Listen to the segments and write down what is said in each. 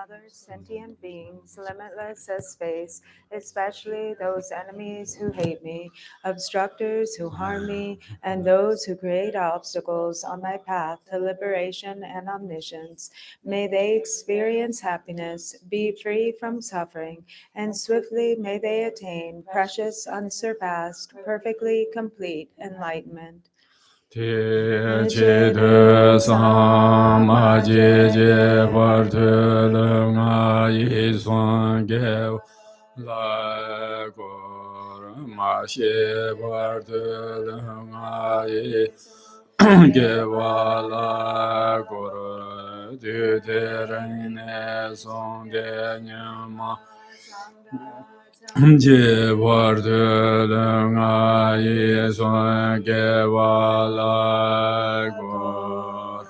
mother sentient beings, limitless as space, especially those enemies who hate me, obstructors who harm me, and those who create obstacles on my path to liberation and omniscience. May they experience happiness, be free from suffering, and swiftly may they attain precious, unsurpassed, perfectly complete enlightenment. Te che de sam ma je je var te le nga yi suan ge la gor ma she var te le nga yi ge wa la gor de te ren ne song de nyam ma je var de le nga yi suan ge wa la gor.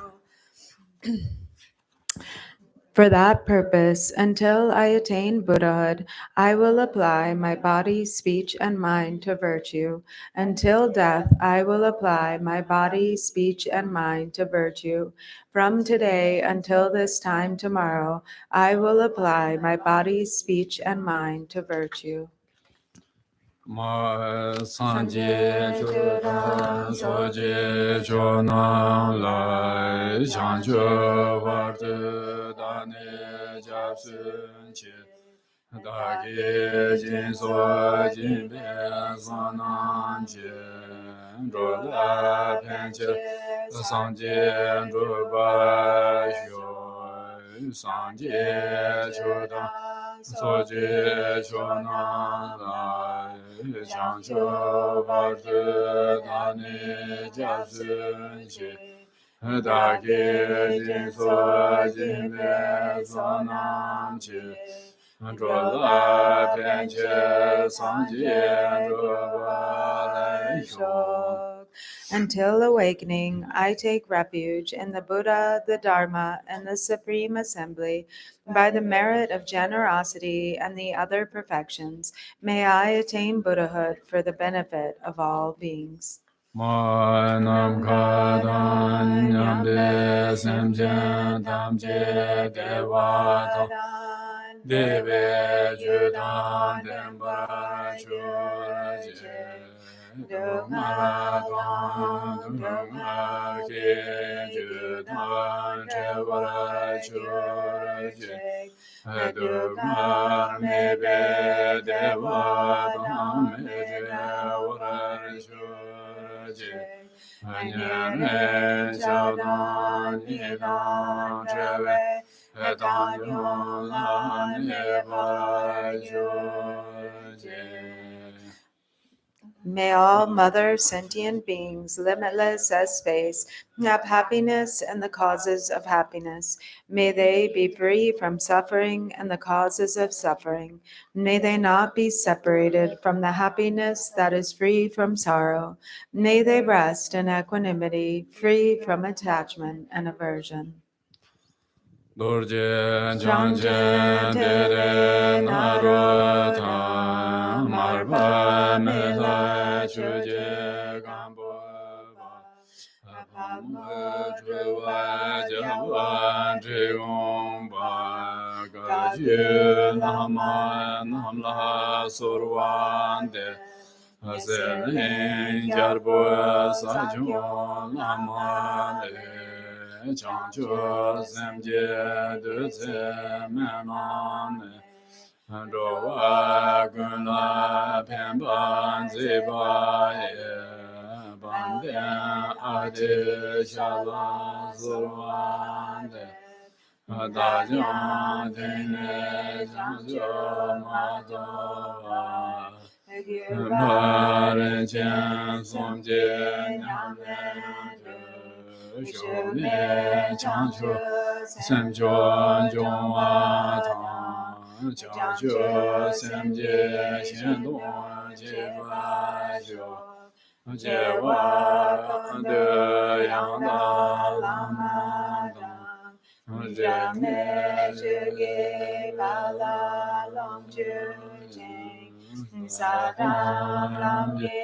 For that purpose, until I attain Buddhahood, I will apply my body, speech, and mind to virtue. Until death, I will apply my body, speech, and mind to virtue. From today until this time tomorrow, I will apply my body, speech, and mind to virtue. Ma sanje chudan soje chunan lai chan chu var tu dane jap sun chi da ge jin so jin be san nan chi ro la pen chi sanje ro ba shu sanje chudan soje chunan lai chan chu var tu dane jap sun chi da ge jin so jin be san nan chi ro la pen che san jie ro ba lai shu. Until awakening, I take refuge in the Buddha, the Dharma, and the Supreme Assembly. By the merit of generosity and the other perfections, may I attain Buddhahood for the benefit of all beings. Ma nam ka dan nyam de sem chen tam che de wa tong de ve ju dan den ba chu ra je do ma tong do ma ke ju dan che wa ra chu ra je do ma me be de wa tong me je wa ra chu Anyan Xiao Dan Yi Dan Zhe Wei Dan Yong Lan Ye Bai Zhu Jie. May all mother sentient beings, limitless as space, have happiness and the causes of happiness. May they be free from suffering and the causes of suffering. May they not be separated from the happiness that is free from sorrow. May they rest in equanimity, free from attachment and aversion. Dorjee Changchen Dere Naro Ta Marpa Mela Chuje Gambo Pamma Chuva Javan Triyomba Gaju Nama Namla Survande Aselin Jarbo Sajun Namale Chang chu sem je de se menan ro wa gun la pen ban zi ba ye ban de a de sha la zu wan de da jiang de ne jiang jiu ma do wa ma ren qian song jie nyam ren Xiu ne chang chu sem chuan zhong wa tang jiao chu sem jie xian dong jie ba xiu jie wa de yang da lang ma dang jie me zhe ge ba la long ju jing sa dang lam ge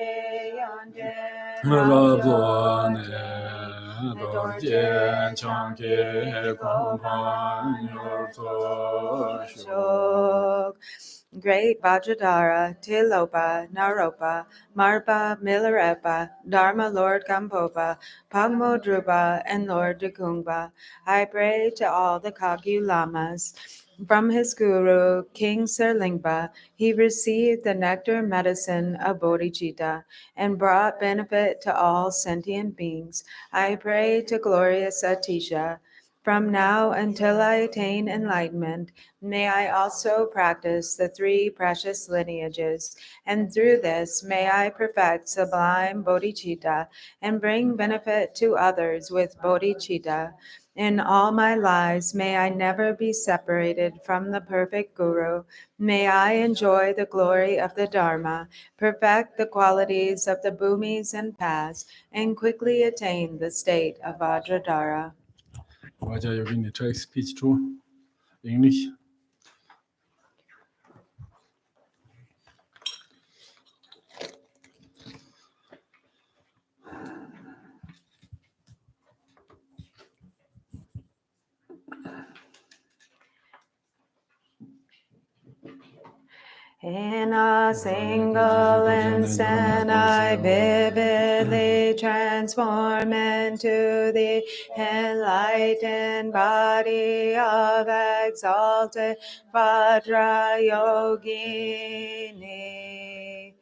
yang jie la zuo ne Dorjee Changke Gompan Yorto Shok. Great Vajradhara, Tilopa, Naropa, Marpa, Milarepa, Dharma, Lord Gampopa, Pagmo Drupa, and Lord Dukungpa. I pray to all the Kagyu Lamas. From his guru, King Serlingpa, he received the nectar medicine of bodhicitta and brought benefit to all sentient beings. I pray to glorious Atisha. From now until I attain enlightenment, may I also practice the three precious lineages, and through this may I perfect sublime bodhicitta and bring benefit to others with bodhicitta. In all my lives, may I never be separated from the perfect Guru. May I enjoy the glory of the Dharma, perfect the qualities of the bhumis and paths, and quickly attain the state of Vajradhara. Vajrayogini take speech to English. In a single instant, I vividly transform into the enlightened body of exalted Vajrayogini.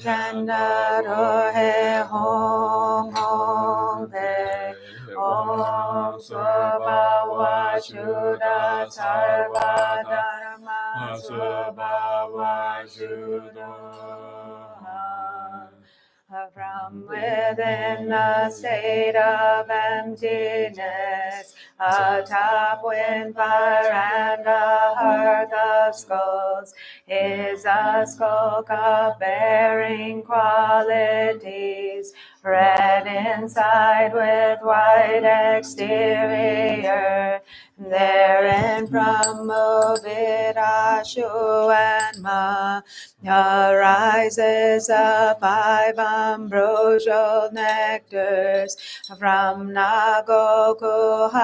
Chanda rohe hong hong pe om svabhava shuddha sarva dharma svabhava shuddha. From within the state of emptiness, atop wind, fire, and the hearth of skulls, is a skull cup bearing qualities, red inside with white exterior. Therein from Movidashu and Ma arises the 5 ambrosial nectars. From Nagokuha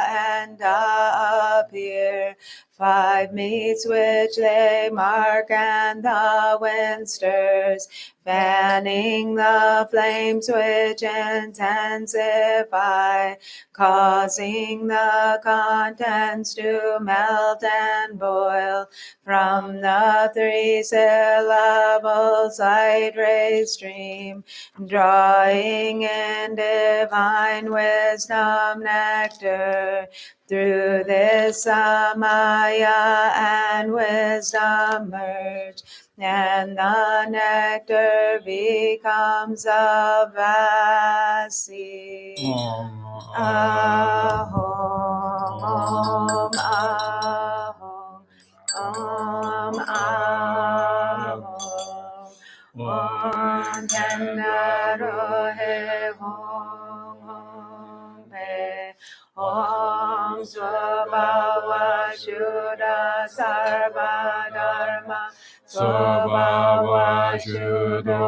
and appear 5 meats which they mark, and the wind stirs, fanning the flames which intensify, causing the contents to melt and boil. From the 3 syllables light rays stream, drawing in divine wisdom nectar. Through this Samaya and wisdom merge, and the nectar becomes a vasi. Ahom, Om, Ahom, Om, Ahom, Om, Tendarohe, Hong, Hong, Pe, Om, Svabhava Shuddha Sarva Dharma Svabhava Shuddha.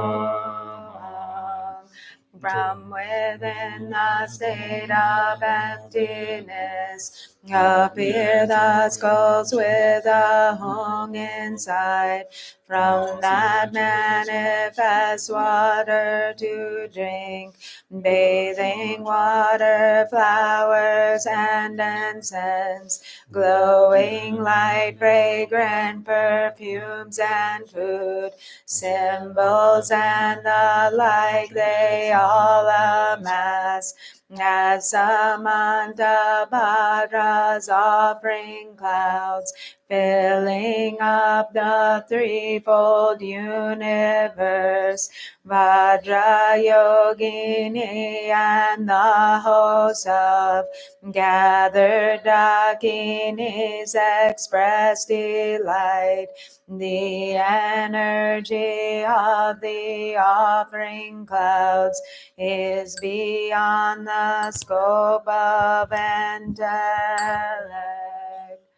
From within the state of emptiness appear the skulls with a hung inside. From that manifest water to drink, bathing water, flowers, and incense, glowing light, fragrant perfumes and food, symbols and the like, they all amass as Samanta Bhadra's offering clouds, filling up the threefold universe. Vajrayogini and the hosts of gathered Dakinis express delight. The energy of the offering clouds is beyond the scope of intellect.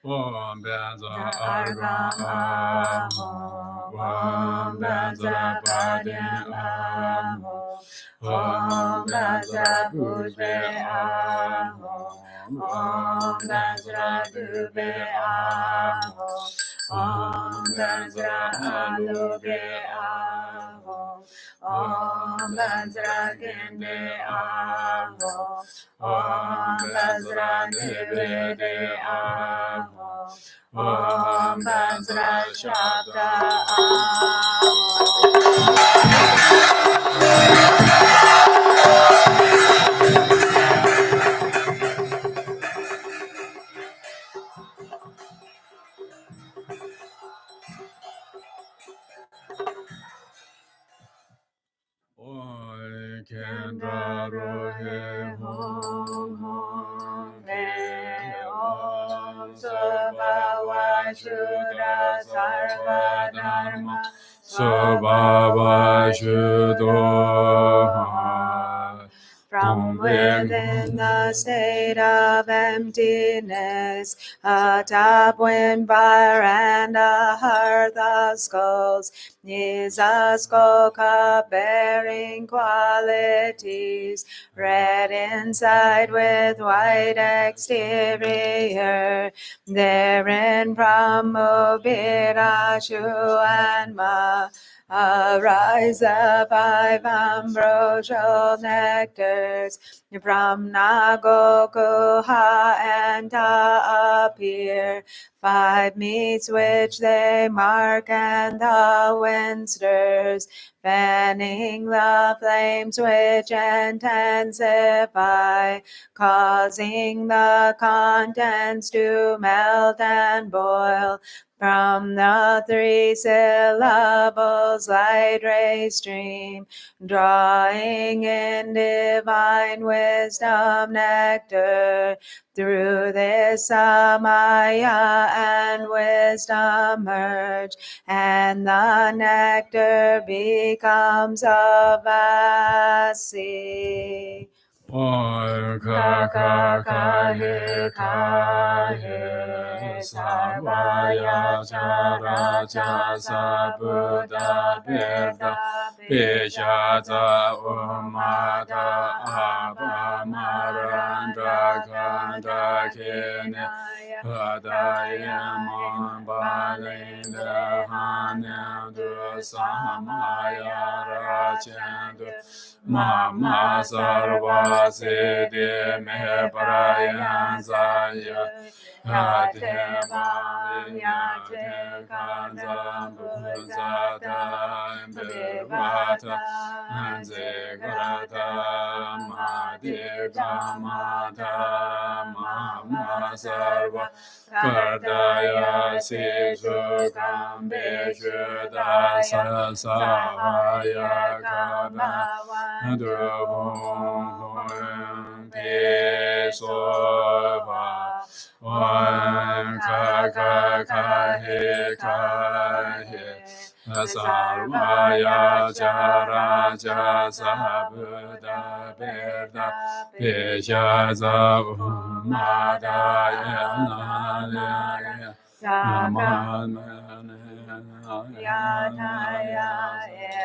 Om Benza Argam Ahom, Om Benza Padyan Ahom, Om Vajra Pushpe Aho. Om Vajra Dube Aho. Om Vajra Alube Aho. Om Vajra Gende Aho. Om Vajra Devede Aho. Om Vajra Shabda Aho. Oi Kendra Rohe Hong Hong Te Om Subhava Shuddha Sarva Dharma Subhava Shuddha from within the state of emptiness, a top wind and a hearth of skulls, is a skull cup bearing qualities, red inside with white exterior. Therein from Mubirashu and Ma arise the 5 ambrosial nectars. From Nagokuha and Ta appear 5 meats which they mark, and the wind stirs, fanning the flames which intensify, causing the contents to melt and boil. From the 3 syllables light rays stream, drawing in divine wisdom nectar. Through this Samaya and wisdom merge, and the nectar becomes a vasi. Oi ka ka ka he sarvaya chara cha Buddha Beda Pishaza Umada Abba Maranda Kanda Kene Hadayamon Balinda Hanandu Samaya Rachandu Mama Sarva Siddhi Me Parayan Zaya Hadeva Yate Kanzam Bhuzata Bhivata Anzigrata Madhigamata Mama Sarva Kardaya Sisukam Beshuddha Sasavaya Kaba Druponla Pesova Om ka he sarvaya chara cha Buddha Beda Pishaza Umadaya Yataya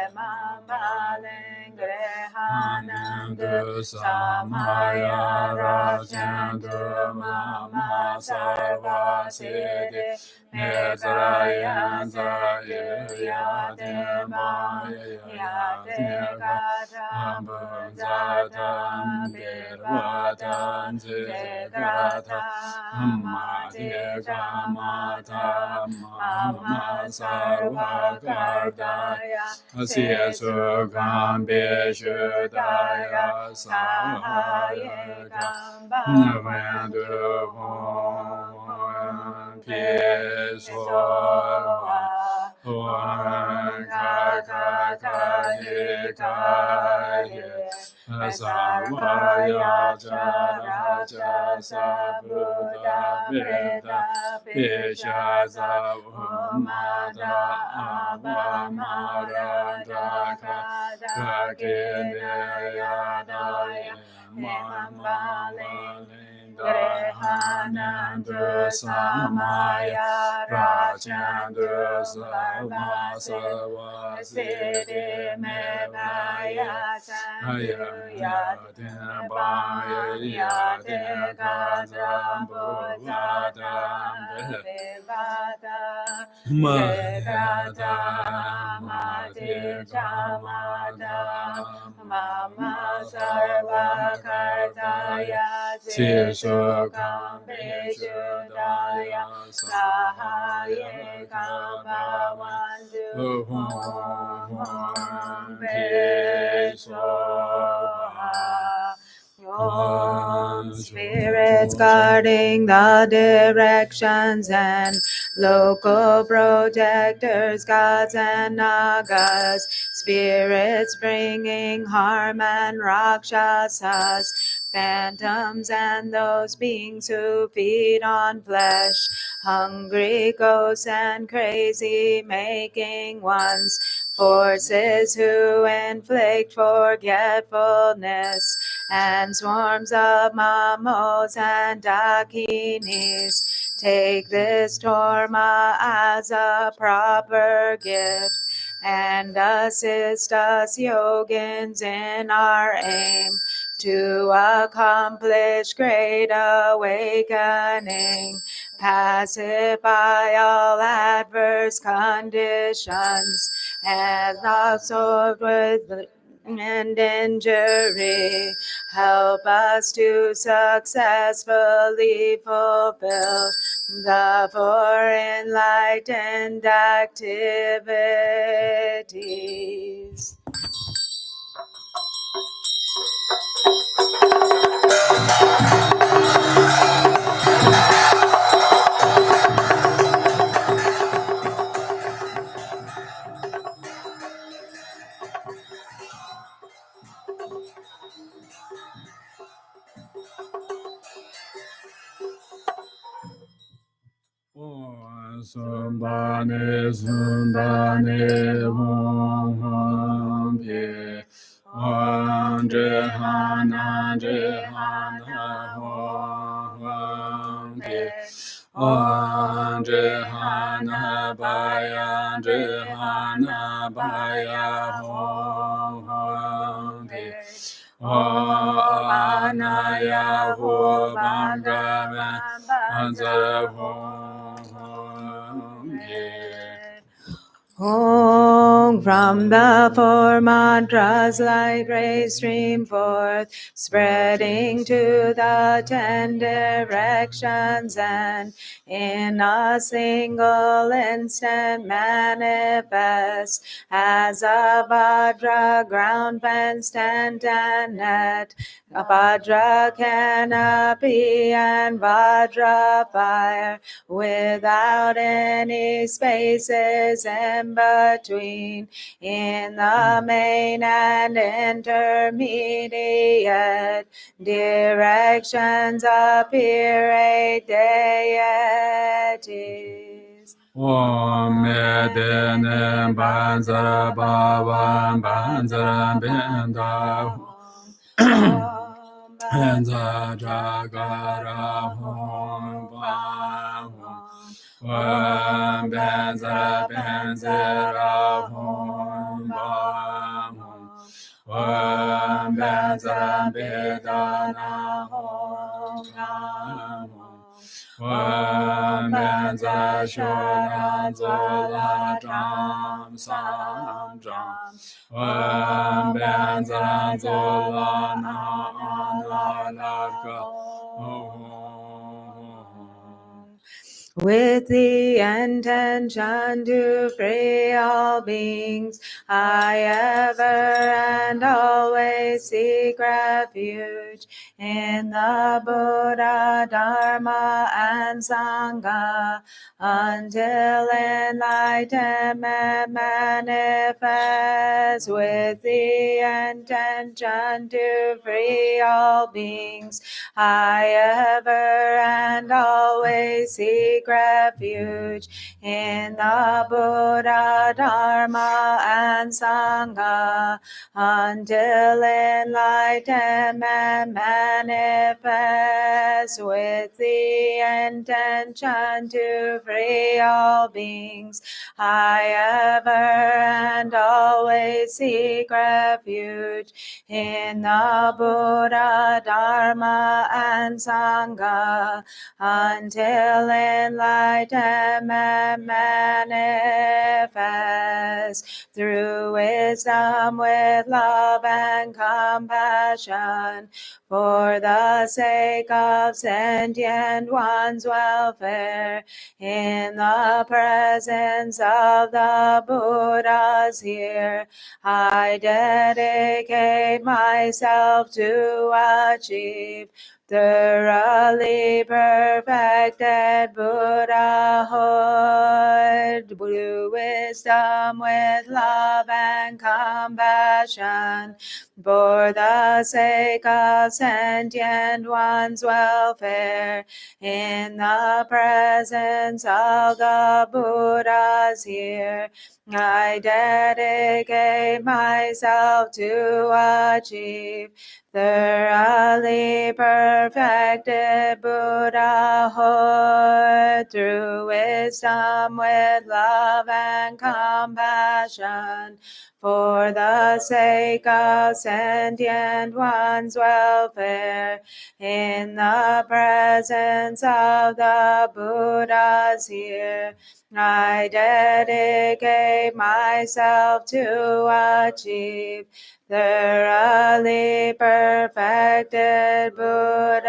Emambalingrahanandu Samaya Rachandu Mama Sarva Siddhi Metrayan Yadekatam Bunzatam Birvatam Zigratam Madhigamata Mama Sarva Kardaya Sisukam Beshuddhaya Sahayakam Navandupon Pesova Om ka he sarvaya chara cha Buddha Beda Pishaza Umada Abba Maranda Kakene Yadaya Mambalinda Grihanandu Samaya Rachandu Samasava Siddhi Mevaya Ayayatin Bayayatin Gazambu Vadam Maheta Mati Jamadam Mama Sarva Kartaya Sishokam Vishudaya Sahayekam Bhavantu Hum Peshoha. Spirits guarding the directions and local protectors, gods and nagas, spirits bringing harm and rakshasas, phantoms and those beings who feed on flesh, hungry ghosts and crazy making ones, forces who inflict forgetfulness, and swarms of mamos and dakinis. Take this torma as a proper gift and assist us yogins in our aim to accomplish great awakening, pacify all adverse conditions, and absorbed with and injury. Help us to successfully fulfill the four enlightened activities. Sumbane Sumbane Hum Pi Jehana Jehana Hum Pi Jehana Baya Jehana Baya Hum Pi Anaya Hu Bangama Anza Om, from the four mantras light rays stream forth, spreading to the 10 directions, and in a single instant manifest as a Vajra ground fence tent and net, a Vajra canopy and Vajra fire, without any spaces in between, in the main and intermediate directions appear 8 deities. Om Medene Banzara Bhavan Banzara Benda Hanza Jagara Hom Bam Om Banzara Banzara Hom Bam Om Banzara Bedana Hom Bam Om Benza Shodan Zola Jam Sam Jam Om Benza Zola Na Larka With the intention to free all beings, I ever and always seek refuge in the Buddha, Dharma, and Sangha, until enlightenment manifests. With the intention to free all beings, I ever and always seek seek refuge in the Buddha, Dharma, and Sangha until enlightenment manifests with the intention to free all beings. I ever and always seek refuge in the Buddha, Dharma, and Sangha until enlightenment manifests through wisdom with love and compassion for the sake of sentient one's welfare. In the presence of the Buddhas here, I dedicate myself to achieve thoroughly perfected Buddhahood, through wisdom with love and compassion for the sake of sentient one's welfare. In the presence of the Buddhas here, I dedicate myself to achieve thoroughly perfected Buddhahood, through wisdom with love and compassion for the sake of sentient one's welfare. In the presence of the Buddhas here, I dedicate myself to achieve thoroughly perfected Buddhahood.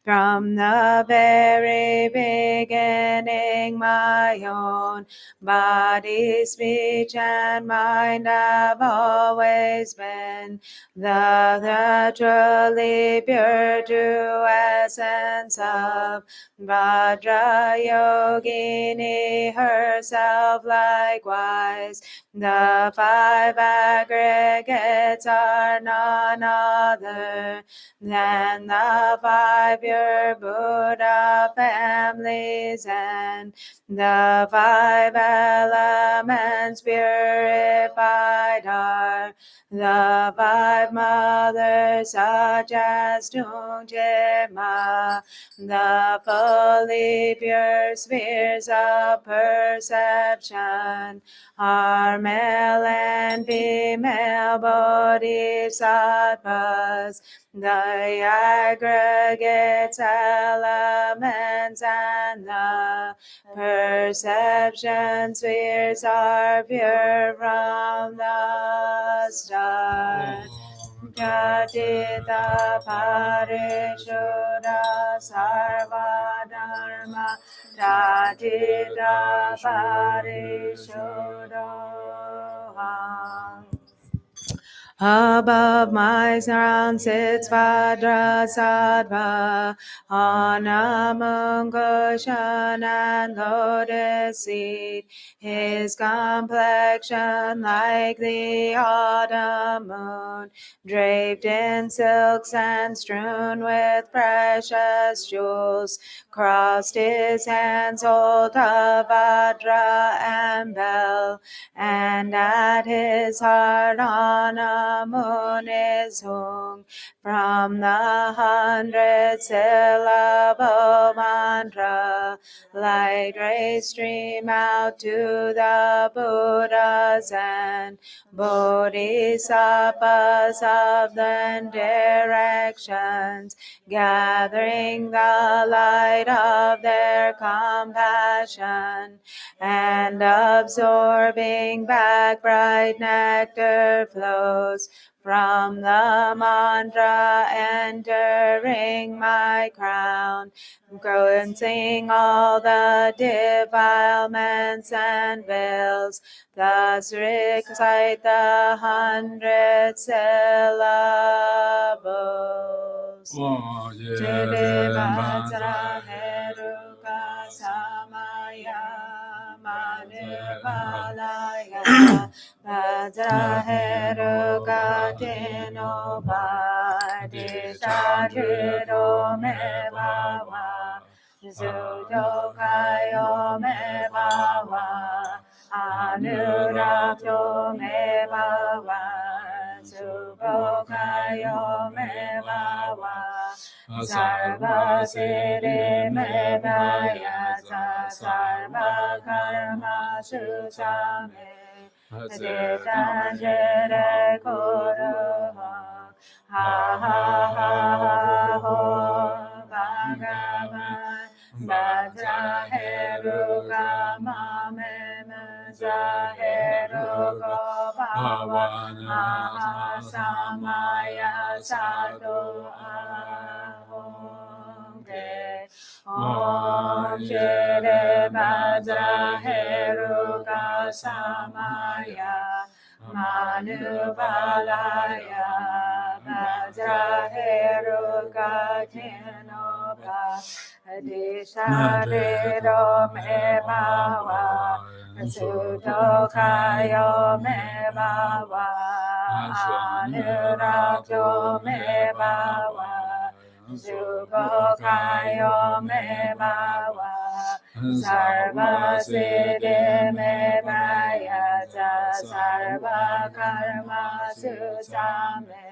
From the very beginning, my own body, speech, and mind have always been the truly pure true essence of Vajrayogini herself. Likewise, the five aggregates are none other than the five pure Buddha families, and the five elements purified are the five mothers, such as Drupchö, the fully pure spheres of perception are male and female bodhisattvas, the aggregates, elements, and the perception spheres are pure from the start. Jatita Parishuddha Sarva Dharma Jatita Parishuddha. Above my throne sits Vajrasattva on a moon cushion and lotus seat. His complexion like the autumn moon, draped in silks and strewn with precious jewels. Crossed his hands, hold a Vajra and bell, and at his heart on a moon is hung from the 100-syllable mantra. Light rays stream out to the Buddhas and Bodhisattvas of the directions, gathering the light of their compassion and absorbing back bright nectar flows from the mantra, entering my crown, cleansing all the defilements and veils. Thus recite the 100 syllables. Vajra Heruka Samaya Manivalaya Vajra Heruka Teno Padita Jiro Mevawa Sujokayo me bawa, Anurakyo me bawa, Subokayo me bawa, Sarva Siddhi me baya, Sarva Karma Susame, Jitanjere Koro, Ha ha ha ha ho, Bhagavan, Vajrayogini Drupchö Mahasamaya Sadhu Ahonte Om Shri Vajrayogini Samaya Manubalaya Vajrayogini Tenoba Adishadero me bawa, Sujokayo me bawa, Anurakyo me bawa, Subokayo me bawa, Sarva Siddhi me baya, Sarva Karma Susame,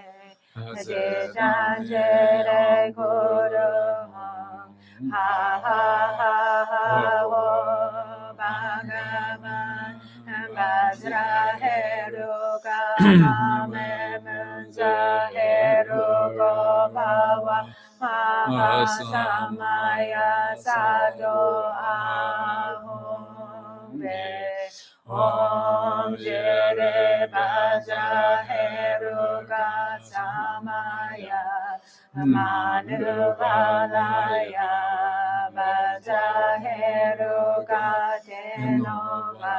Jitanjere Koro, Ha ha ha ha ho, Bhagavan, Vajrayogini me Vajrayogini Bhava, Mahasamaya Sadho Ahonte. Om Shri Vajrayogini Samaya Manubalaya Vajrayogini Tenoba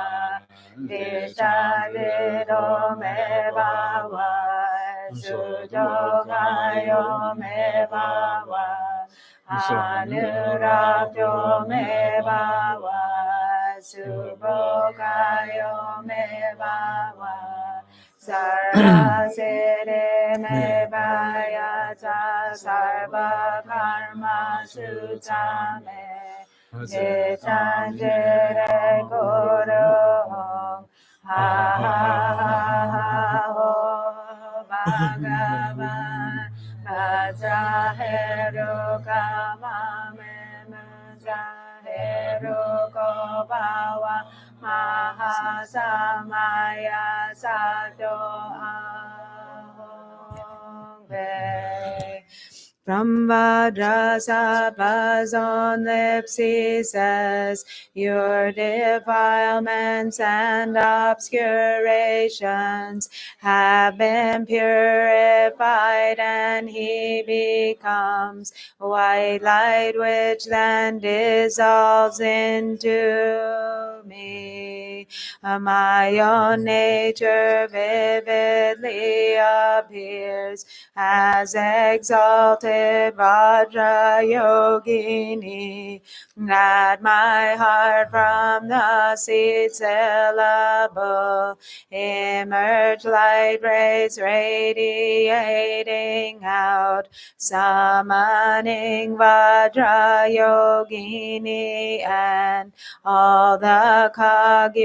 Dishadero me bawa, Sujokayo me bawa, Anurakyo me bawa, Subokayo me bawa, Sarva Siddhi me baya, Sarva Karma Susame, Jitanjere Koro, Ha ha ha ha ho, Bhagavan, Vajrayogini Drupchö Mahasamaya Sadho Ahonte. From Vajrasattva's own lips he says, your defilements and obscurations have been purified, and he becomes white light, which then dissolves into me. My own nature vividly appears as exalted Vajrayogini, at my heart from the seed syllable emerge light rays radiating out, summoning Vajrayogini and all the Kagulamas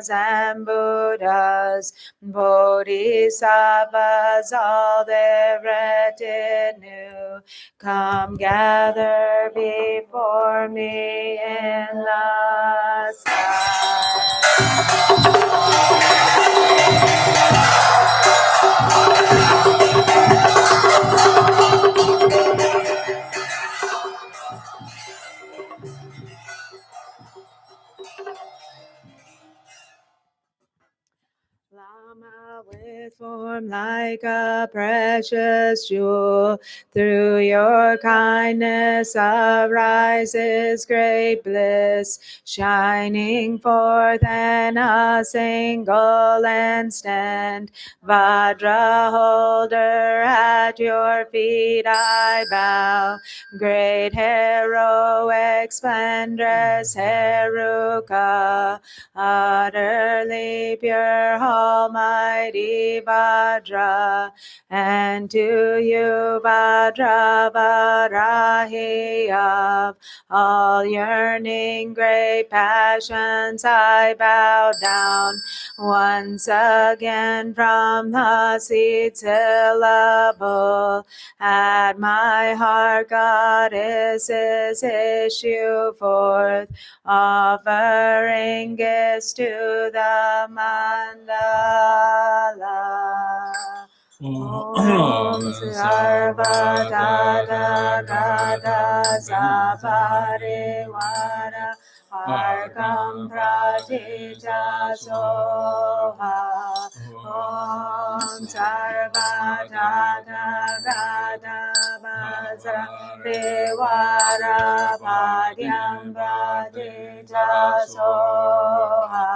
and Buddhas, Bodhisattvas, all their retinue, come gather before me in the sky. Lama with form like a precious jewel, through your kindness arises great bliss, shining forth in a single instant. Vajra holder, at your feet I bow, great heroic splendorous Heruka, utterly pure, almighty Vajra. Vajra, and to you, Vajra Varahi, of all yearning, great passions, I bow down once again from the seed syllable. At my heart, goddesses issue forth, offering gifts to the mandala. Om Sarva Dada Gada Saparivara Arkam Pratija Soha. Om Sarva Dada Gada Vajra Devara Padyam Pratija Soha.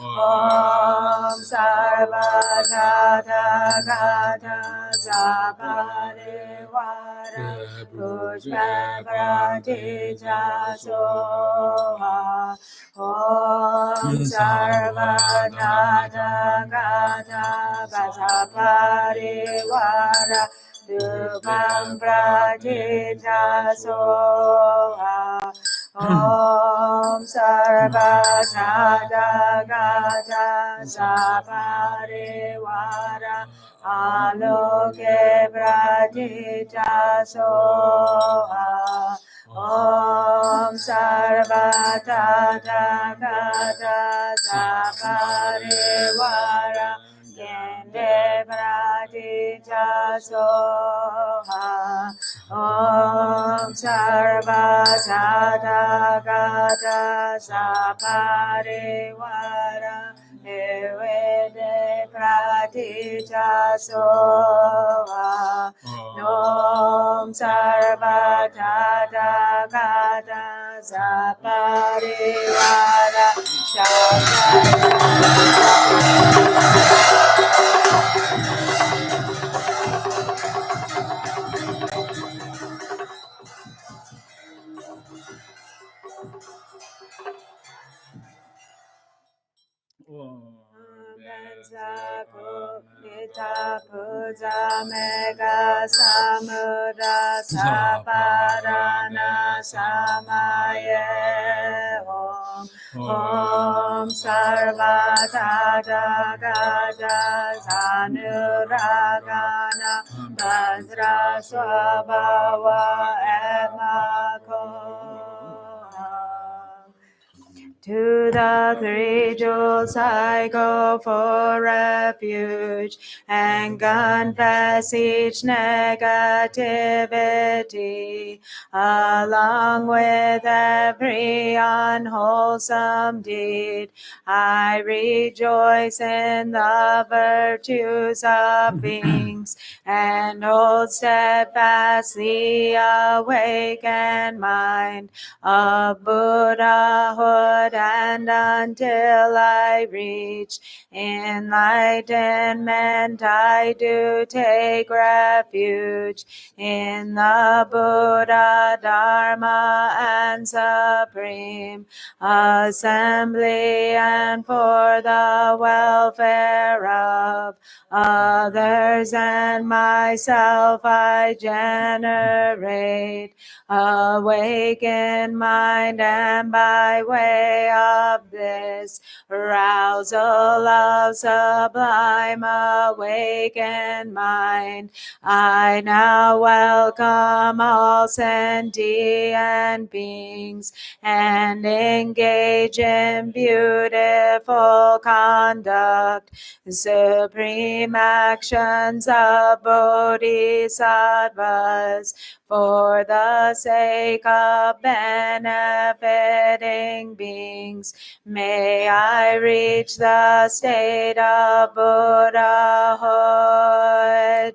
Om Sarva Dada Gada Saparivara Pushpa Pratija Soha. Om Sarva Dada Gada Saparivara Drupan Pratija Soha. Om Sarva Dada Gada Saparivara Aloke Pratija Soha. Om Sarva Dada Gada Saparivara Kende Pratija Soha. Om Sarva Dada Gada Saparivara Evede Pratija Soha. Om Sarva Dada Gada Saparivara Nita Puja Mega Samudra Saparana Samaye Om Sarva Dada Gada Sanuragana Vajra Swabhava Emako. To the three jewels I go for refuge and confess each negativity, along with every unwholesome deed. I rejoice in the virtues of beings and hold steadfastly awakened mind of Buddhahood, and until I reach enlightenment, I do take refuge in the Buddha, Dharma, and Supreme Assembly, and for the welfare of others and myself I generate awakened mind, and by way of this arousal of sublime awakened mind, I now welcome all sentient beings and engage in beautiful conduct, supreme actions of bodhisattvas, for the sake of benefiting beings. May I reach the state of Buddhahood.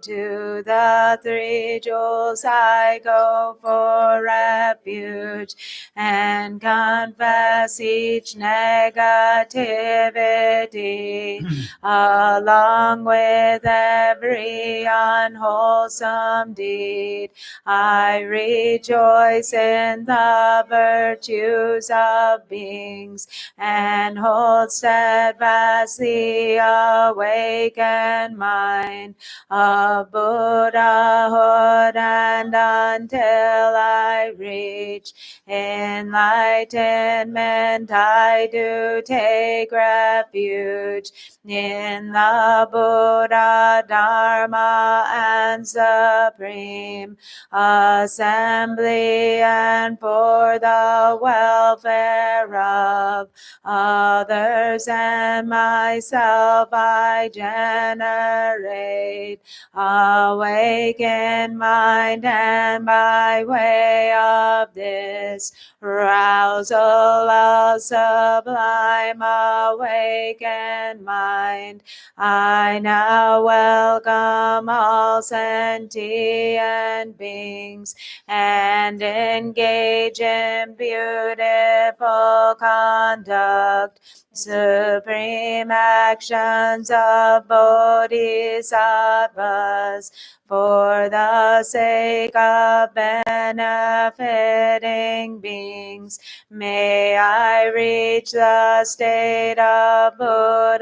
To the three jewels I go for refuge and confess each negativity, along with every unwholesome deed. I rejoice in the virtues of beings and hold steadfastly awakened mind of Buddhahood, and until I reach enlightenment I do take refuge in the Buddha, Dharma, and Supreme Assembly, and for the welfare of others and myself I generate awakened mind, and by way of this rousal of sublime awakened mind, I now welcome all sentient beings and engage in beautiful conduct, supreme actions of bodhisattvas, for the sake of benefiting beings. May I reach the state of Buddhahood.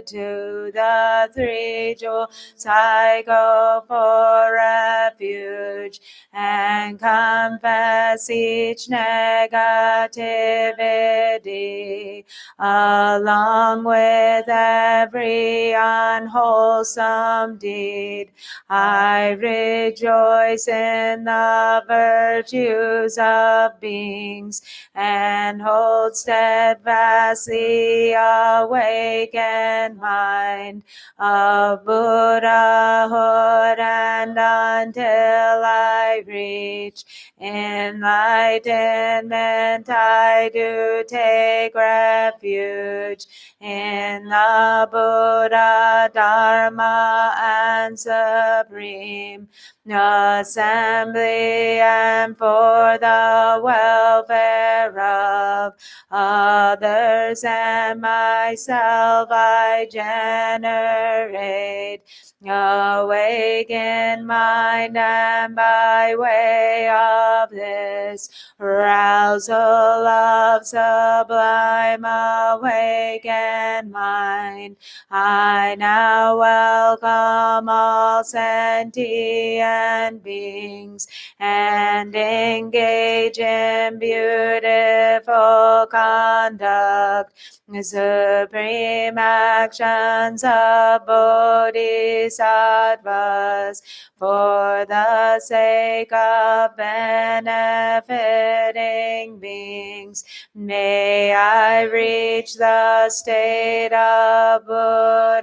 To the three jewels I go for refuge, and confess each negativity, along with every unwholesome deed. I rejoice in the virtues of beings, and hold steadfastly awakened mind of Buddhahood, and until I reach enlightenment I do take refuge in the Buddha, Dharma, and Supreme Assembly, and for the welfare of others and myself I generate awakened mind, and by way of this rousal of sublime awakened mind, I now welcome all sentient beings and engage in beautiful conduct, supreme actions of bodhisattvas, for the sake of benefiting beings. May I reach the state of Buddhahood.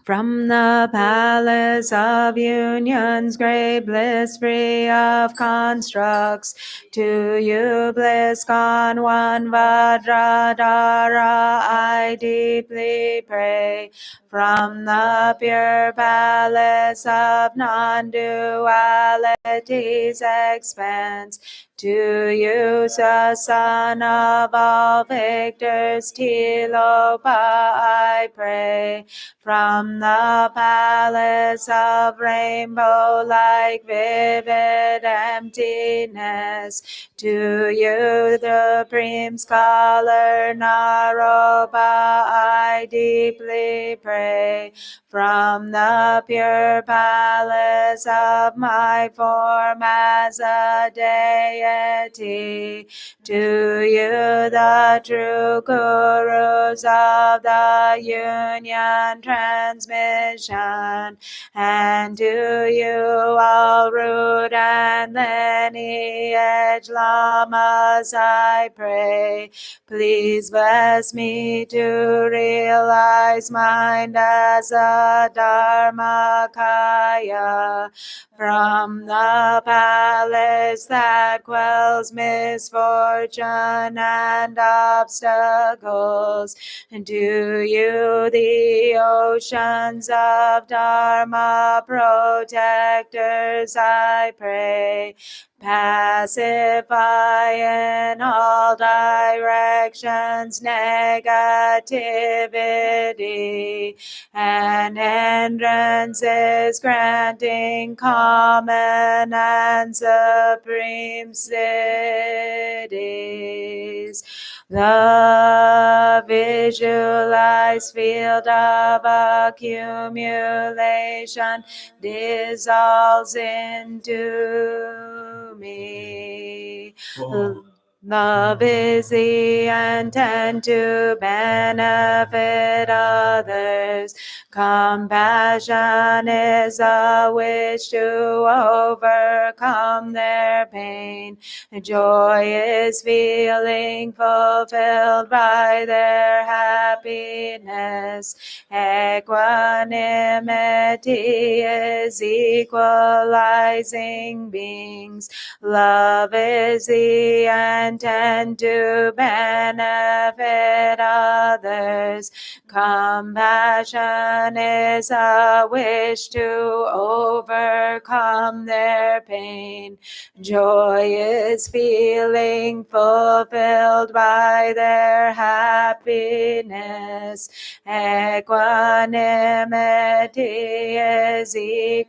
From the palace of union's great bliss, free of constructs, to you bliss gone one Vajradhara I deeply pray. From the pure palace of non-duality's expanse, to you, the son of all victors, Tilopa I pray. From the palace of rainbow-like vivid emptiness, to you, the supreme scholar Naropa I deeply pray. From the pure palace of my form as a deity, to you, the true gurus of the union transmission, and to you, all root and lineage lamas I pray. Please bless me to realize mind as a Dharmakaya, from the palace that quells misfortune and obstacles. To you, the oceans of Dharma protectors I pray. pacify in all directions negativity, and hindrances, granting common and supreme cities. The visualized field of accumulation dissolves into me. Love is the intent to benefit others. Compassion is a wish to overcome their pain. Joy is feeling fulfilled by their happiness. Equanimity is equalizing beings. Love is the intent to benefit others. Compassion is a wish to overcome their pain. Joy is feeling fulfilled by their happiness. Equanimity is equalizing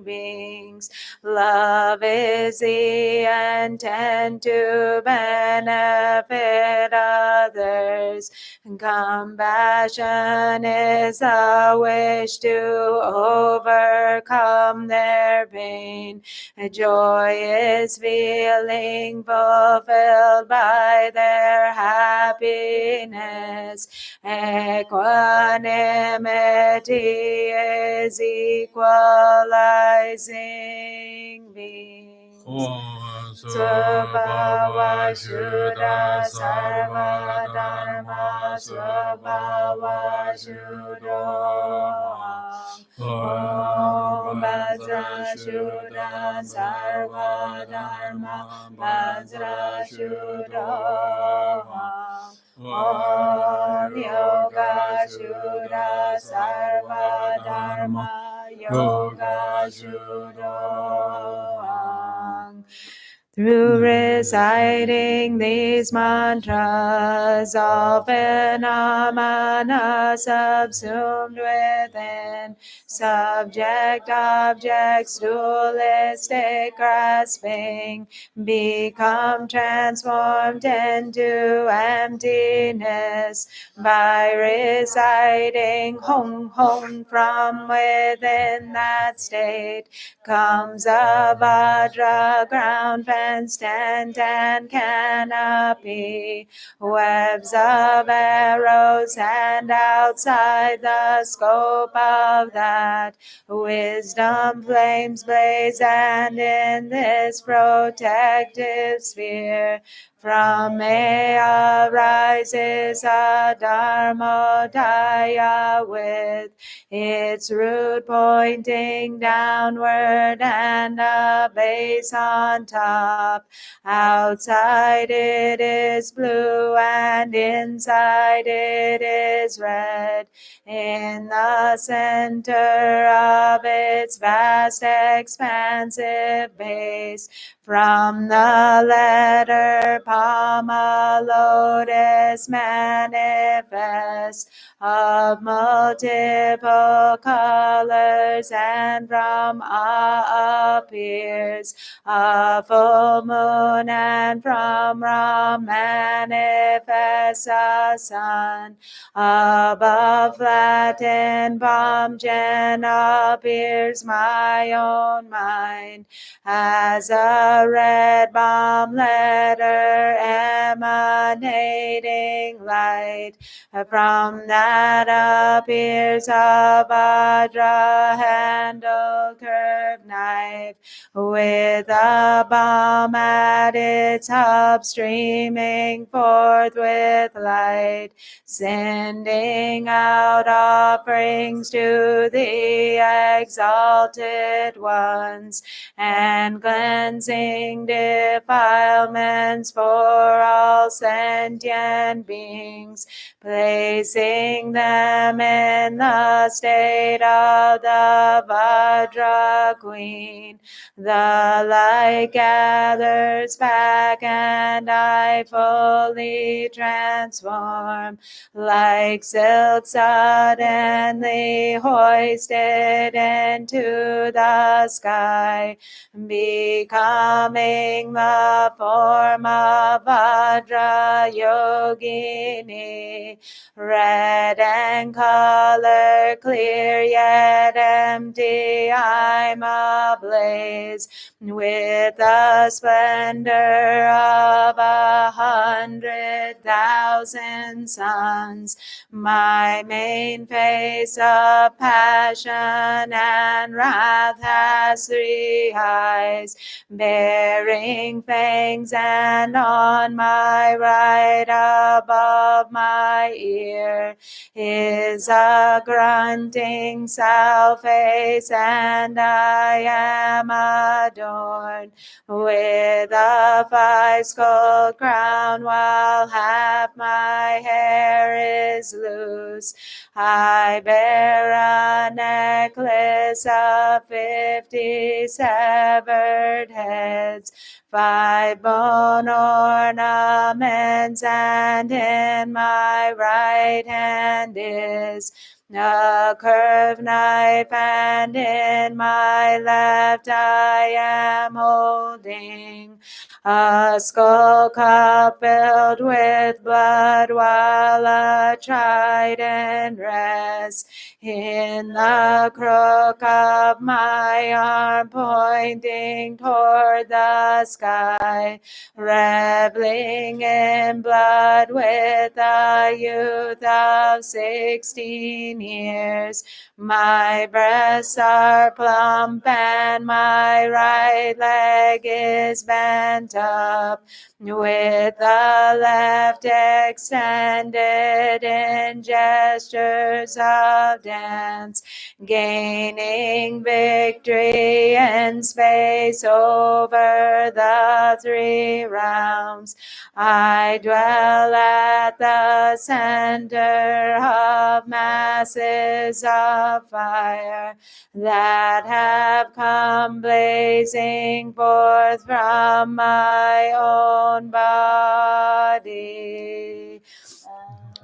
beings. Love is the intent to benefit others. Compassion is a wish to overcome their pain. Joy is feeling fulfilled by their happiness. Equanimity is equalizing beings. Swabhava Shuddha Sarva Dharma Swabhava Shuddha Om Vajra Shuddha Sarva Dharma Vajra Shuddha Om Yoga Shuddha Sarva Dharma Yoga Shuddha. Through reciting these mantras, all phenomena subsumed within, subject, objects, dualistic grasping, become transformed into emptiness. By reciting Hong Hong from within that state, comes a Vajra ground fenced tent and canopy, webs of arrows, and outside the scope of that, wisdom flames blaze, and in this protective sphere, from Maya rises a Dharmodaya with its root pointing downward and a base on top. Outside it is blue and inside it is red. In the center of its vast expansive base, from the letter palm a lotus manifests of multiple colors, and from A appears a full moon, and from Ra manifests a sun. Above flattened palm gen appears my own mind, as a red bomb letter emanating light. From that appears a Vajra handle curved knife, with a bomb at its hub streaming forth with light, sending out offerings to the exalted ones, and cleansing defilements for all sentient beings, placing them in the state of the Vajra Queen. The light gathers back, and I fully transform, like silk suddenly hoisted into the sky, becoming the form of Vajrayogini, red and color clear yet empty. I'm ablaze with the splendor of 100,000 suns. My main face of passion and wrath has 3 eyes, bearing fangs, and on my right above my ear is a grunting sow face, and I am adorned with a 5-skull crown, while half my hair is loose. I bear a necklace of 50 severed heads, 5 bone ornaments, and in my right hand is a curved knife, and in my left I am holding a skull cup filled with blood, while a trident rests in the crook of my arm, pointing toward the sky, reveling in blood with a youth of 16 years. My breasts are plump, and my right leg is bent up, with the left extended in gestures of dance, gaining victory in space over the 3 realms. I dwell at the center of masses of fire that have come blazing forth from my own body.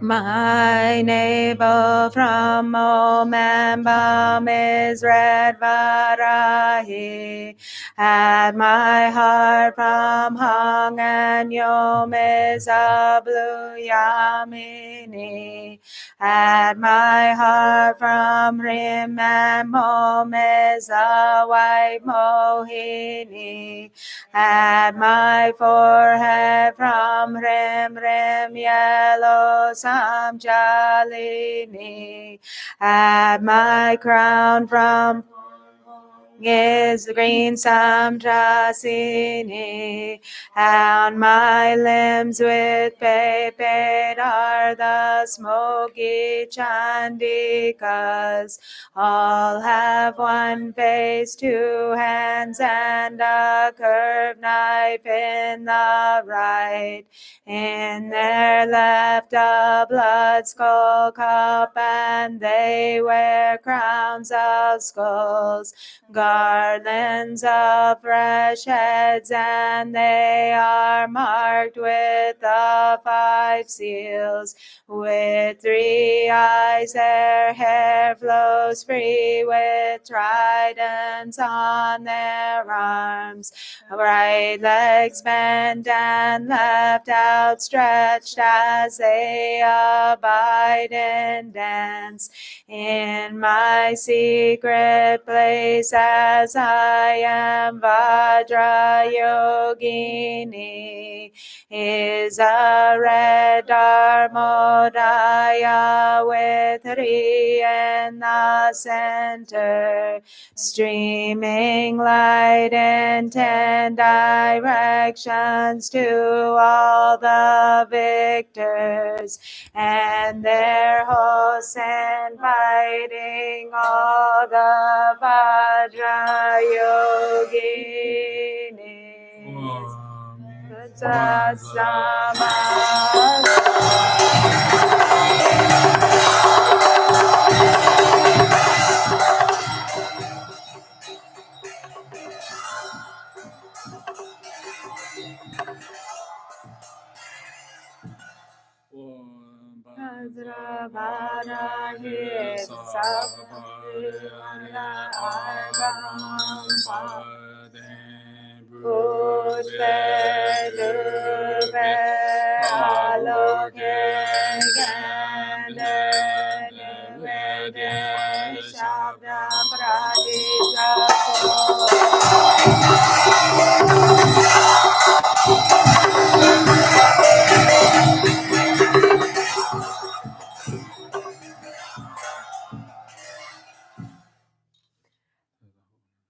My navel from Omambam is red Varahi, at my heart from Hong and Yom is a blue Yamini, at my heart from Rim and Mom is a white Mohini, at my forehead from Rim yellow Samjalini, at my crown from is green Samdrasini, and my limbs with Pepe are the smoky Chandikas. All have 1 face, 2 hands, and a curved knife in the right. In their left a blood skull cup, and they wear crowns of skulls, garlands of fresh heads, and they are marked with the 5 seals. With 3 eyes their hair flows free, with tridents on their arms, right legs bent and left outstretched as they abide in dance. In my secret place as I am Vajrayogini, is a red Dharmodaya with three in the center, streaming light in 10 directions to all the victors and their hosts, inviting all the Vajrayoginis.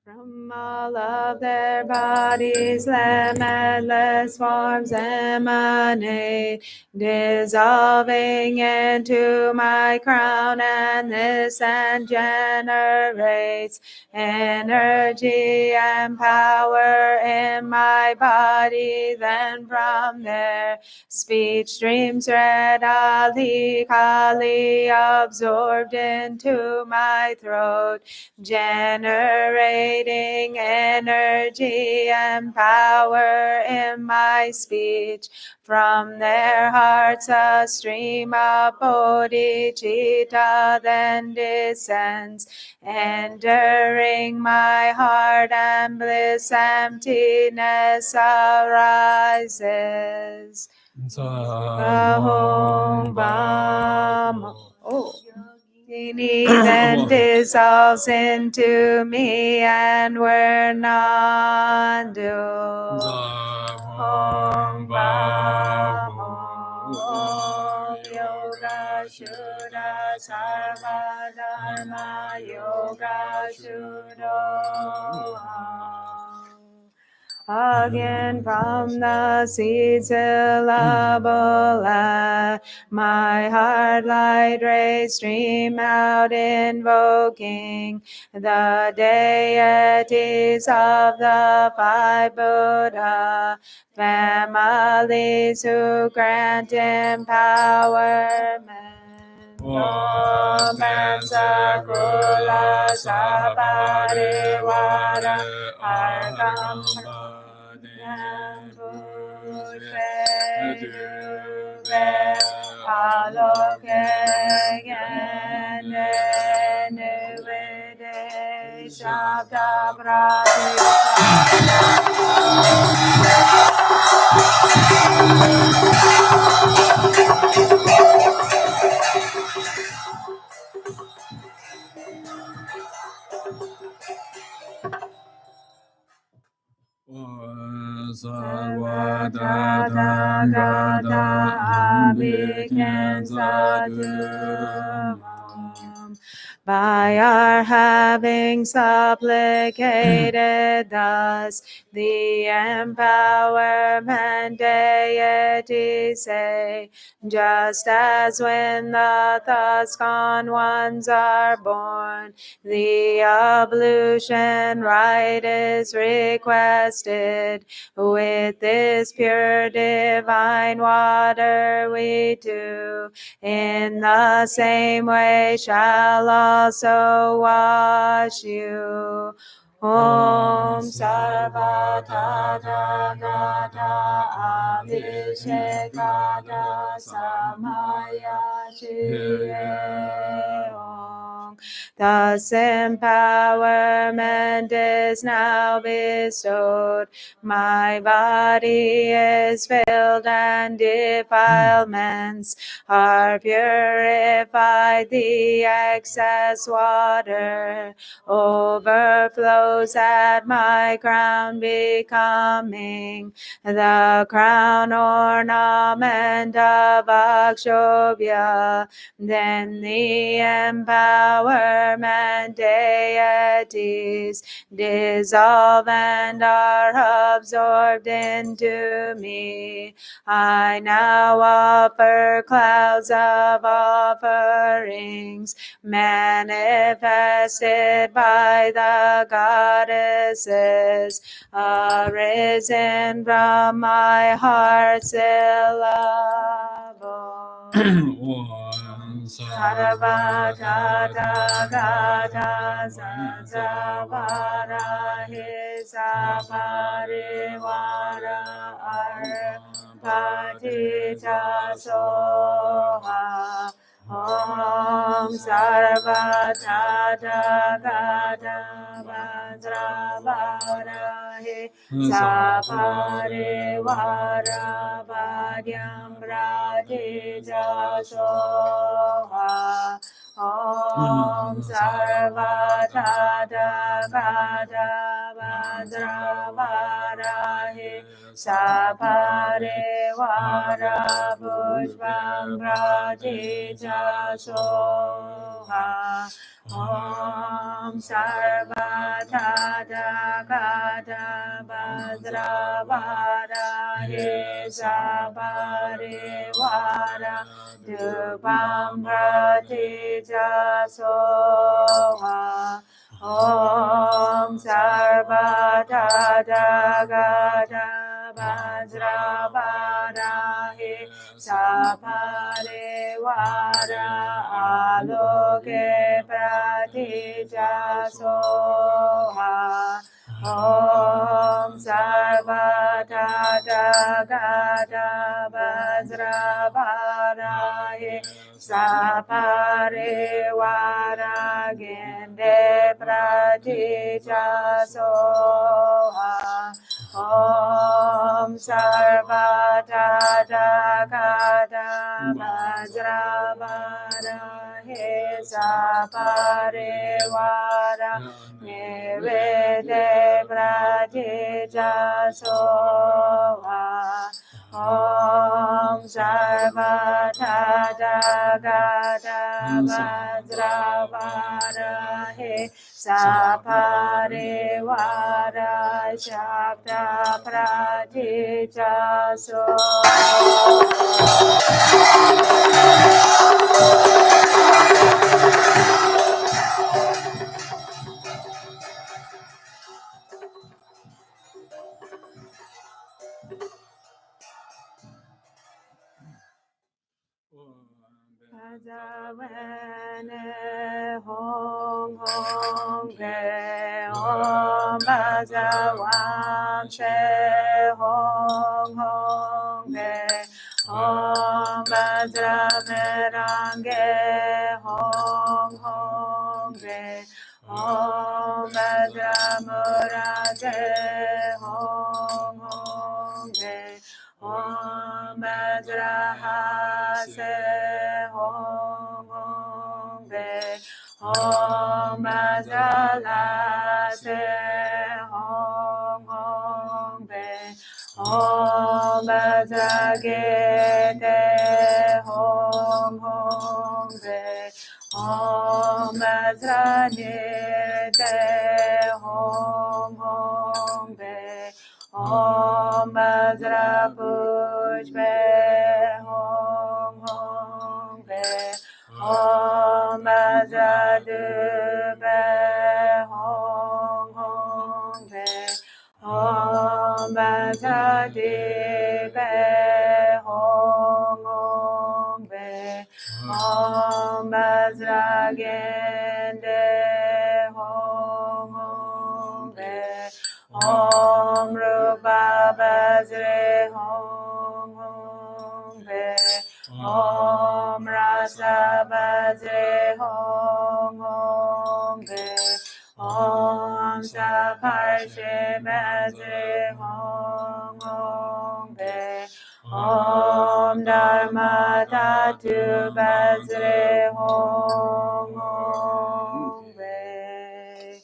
From all of their bodies, limitless forms emanate, dissolving into my crown, and this and generates energy and power in my body. Then from there, speech streams red Ali Kali, absorbed into my throat, generating energy and power in my speech. From their hearts a stream of bodhicitta then descends, entering my heart, and bliss emptiness arises. Ahom Bam. Oh. Then dissolves into me, and we're not doomed. Om Bam Yoga Shuddha Sarva Dharma Yoga Shuddha. Again from the seed syllable, my heart light rays stream out, invoking the deities of the five Buddha families who grant empowerment. Om Sakula Saparivara Argam By our having supplicated thus, the empowerment deities say, just as when the thus gone ones are born, the ablution rite is requested. With this pure divine water we too in the same way shall also wash you. Om Sarva Tathagata Abhishekata Samaya Shire Om Thus empowerment is now bestowed. My body is filled and defilements are purified. The excess water overflows at my crown, becoming the crown ornament of Akshobhya. Then the empowerment deities dissolve and are absorbed into me. I now offer clouds of offerings manifested by the goddesses, arisen from my heart's syllable. Sarvata Gata Sanzavara Hisa Parivara Arpatita Soha Om Sarvata Gata Vajrayogini Saparivara Vadyam Pratija Soha Om Sarvata Gata Vajrayogini Saparivara Pushpam Pratija Soha Om Sarvata Gata Vajrayogini Saparivara Druponla Pratija Soha Om Sarvata Gata Vajrayogini Saparivara Aloke Pratija Soha Om Sarvata Gata Vajrayogini Saparivara Gende Pratija Soha Om Sarvata Gata Vajrayogini Saparivara Nivede Pratija Soha Om Sarvata Gata Vajrayogini Saparivara Shabda Pratija Bhajavane Hong Hong Ge Om Bhajavan She Hong Hong Ge Om Bhajaverange Hong Hong Ge Om Bhajamurage Hong Hong Ge Om Bhadrahase Hong Hong Be Om Bhadralase Hong Hong Be Om Bhadragete Hong Hong Be Om Bhadranete Hong Hong Be Om Bhadra Pushpe Hong Hong Be Om Bhadra Dube Hong Hong Be Om Bhadra Dube Hong Hong Be Om Bhadra Gende Hong Hong Be Om Rupa Bhajre Hong Hong Be Om Rasa Bhajre Hong Hong Om Sa Parshe Bazre Hong Hong Pe Om Dharma Tatu Bazre Hong Hong Pe.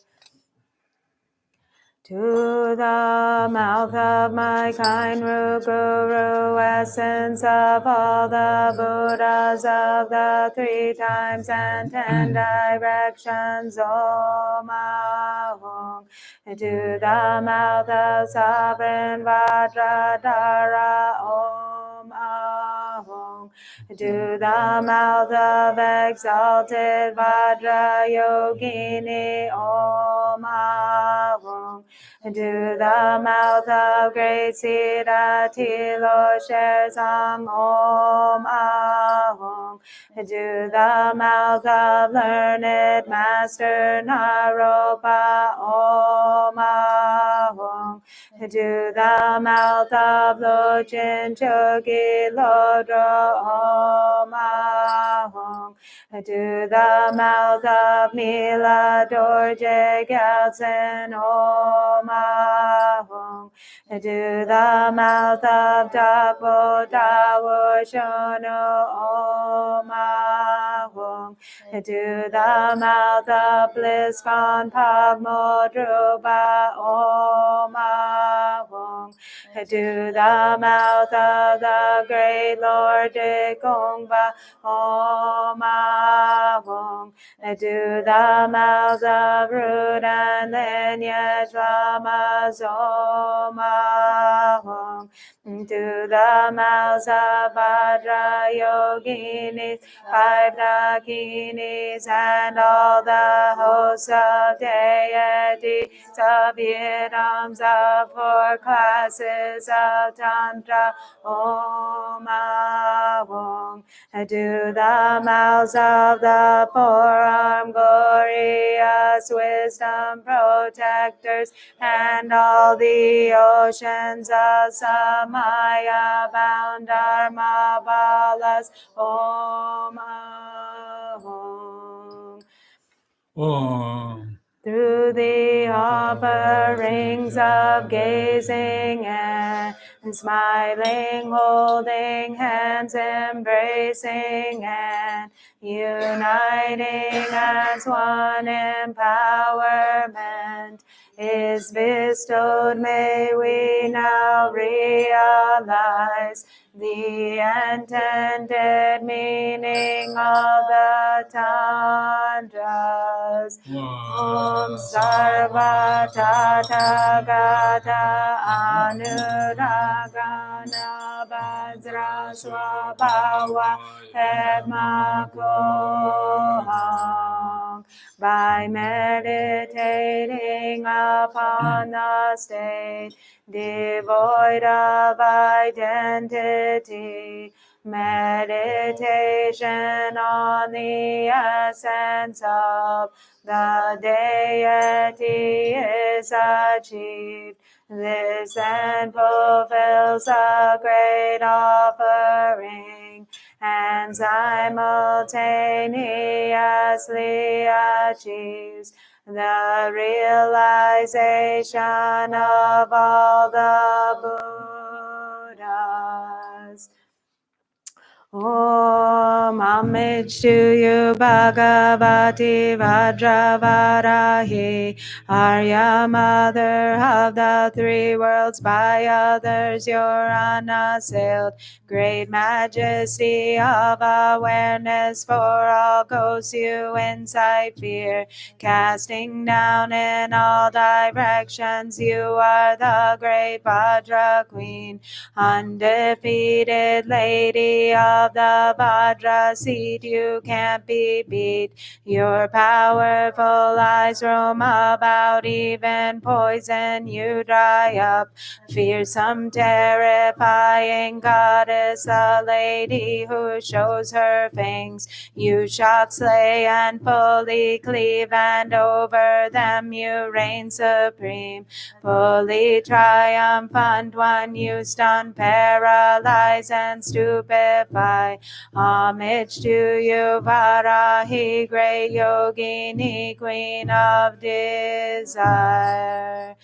To the mouth of my kind Guru, essence of all the Buddhas of the 3 times and 10 directions, Om Ahong. To the mouth of sovereign Vajradhara, Om Ahong. To the mouth of exalted Vajrayogini, Om Ahong. To the mouth of great Siddha Tilo Shersam, Om Ahong. To the mouth of learned Master Naropa, Om Ahong. To the mouth of Lojin Chöku'i Lodro, Om Ahong. To the mouth of Mila Dorjee Gyaltsen, Om Ahong. To the mouth of Tapo Tawo Shono, Om Ahong. To the mouth of Bliss Kon Pagmo Drupa, Om Ahong. To the mouth of the great Lord Dekongpa, Om Ahong. To the mouths of root and lineage lamas, Om Ahong. To the mouths of Vajrayoginis, 5 Dakinis, and all the hosts of deities, of yidams, of 4 classes of Tantra, Om Ahong. To the mouths of the 4-armed glorious wisdom protectors, and all the oceans of Samaya bound Dharma balas, Om Ahong. Om. Through the offerings of gazing and smiling, holding hands, embracing and uniting as one, empowerment is bestowed. May we now realize the intended meaning of the Tantras. Om Sarva Tathagata Anuragana Vajra Swabhava Hekmakoham. By meditating upon the state devoid of identity, meditation on the essence of the deity is achieved. This end fulfills a great offering and simultaneously achieves the realization of all the Buddhas. Om homage to you, Bhagavati Vajravarahi, Arya, mother of the 3 worlds, by others you're unassailed. Great majesty of awareness, for all ghosts you incite fear. Casting down in all directions, you are the great Vajra Queen, undefeated lady of the Vajra seat. You can't be beat. Your powerful eyes roam about, even poison you dry up. Fearsome, terrifying goddess, a lady who shows her fangs. You shock, slay, and fully cleave, and over them you reign supreme. Fully triumphant one, you stun, paralyze, and stupefy. Homage homage to you, Varahi, great yogini, queen of desire.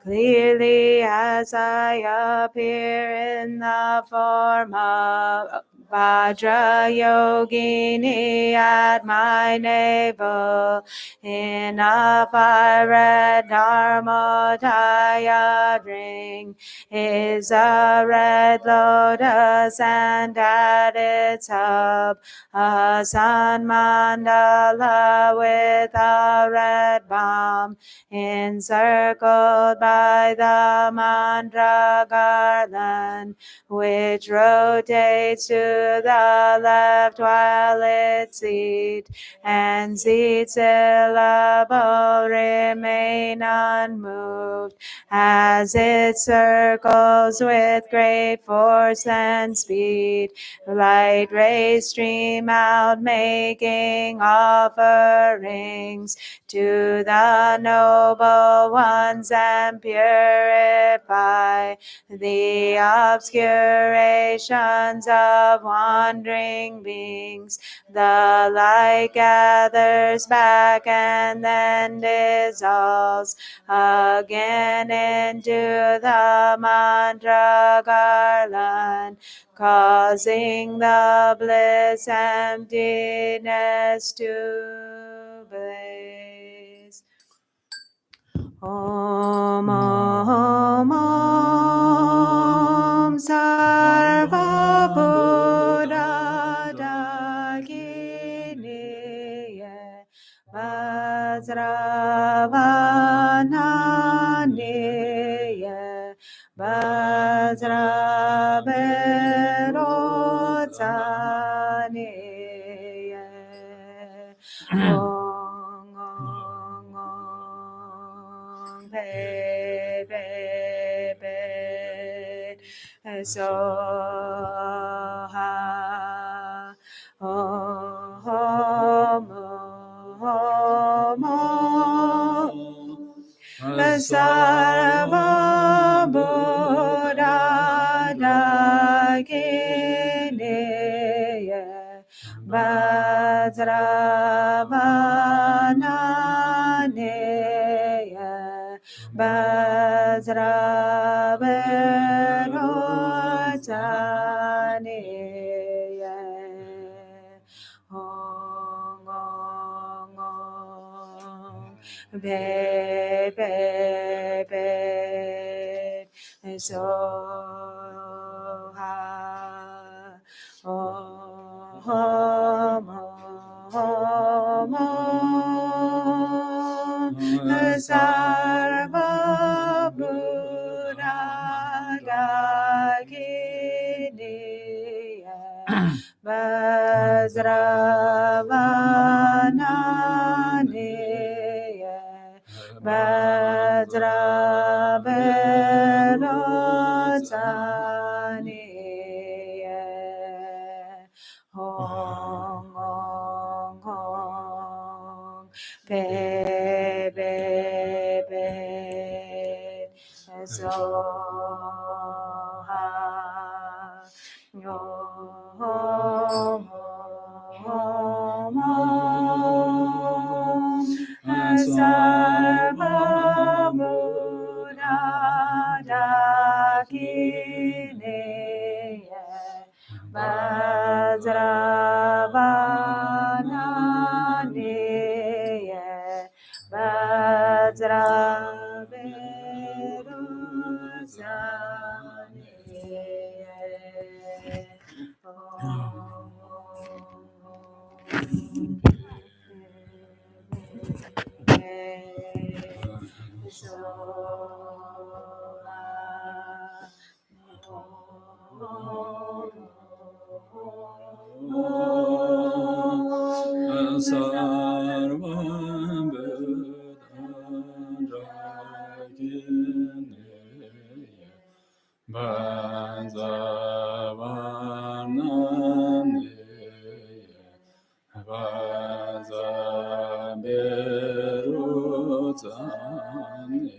Clearly as I appear in the form of Vajrayogini at my navel, in a fire red Dharma dyad ring is a red lotus, and at its hub a sun mandala with a red bomb, encircled by the mantra garland, which rotates to the left while its seat and seat syllable remain unmoved as it circles with great force and speed. Light rays stream out, making offerings to the noble ones and purify the obscurations of wandering beings. The light gathers back and then dissolves again into the mantra garland, causing the bliss emptiness to blaze. Om Om Om Sarva Buddha Dagini Vajravanani Vajraberotani Ong Ong Ong Pe Pe Pe Soha Om Om Om Sarva Buddha Dagini Vajravanani Vajraberotani Ong Ong Ong Be Be Be Soha Om Om Om Sarva Buddha Dagini Vajravanani Vajraberotani Hong Hong Hong Pe Pe Pe Soha Om Om Om Sarva Buddha Dagini Vajravanani Sarvam Banzavanani Banzaberutani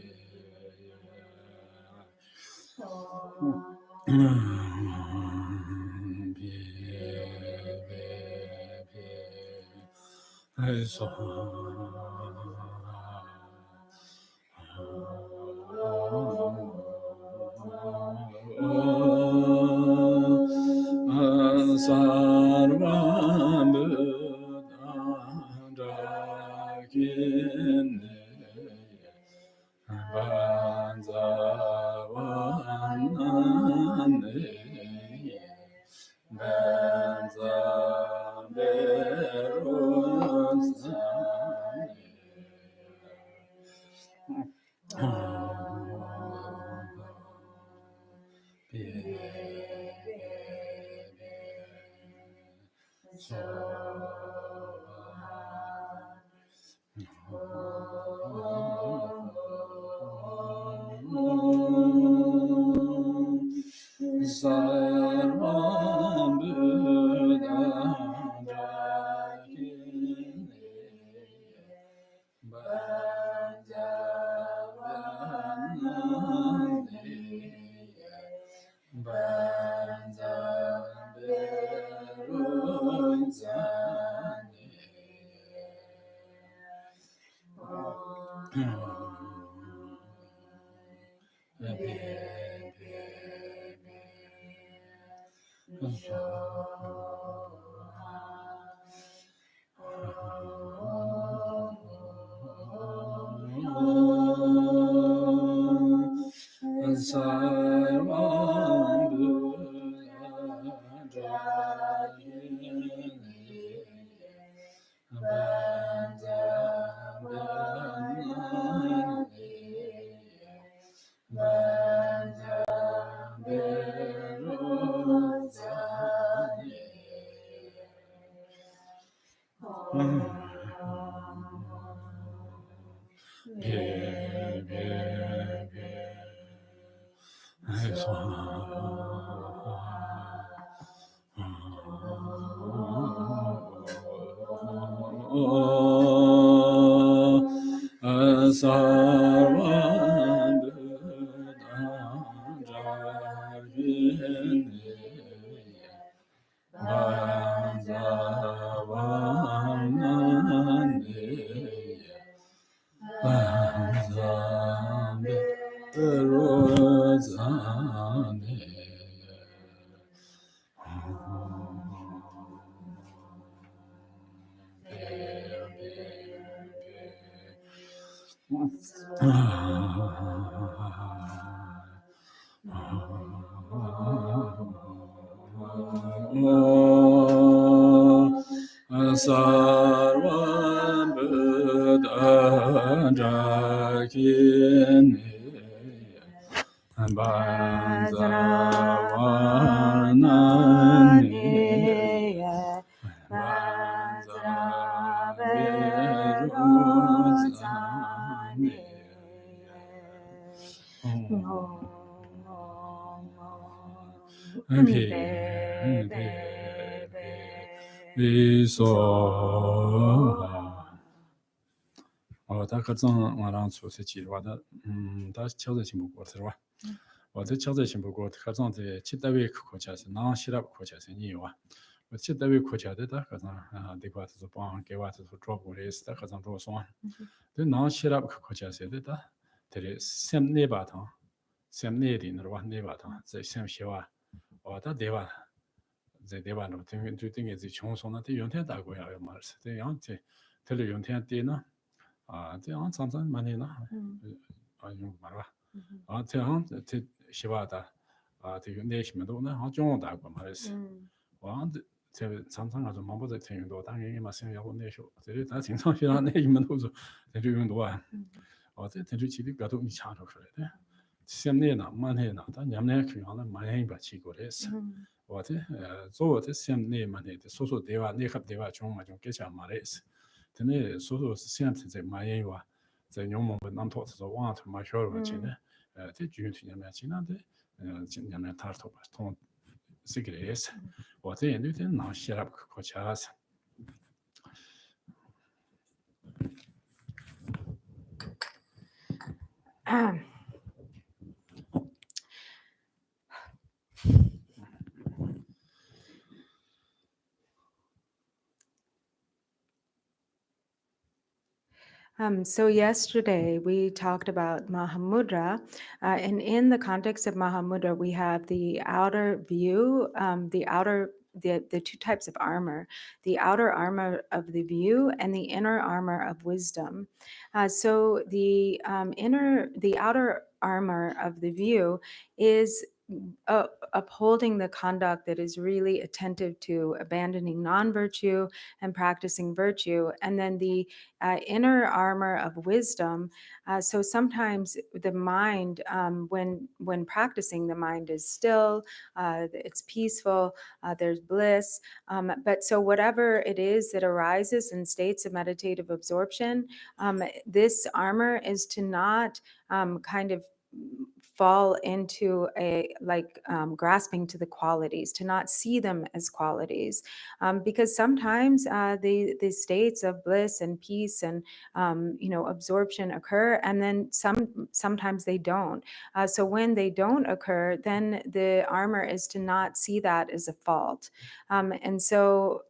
다 그전 말한 소세 지와다 다 쳐서 신부 거들와 어제 쳐서 신부 거 가정데 치다위 코차서 나 시랍 코차서 니와 뭐 치다위 코차데다 가정 데과서 방 개와서 드롭 레스다 가정 로송 나 시랍 코차서데다 데레 셈네바타 셈네디너와 네바타 제 셈시와 어다 데바 제 데바노 등에 제 총선한테 연태다고요 말스 대 양테 텔레 연태한테나这样常常蛮难用嘛吧这样这希望的这个那什么都那好中大过嘛是这常常忙不在听多当然也嘛想要那时候这里咱经常学那什么都是这就用多这这就其实表都你查出来的现在呢蛮难但年年看上了蛮难把起过来是这做这现在蛮难的说说对吧那个对吧中嘛就给讲嘛来是근데 소소 시한테 많이 와. 제 용모 남토서 와트 마셔로 지네. 제 주인이냐면 지난데 진냐면 타르토 통 시그레스. 어제 엔드는 나 시랍 그거 자스. So yesterday we talked about Mahamudra, and in the context of Mahamudra, we have the outer view, the two types of armor, the outer armor of the view and the inner armor of wisdom. So the outer armor of the view is upholding the conduct that is really attentive to abandoning non-virtue and practicing virtue, and then the inner armor of wisdom. So sometimes the mind, when practicing, the mind is still, it's peaceful, there's bliss. But so whatever it is that arises in states of meditative absorption, this armor is to not kind of fall into a grasping to the qualities, to not see them as qualities, because sometimes the states of bliss and peace and absorption occur, and then sometimes they don't. So when they don't occur, then the armor is to not see that as a fault, and so.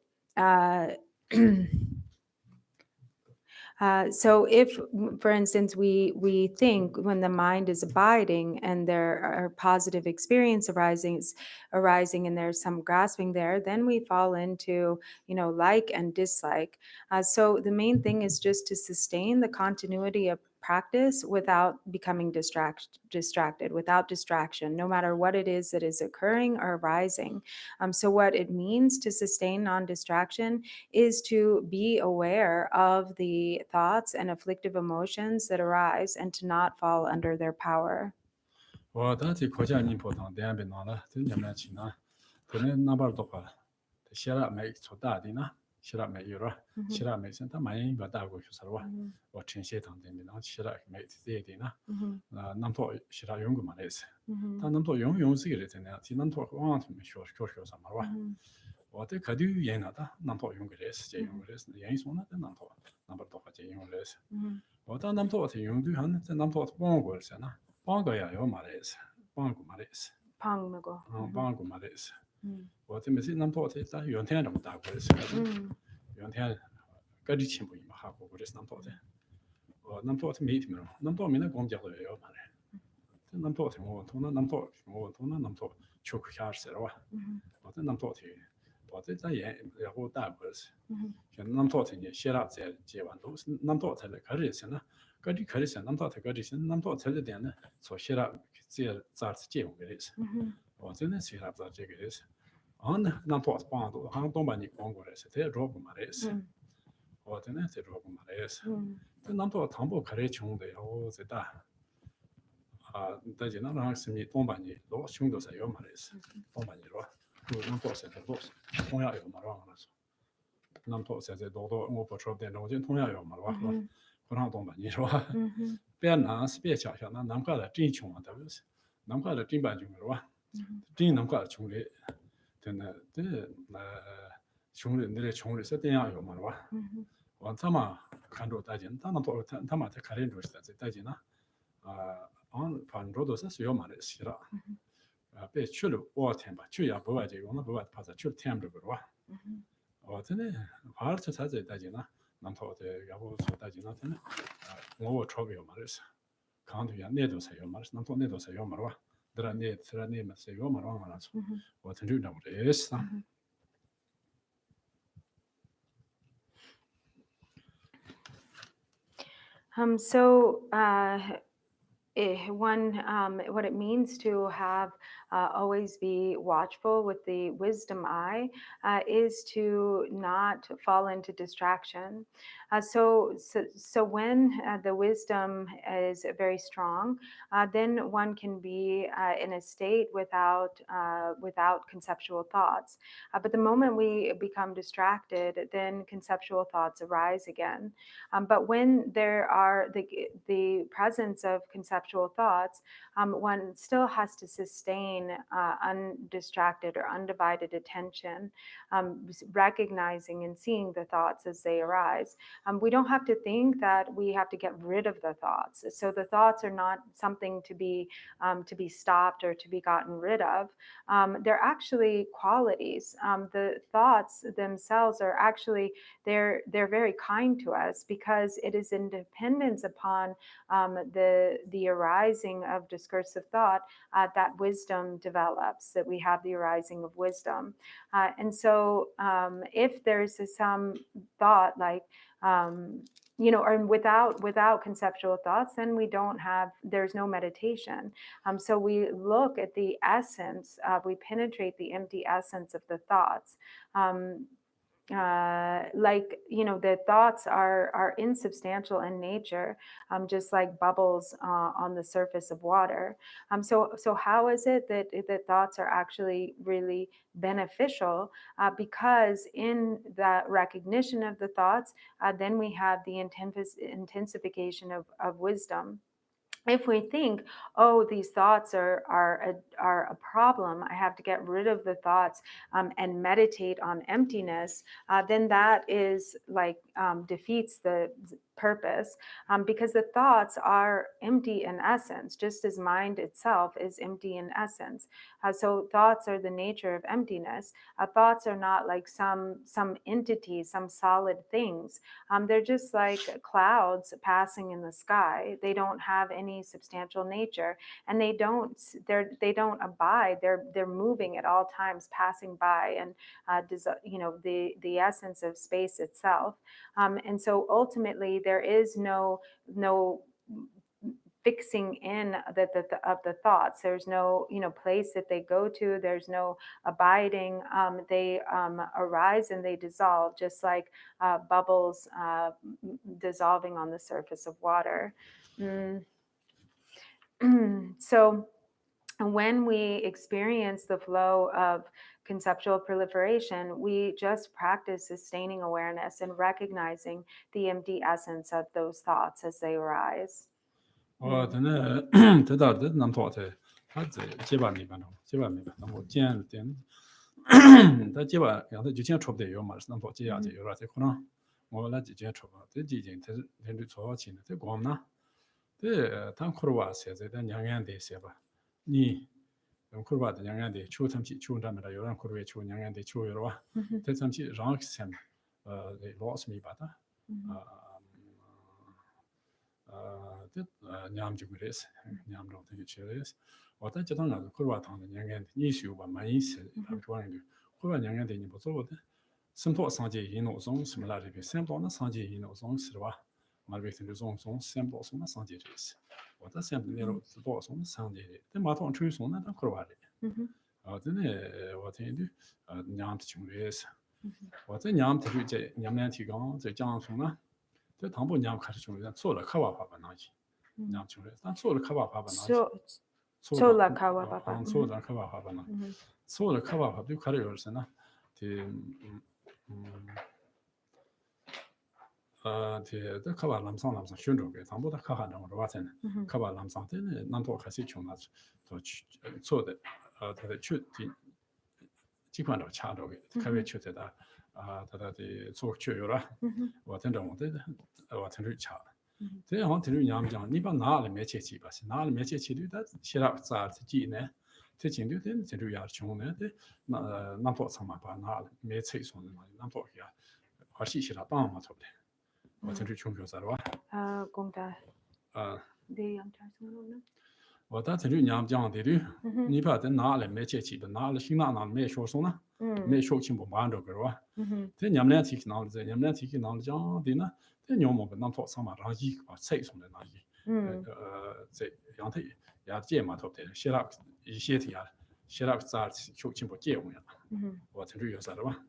So if, for instance, we think when the mind is abiding and there are positive experience arising and there's some grasping there, then we fall into, like and dislike. So the main thing is just to sustain the continuity of practice without becoming distracted, without distraction, no matter what it is that is occurring or arising. So what it means to sustain non-distraction is to be aware of the thoughts and afflictive emotions that arise and to not fall under their power. 我的这国家人不当点别拿了，这年来去呢，可能那边多个，写了没出大的呢，写了没有了，写了没生，他买一个大过去是吧？我趁些当点别拿写了没这的呢，那么写了用过嘛类似，他那么用这个的真的，那么往他们学什么吧？我这可就演了的，那么用个类似，这用个类似，演说呢，那么多个这用个类似，我到那么多用对象呢，在那么多帮过些呢。帮个也有嘛的意思，帮个嘛的意思，帮个嘛的意思。我这没事，那么多在原天这么大过的事，原天各地全部一嘛哈过过的是那么多的，我那么多是没听没了，那么多没那公家的也有嘛的，那么多听我通那么多那么多Chöku'i下是了哇，我这那么多听，我这在也我大过的是，就那么多听见写了在接完都是那么多才来开始先呢。个地可以想那么多，个地想那么多，才这点呢，所写了这咋是结果的意思。我真的写了不这个意思。呢，那么多帮助，好像东把你帮过来是，这做不嘛的意思。我真的这做不嘛的意思。这那么多汤不可以穷的，我这大。但是那让是你东把你老穷都是有嘛的意思，东把你说，那么多现在多，同样有嘛让我说，那么多现在多我不说点中间同样有嘛吧。不让动吧，你说，别拿是别想想，那南瓜的真穷啊，对不是？南瓜的真半穷是吧？真南瓜的穷的，真的这穷人的穷人是这样有嘛是吧？我他妈看着大金，他们多他妈在看人就是在大金呢，反正都是有嘛的事了，别去了我天吧，去也不外这个，那不外怕是去了天不是吧？我真的，反正才在大金呢。那头的要不说大金那天呢，我超过有嘛的是，看到呀那都是有嘛的，那头那都是有嘛的吧，得了那嘛是有嘛的嘛那说，我真就那么的是啊。What it means to have always be watchful with the wisdom eye is to not fall into distraction. So when the wisdom is very strong, then one can be in a state without conceptual thoughts. But the moment we become distracted, then conceptual thoughts arise again. But when there are the presence of conceptual conceptual thoughts, one still has to sustain undistracted or undivided attention, recognizing and seeing the thoughts as they arise. We don't have to think that we have to get rid of the thoughts. So the thoughts are not something to be stopped or to be gotten rid of. They're actually qualities. The thoughts themselves are actually, they're very kind to us, because it is in dependence upon the arising of discursive thought that wisdom develops, that we have the arising of wisdom. And so if there's some thought like, or without conceptual thoughts, then there's no meditation. So we look at the essence, we penetrate the empty essence of the thoughts. The thoughts are insubstantial in nature, just like bubbles on the surface of water. So how is it that the thoughts are actually really beneficial? Because in that recognition of the thoughts, then we have the intensification of wisdom. If we think, oh, these thoughts are a problem, I have to get rid of the thoughts and meditate on emptiness, then that is like defeats the purpose, because the thoughts are empty in essence, just as mind itself is empty in essence. So thoughts are the nature of emptiness. Thoughts are not like some entity, some solid things. They're just like clouds passing in the sky. They don't have any substantial nature, and they don't abide. They're moving at all times, passing by, and the essence of space itself. And so ultimately, there is no fixing in of the thoughts. There's no place that they go to. There's no abiding. They arise and they dissolve, just like bubbles dissolving on the surface of water. So when we experience the flow of conceptual proliferation, we just practice sustaining awareness and recognizing the empty essence of those thoughts as they arise. kurba de nyanga de chu tamchi chu ndam da yoran kurwe chu nyanga de chu yorwa te tamchi rang sem de loss mi bata de nyam jugres nyam ro de cheres wata jadang na kurba tang de nyanga de ni shu ba ma yin se da chuan de kurba nyanga de ni bo zo de sem to sang je yin no zong sem la de be sem to na sang je yin no zong se wa ma be de zong zong sem bo song na sang je res我的项目内容是多种商业，但马桶吹送那当可玩的。真的，我听的娘的穷的是，我在娘提出这娘们提纲在讲什么？在唐不娘开始穷的，做了可娃爸爸那些，娘穷的，但做了可娃爸爸那些，做了可娃爸爸，做了可娃爸爸那，做了可娃爸爸就开始有什么？的这可把南上宣传给，咱们的可喊的我说真的，可把南上的南多开始穷了，做做的他的去的几款都掐着给，开会去的他的做去有了，我听着我的我听着掐，这样我听着娘讲，你把哪里没切起吧，哪里没切起的，他写了咋自己呢？这经历的听着也穷呢，的那多上嘛把哪里没切送的嘛，那多呀，还是写了帮嘛做的。我听着穷学啥的吧？公的。对，我当听着娘讲的哩，你把这拿来没接起的，拿了新拿没说送呢，没说清不完这个是吧？这娘们提起拿了这，娘们提起拿了讲的呢，这娘们跟咱做上嘛，让一把菜送的那一，这样的也接嘛头的，写了一些题啊，写了咋说清不接我呀？我听着有啥的吧？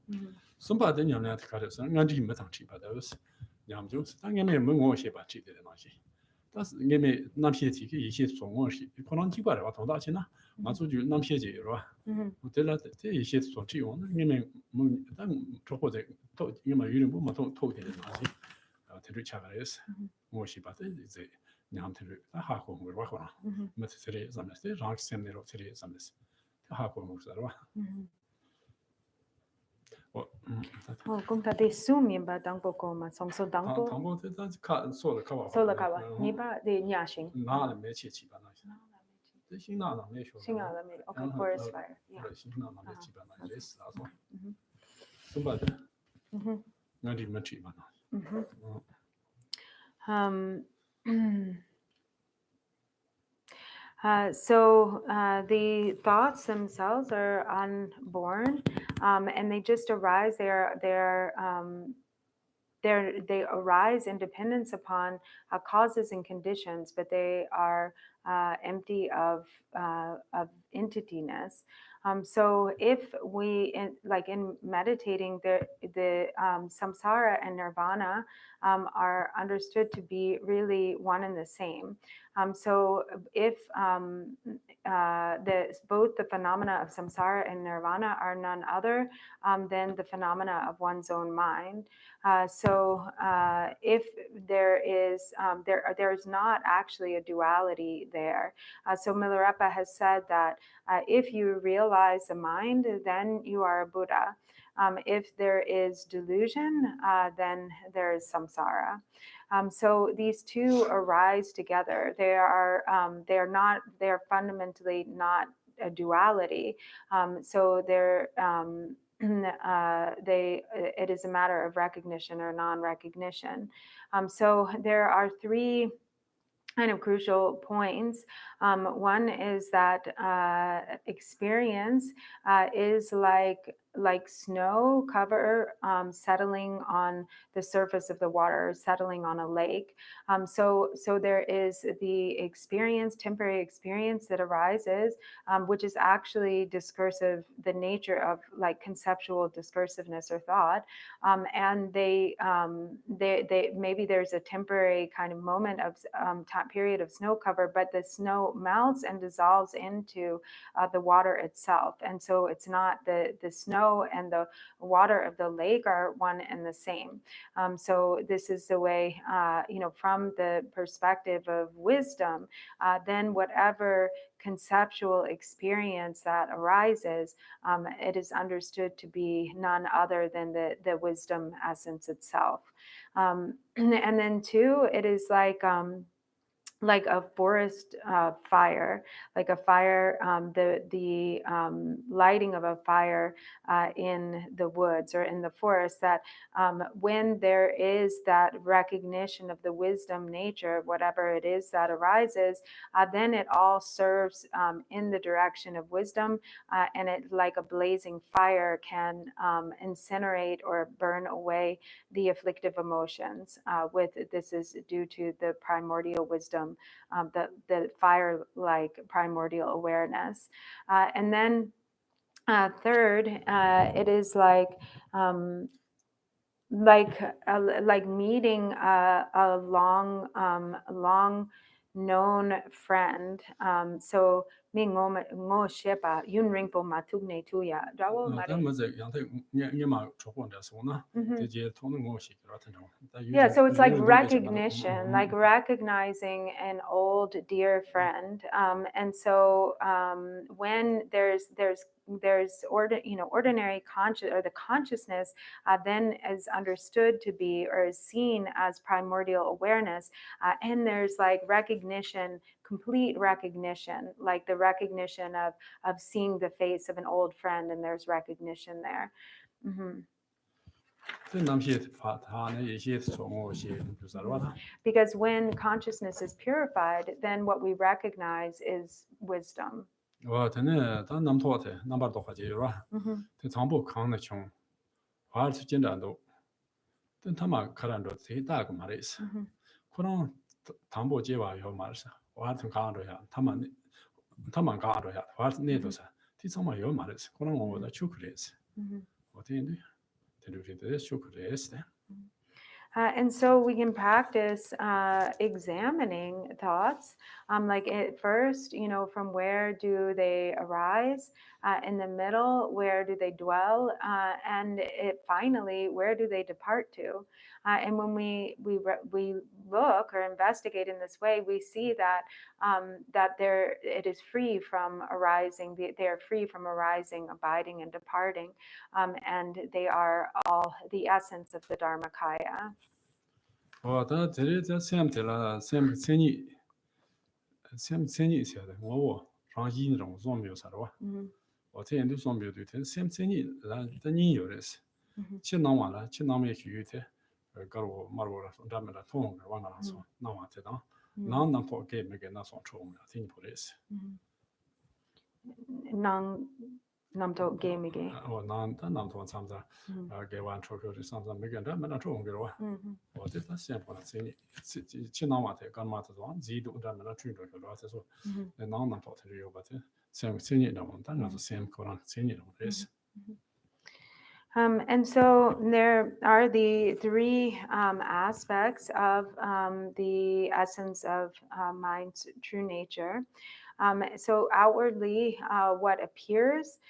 什么的娘们开始说，俺这没当起吧，都是。娘就是，但俺们没我些把这的东西，但是俺们那些题一些中文是，可能几百的话多大钱呢？那就那些节是吧？对了，这一些做这样，俺们没，但这或者都俺们有人不没偷的东西，他就吃个是，我些把这 냠테르 하고 뭐 하거나 뭐들이 잠시 랑sem내로 들이 잠시 하고 뭐서라 Kung tadi sumi ba dangpo ko ma song so dangpo. 당고 일단 소를 가봐. So la kawa. Ni ba de nyashing. 나는 매치치 바나. 신나나 매쇼. Shingala me. Okay, forest fire. Yeah. 그래 신나나 매치 바나. 레스 나서. 숨바데. 나디 매치 바나. So the thoughts themselves are unborn, and they just arise. They arise in dependence upon causes and conditions, but they are empty of entityness. So if we, in meditating, the samsara and nirvana are understood to be really one and the same. So if both the phenomena of samsara and nirvana are none other than the phenomena of one's own mind. So if there is not actually a duality there. So Milarepa has said that if you realize the mind, then you are a Buddha. If there is delusion, then there is samsara. So these two arise together. They are fundamentally not a duality. So they're it is a matter of recognition or non-recognition. So there are three kind of crucial points. One is that experience is like snow cover settling on the surface of the water, settling on a lake. So there is the experience, temporary experience that arises, which is actually discursive, the nature of like conceptual discursiveness or thought. And they maybe there's a temporary kind of moment of period of snow cover, but the snow melts and dissolves into the water itself. And so it's not the snow and the water of the lake are one and the same. So this is the way, from the perspective of wisdom, then whatever conceptual experience that arises, it is understood to be none other than the wisdom essence itself. And then two, it is like a forest fire, like a fire, the lighting of a fire in the woods or in the forest, that when there is that recognition of the wisdom nature of whatever it is that arises, then it all serves in the direction of wisdom, and it, like a blazing fire, can incinerate or burn away the afflictive emotions. This is due to the primordial wisdom, the fire-like primordial awareness. And then third, it is like meeting a long known friend. So mi ngo shepa yun ringpo matugne tuya. Yeah, so it's like recognition, like recognizing an old dear friend. And so when there's ordinary conscious, or the consciousness then is understood to be or is seen as primordial awareness, and there's like recognition, complete recognition, like the recognition of seeing the face of an old friend, and there's recognition there. Because when consciousness is purified, then what we recognize is wisdom. And so we can practice examining thoughts, like at first, from where do they arise, in the middle, where do they dwell, and finally, where do they depart to? And when we look or investigate in this way, we see that it is free from arising. They are free from arising, abiding, and departing, and they are all the essence of the Dharmakaya. 我的这里在xem thế là xem cái xem thế我让一种做没有啥的哇，我这人都做没有对的，xem là cái nhìn nhiều đấy, chỉ nằm完了，chỉ nằm没去的，搞我马路了，咱们了通个往那说，那完这当，那能拖给没给那算错误了，听不的是。Nam to game again. 我那拖参加，给完错口的上次没给咱们那错误给我，我这他先不能只能完的，干嘛这种几度咱们那追着个了，这说，那能拖他就有把这，先的嘛，但那是先可能先的的是。And so there are the three aspects of the essence of mind's true nature. So outwardly, what appears,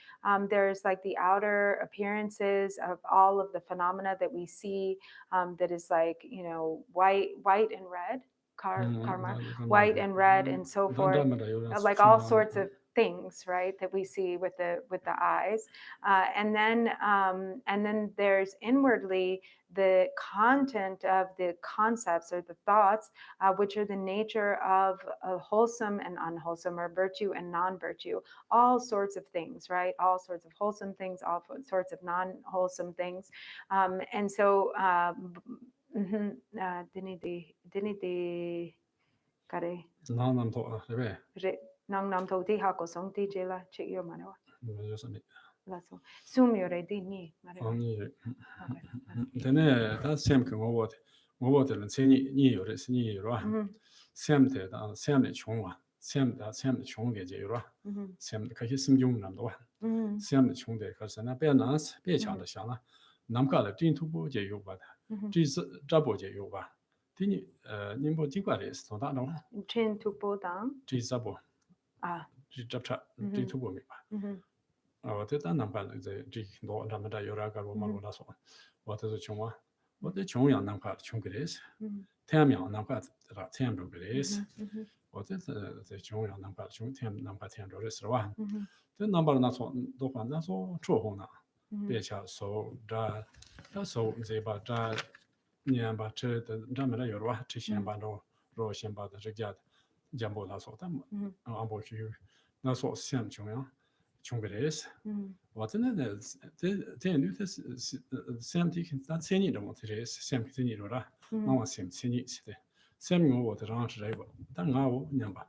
there's like the outer appearances of all of the phenomena that we see, that is like, white and red, karma, white and red and so forth, like all sorts of things, right, that we see with the eyes, and then there's inwardly the content of the concepts or the thoughts, which are the nature of wholesome and unwholesome, or virtue and non-virtue, all sorts of things, right, all sorts of wholesome things, all sorts of non-wholesome things, and so diniti kare nang nam to ti ha ko song ti jela chik yo mano laso sumyo re di ni mare dene da sem ke wo de len ni yo de ni yo ra sem de da sem de chong wa sem de chong ge je yo ra sem de ka hi sim jung nam do sem de chong de ka sa na be na be chang de xiang la nam ka de din tu bo je yo ba da ji zha bo je yo ba di ni nin bo ji gua de是从大的话 chin tu bo dang ji zha bo ji zha cha ji tu bo mi ba 我这当然办了，这多咱们这有那个罗马罗那说，我这是穷啊，我这穷养难块穷个的是，天养难块这个天着个的是，我这穷养难块穷天难块天着的是吧？这难把那说都反正说出红了，别下手这手这把这年把这的咱们这有吧？这先把着，若先把这家家不那说，但俺不去那说先穷养。穷个的是，我真的这女的是先提咱千年的问题的是先千年了啦，那我先千年是的，先我的让是这个，但我年吧，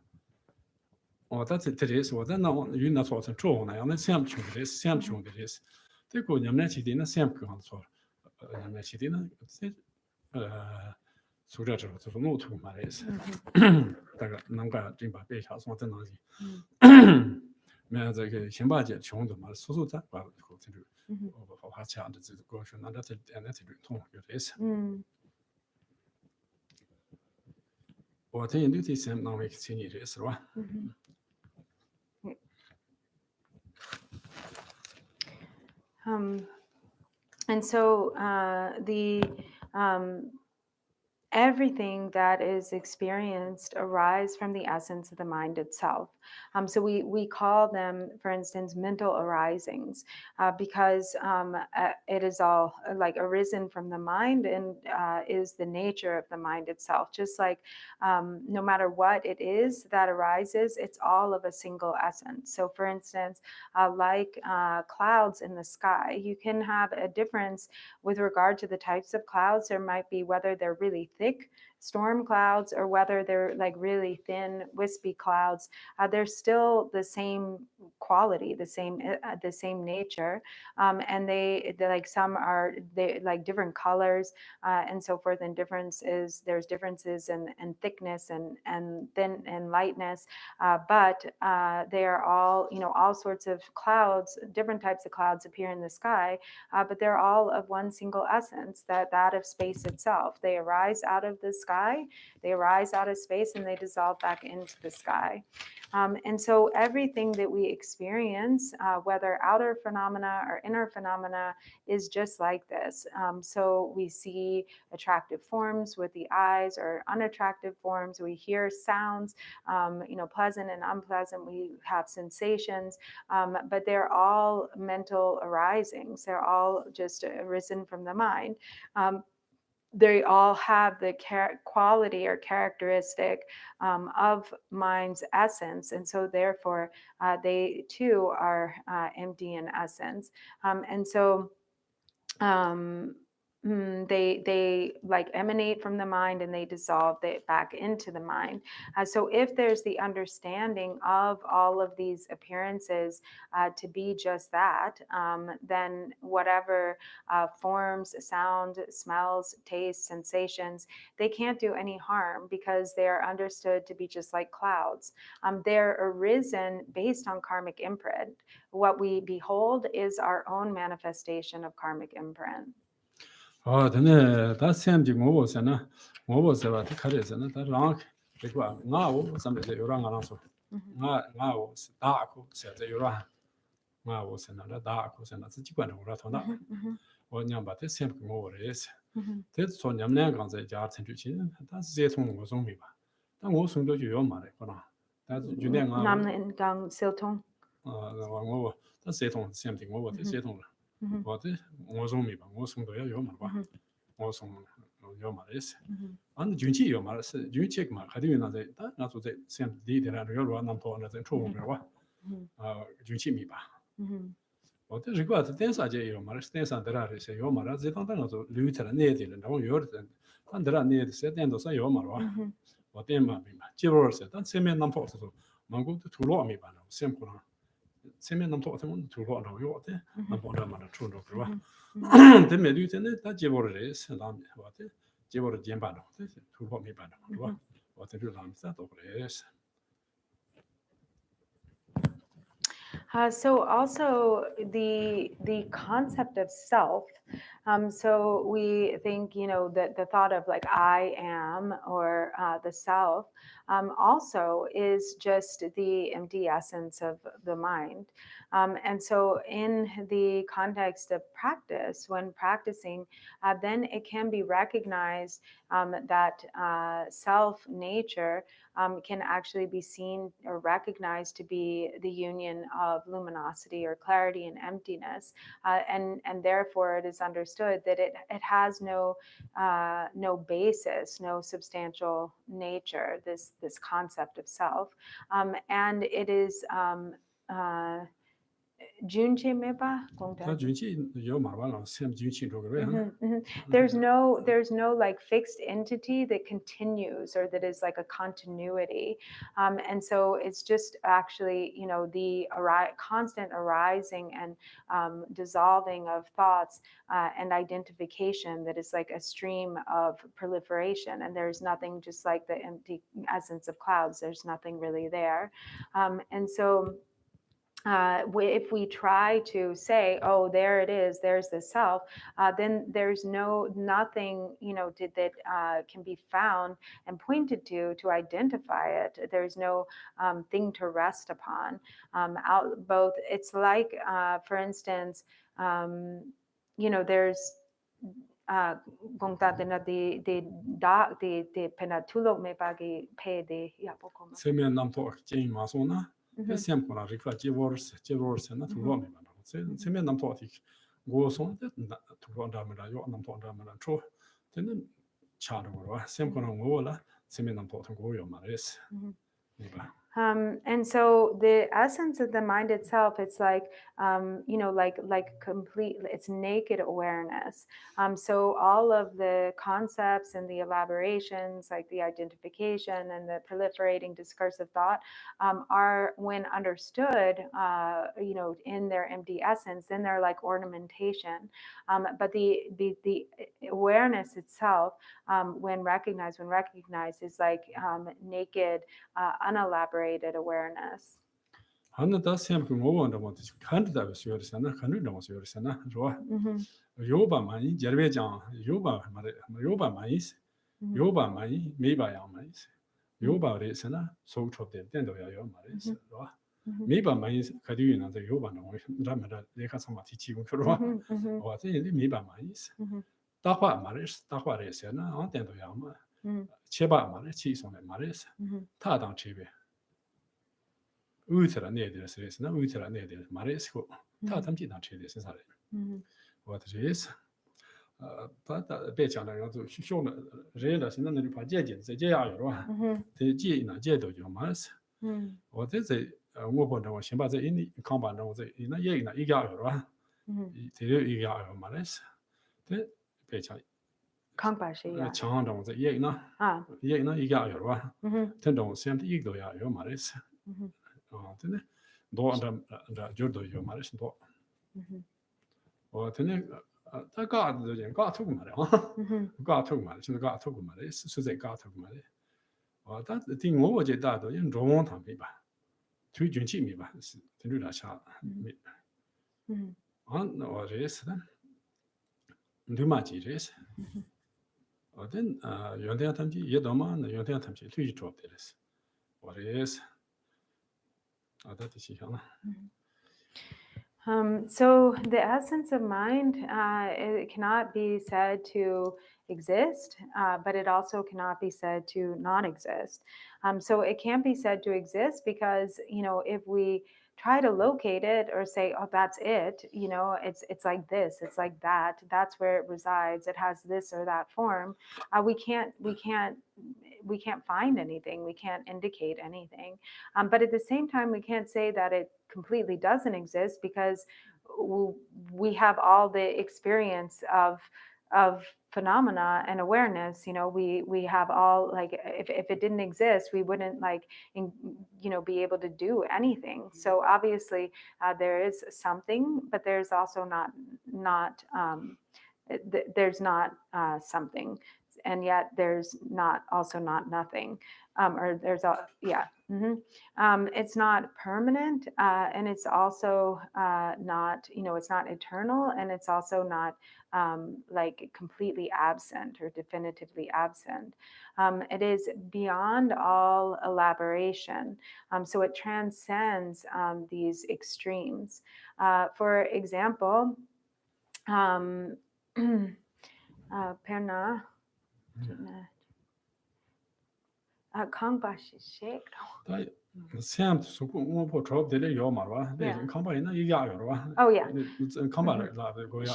我这的是我在那云那说成做那样的先穷的是先穷的是，这个人们起的那先不好说，人们起的那苏州之后就是路途嘛的是，大概能干真把别下说真东西。没这个先把这穷的嘛，叔在把后头我怕抢的这个过去，那这通有这事。我这人都得先拿回去你这事吧。And so everything that is experienced arises from the essence of the mind itself. So we call them, for instance, mental arisings, because it is all like arisen from the mind and is the nature of the mind itself. Just like no matter what it is that arises, it's all of a single essence. So for instance, like clouds in the sky, you can have a difference with regard to the types of clouds. There might be whether they're really thick storm clouds or whether they're like really thin, wispy clouds, they're still the same quality, the same nature, and they like some are they like different colors and so forth. And there's differences in thickness and thin and lightness, but they are all, all sorts of clouds, different types of clouds appear in the sky, but they're all of one single essence, that of space itself. They arise out of the sky, they arise out of space, and they dissolve back into the sky. And so everything that we experience, whether outer phenomena or inner phenomena, is just like this. So we see attractive forms with the eyes or unattractive forms. We hear sounds, pleasant and unpleasant. We have sensations, but they're all mental arisings. They're all just arisen from the mind. They all have the quality or characteristic of mind's essence, and so therefore they too are empty in essence. And so they like emanate from the mind and they dissolve back into the mind. So if there's the understanding of all of these appearances to be just that, then whatever forms, sound, smells, tastes, sensations, they can't do any harm because they are understood to be just like clouds. They're arisen based on karmic imprint. What we behold is our own manifestation of karmic imprint. 근데 다 샘지 뭐보세나 뭐보세와 카레세나 다 랑 그거 나오 삼베 요랑 알아서 나오 다고 세제 요랑 나오 세나라 다고 세나 지관을 오라 더나 원념바테 샘 뭐레스 대소 냠내 강제 자 천주신 다 제통 고송미바 다 고송도 주요 말에 거나 다 주내가 남는 강 실통 뭐 다 제통 샘지 뭐보테 제통 어디 고송미바 고송도야 요 말봐 고송 요 말레스 안 준치 요 말레스 준치 말 가디나데 다 나도데 샘 디데라로 요로 남토나 된 초음이와 준치 미바 어때 지금 댄사제 요 말레스 댄사데라레세 요 말아 제탄다나도 류트라 네딜은 나오 요르든 안데라 네디세 댄도사 요 말와 어때 마미마 지로르세 단 세면 남포서도 망고도 둘로 아미바나 샘코나 세면 남토서도 둘로 나오 요때 남포라마나 추노 그와 근데 류트는 다 지로르레스 남 어때 지로르 젠바노 둘로 미바나 그와 어때 류람사 도그레스 So also the concept of self. So we think, that the thought of like I am or the self also is just the empty essence of the mind. And so in the context of practice, when practicing, then it can be recognized that self nature can actually be seen or recognized to be the union of luminosity or clarity and emptiness, and therefore it is understood that it has no basis, no substantial nature. This concept of self, and it is. Junche meba there's no like fixed entity that continues or that is like a continuity, and so it's just actually the constant arising and dissolving of thoughts and identification that is like a stream of proliferation, and there's nothing, just like the empty essence of clouds, there's nothing really there, and so if we try to say, oh, there it is, there's the self, then there's nothing, that can be found and pointed to identify it. There's no thing to rest upon. Both, it's like, for instance, there's Semkona rikla jivorse na tulome mana. Semen nam toati goson de tulonda mena yo nam tonda mena tro. Tenen charo wa semkona ngola semen nam toati goyo mares. Niba. And so the essence of the mind itself, it's like, complete, it's naked awareness. So all of the concepts and the elaborations, like the identification and the proliferating discursive thought, are, when understood, in their empty essence, then they're like ornamentation. But the awareness itself, when recognized, is like naked, unelaborated awareness. 하나 더 샘플 뭐원도 뭐 칸다 수요르잖아. 칸도 뭐 수요르잖아. 좋아. 요바 많이 저베장 요바 말에 요바 많이 요바 많이 메바야 많이 요바레스나 소초데 된도야요 말이스. 좋아. 메바 많이 가디위나 저 요바는 뭐 라마다 내가 상마티 지금 그러와. 와서 이제 메바 많이 따화 말이스. 따화레스나 안 된도야 말. 제바 말에 치송에 말이스. 타당 제베. 우트라 내들스레스나 우트라 내들 말이스고 다 담지다 체데스 사례. What it is? 다 배짱나 또 쇼나 레라스나 늘 바제진 제야요로. 대지나 제도죠 말스. What is it? 뭐 본다고 신바제 이니 컴반도 제 이나 예이나 이가요로. 대려 이가요 말스. 대 배짱 컴바시야. 장한동 제 예이나 예이나 이가요로. 텐동 샘트 이도야요 말스. 근데 너 안다 저도요 말스 너. 근데 다 가도 좀 가투고 말이야. 가투고 말이야. 진짜 가투고 말이야. 수제 가투고 말이야. 다 띵고 어제 다도 연 로원 담비 봐. 주준치 미 봐. 들으라 샤. 어제스다. 누마지레스. 어든 연대한 탐지 예도만 연대한 탐지 투지 좁데레스. 어제스. 아다티 시하나. So the essence of mind, it cannot be said to exist, but it also cannot be said to not exist. So it can't be said to exist because, if we try to locate it or say, oh, that's it, it's like this, it's like that, that's where it resides, it has this or that form, we can't find anything, we can't indicate anything. But at the same time, we can't say that it completely doesn't exist because we have all the experience of phenomena and awareness. We have all, like, if it didn't exist, we wouldn't be able to do anything. So obviously there is something, but there's also not there's not something, and yet there's not nothing, or there's it's not permanent, and it's also not, it's not eternal, and it's also not like completely absent or definitively absent. It is beyond all elaboration, so it transcends these extremes. For example, Perna Kangbashi Shake. Sam suku mo drop dele yo marwa. They combine ya yorwa. Oh yeah. Combine la go ya.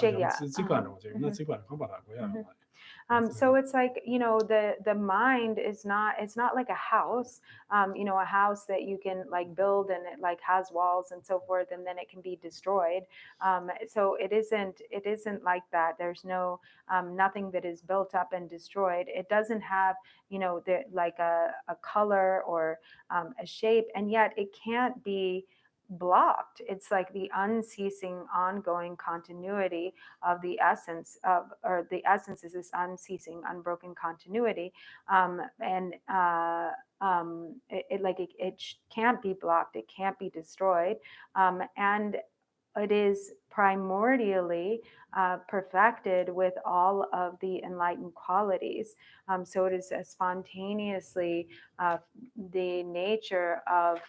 So it's like, the mind is not, it's not like a house, a house that you can like build and it like has walls and so forth, and then it can be destroyed. So it isn't like that. There's no nothing that is built up and destroyed. It doesn't have, like a color or a shape, and yet it can't be blocked. It's like the unceasing, ongoing continuity of the essence of, or the essence is this unceasing, unbroken continuity, and it can't be blocked, it can't be destroyed, and it is primordially perfected with all of the enlightened qualities. So it is spontaneously the nature of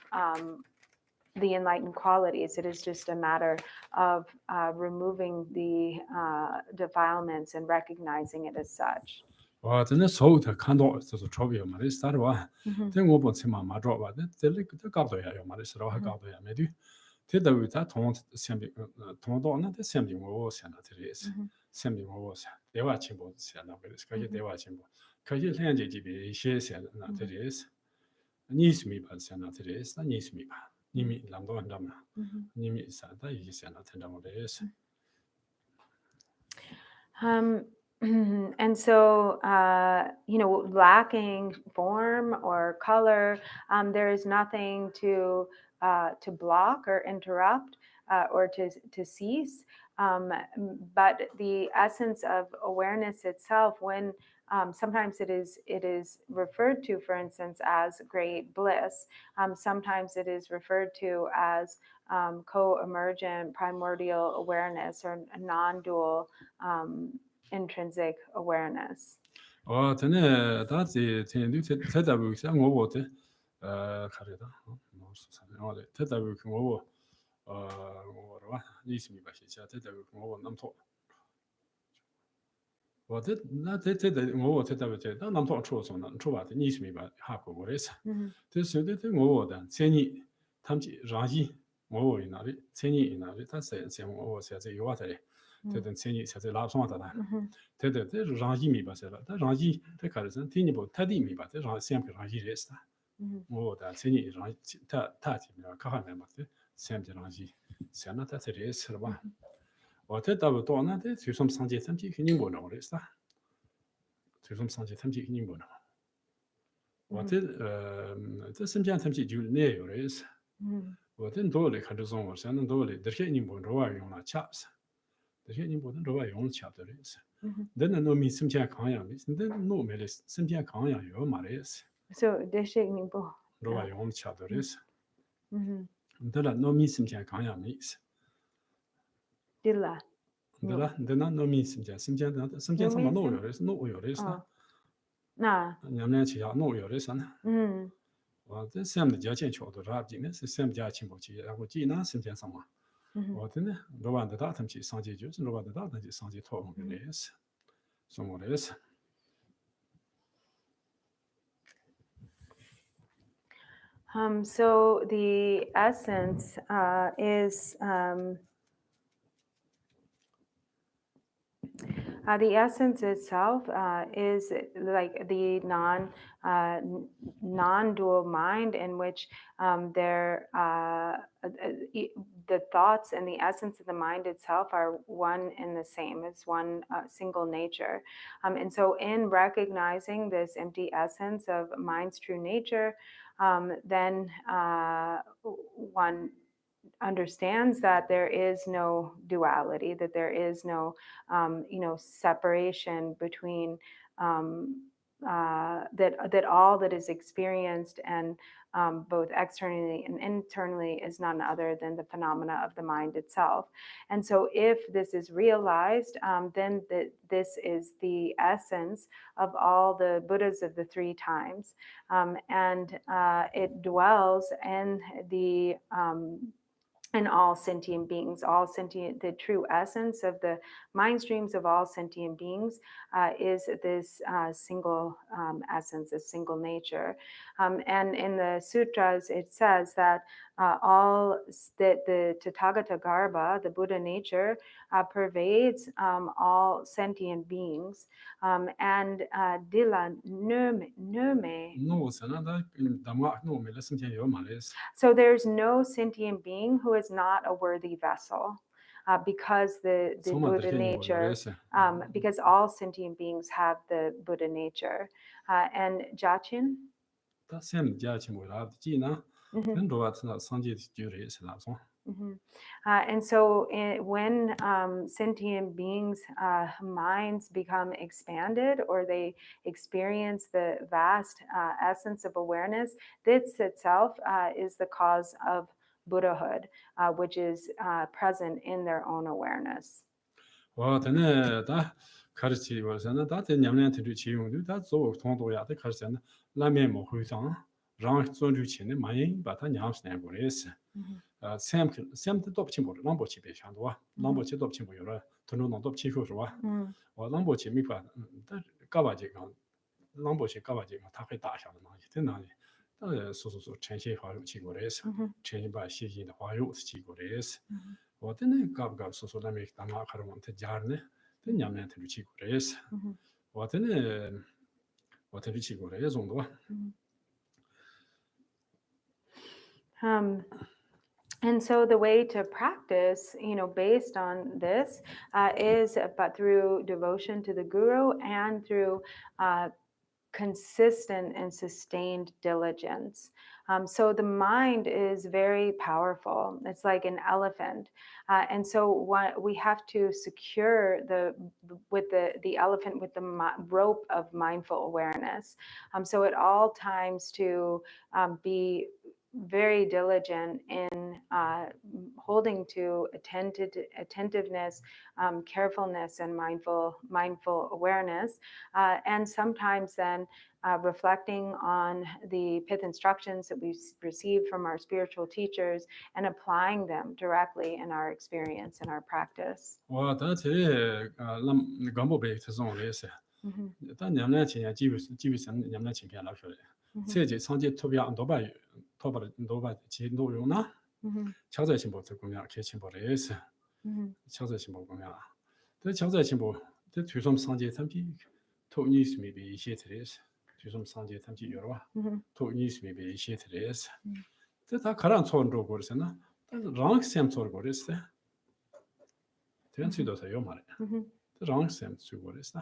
the enlightened qualities. It is just a matter of removing the defilements and recognizing it as such. 哇，真的所有的看到就是钞票嘛，你啥的话，这我本身嘛做吧，这里这搞对呀，有嘛的时候还搞对呀，没对，这都是他同相比，同到那这相比我想的这里是，相比我想，对外情况想的，可是对外情况，可是两阶级别一些想的那这里是， Nismi ba sana tres, nismi ba. Nimi lamdo andamna. Nimi sada yi sana tendamores. And so, lacking form or color, there is nothing to block or interrupt or to cease. But the essence of awareness itself, when sometimes it is referred to, for instance, as great bliss. Sometimes it is referred to as co-emergent primordial awareness or non-dual intrinsic awareness. 저는 다시 tendu 대답을 상 오고데 가르다. 대답을 그 오고 뭐라 있습니다. 진짜 대답을 오고 남토. 어때 나 대대 오고 대답을 나 남토 초소는 초바데 있습니다. 하고 그래서. 그래서 대대 오고다 세니 탐지 라지 오고 이나리 세니 이나리 다세 세 오고 세세 요아데. 대든 세니 세세 라송하다. 대대 라지 미바세라. 다 라지 대가르선 티니보 타디 미바데 라 샘피 라지 레스타. 뭐다 세니 라지 타티미라 카하네 마데 샘지 라지 세나타 테레스 봐. 어때다고 또 하나데 주섬 상제 샘지 기능 보는 거랬어. 주섬 상제 샘지 기능 보는. 어때 저 샘지 샘지 줄네 요레스. 어때 도레 가르송 어서는 도레 드르게 님 보는 거와 용나 차스. 드르게 님 보는 거와 용 차더레스. 너는 놈이 샘지 강야 근데 놈에 샘지 강야 요 말레스. So deshing bo. 로와 용 차더레스. 너라 놈이 샘지 강야 미스. Dilla. 너나 놈이 샘지 상마 노요레스 노요레스. 나. 냠내 지야 노요레스.我这项目交钱桥都是今年是项目家情报局，然后济南生产上嘛，我这呢，老板的大他们去上街就是老板的大他们去上街讨论的类似，什么类似。So the essence is the essence itself is like the non-dual mind in which the thoughts and the essence of the mind itself are one and the same. It's one single nature. And so in recognizing this empty essence of mind's true nature, then one understands that there is no duality, that there is no, separation between that all that is experienced and both externally and internally is none other than the phenomena of the mind itself. And so if this is realized, then this is the essence of all the Buddhas of the three times. And it dwells in the in all sentient beings, the true essence of the mind streams of all sentient beings is this single essence, a single nature. And in the sutras, it says that the Tathagata Garbha, the Buddha nature, pervades all sentient beings. And Dila Nume. So there's no sentient being who is not a worthy vessel. Because the Buddha nature, because all sentient beings have the Buddha nature. And Jachin? And so when sentient beings' minds become expanded or they experience the vast essence of awareness, this itself is the cause of Buddhahood, which is present in their own awareness. And so the way to practice, based on this, is but through devotion to the guru and through consistent and sustained diligence. So the mind is very powerful. It's like an elephant. And so we have to secure the elephant with the rope of mindful awareness. So at all times to be very diligent in holding to attentiveness, carefulness, and mindful awareness, and sometimes then reflecting on the pith instructions that we received from our spiritual teachers and applying them directly in our experience and our practice. 세제 상제 토비아 안도바 도바 진도 용나 차자 신보 듣고냐 개신보레스 차자 신보 보면 그 차자 신보 그 주섬 상제 삼지 토니스미비 이시트레스 주섬 상제 삼지 여러 토니스미비 이시트레스 그다 가란 손으로 거르잖아 랑샘 소리 거르스 대한수도서 요 말이야 랑샘 수 거르스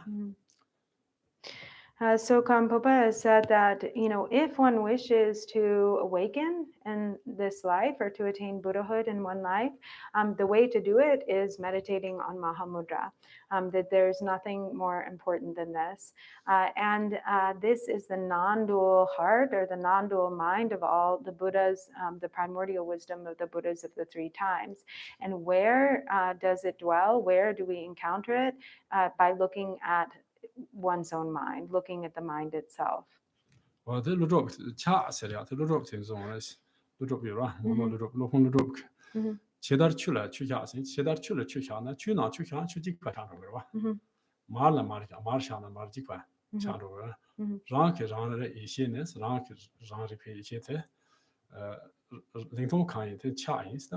So Kampopa has said that, if one wishes to awaken in this life or to attain Buddhahood in one life, the way to do it is meditating on Mahamudra, that there's nothing more important than this. And this is the non-dual heart or the non-dual mind of all the Buddhas, the primordial wisdom of the Buddhas of the three times. And where does it dwell? Where do we encounter it? By looking at one's own mind, looking at the mind itself. Well, the Ludrop cha said out the Ludrop things on us. Ludrop, Ludrop, Cheddar Chula, Chujas, Cheddar Chula, Chuchana, Chuna, Chuchan, Chujika, Marla Marja, Marshana, Marjipa, Chandora, Rank is on the Ishinis, Rank is Ran repeated, Linton kind, the Chinese,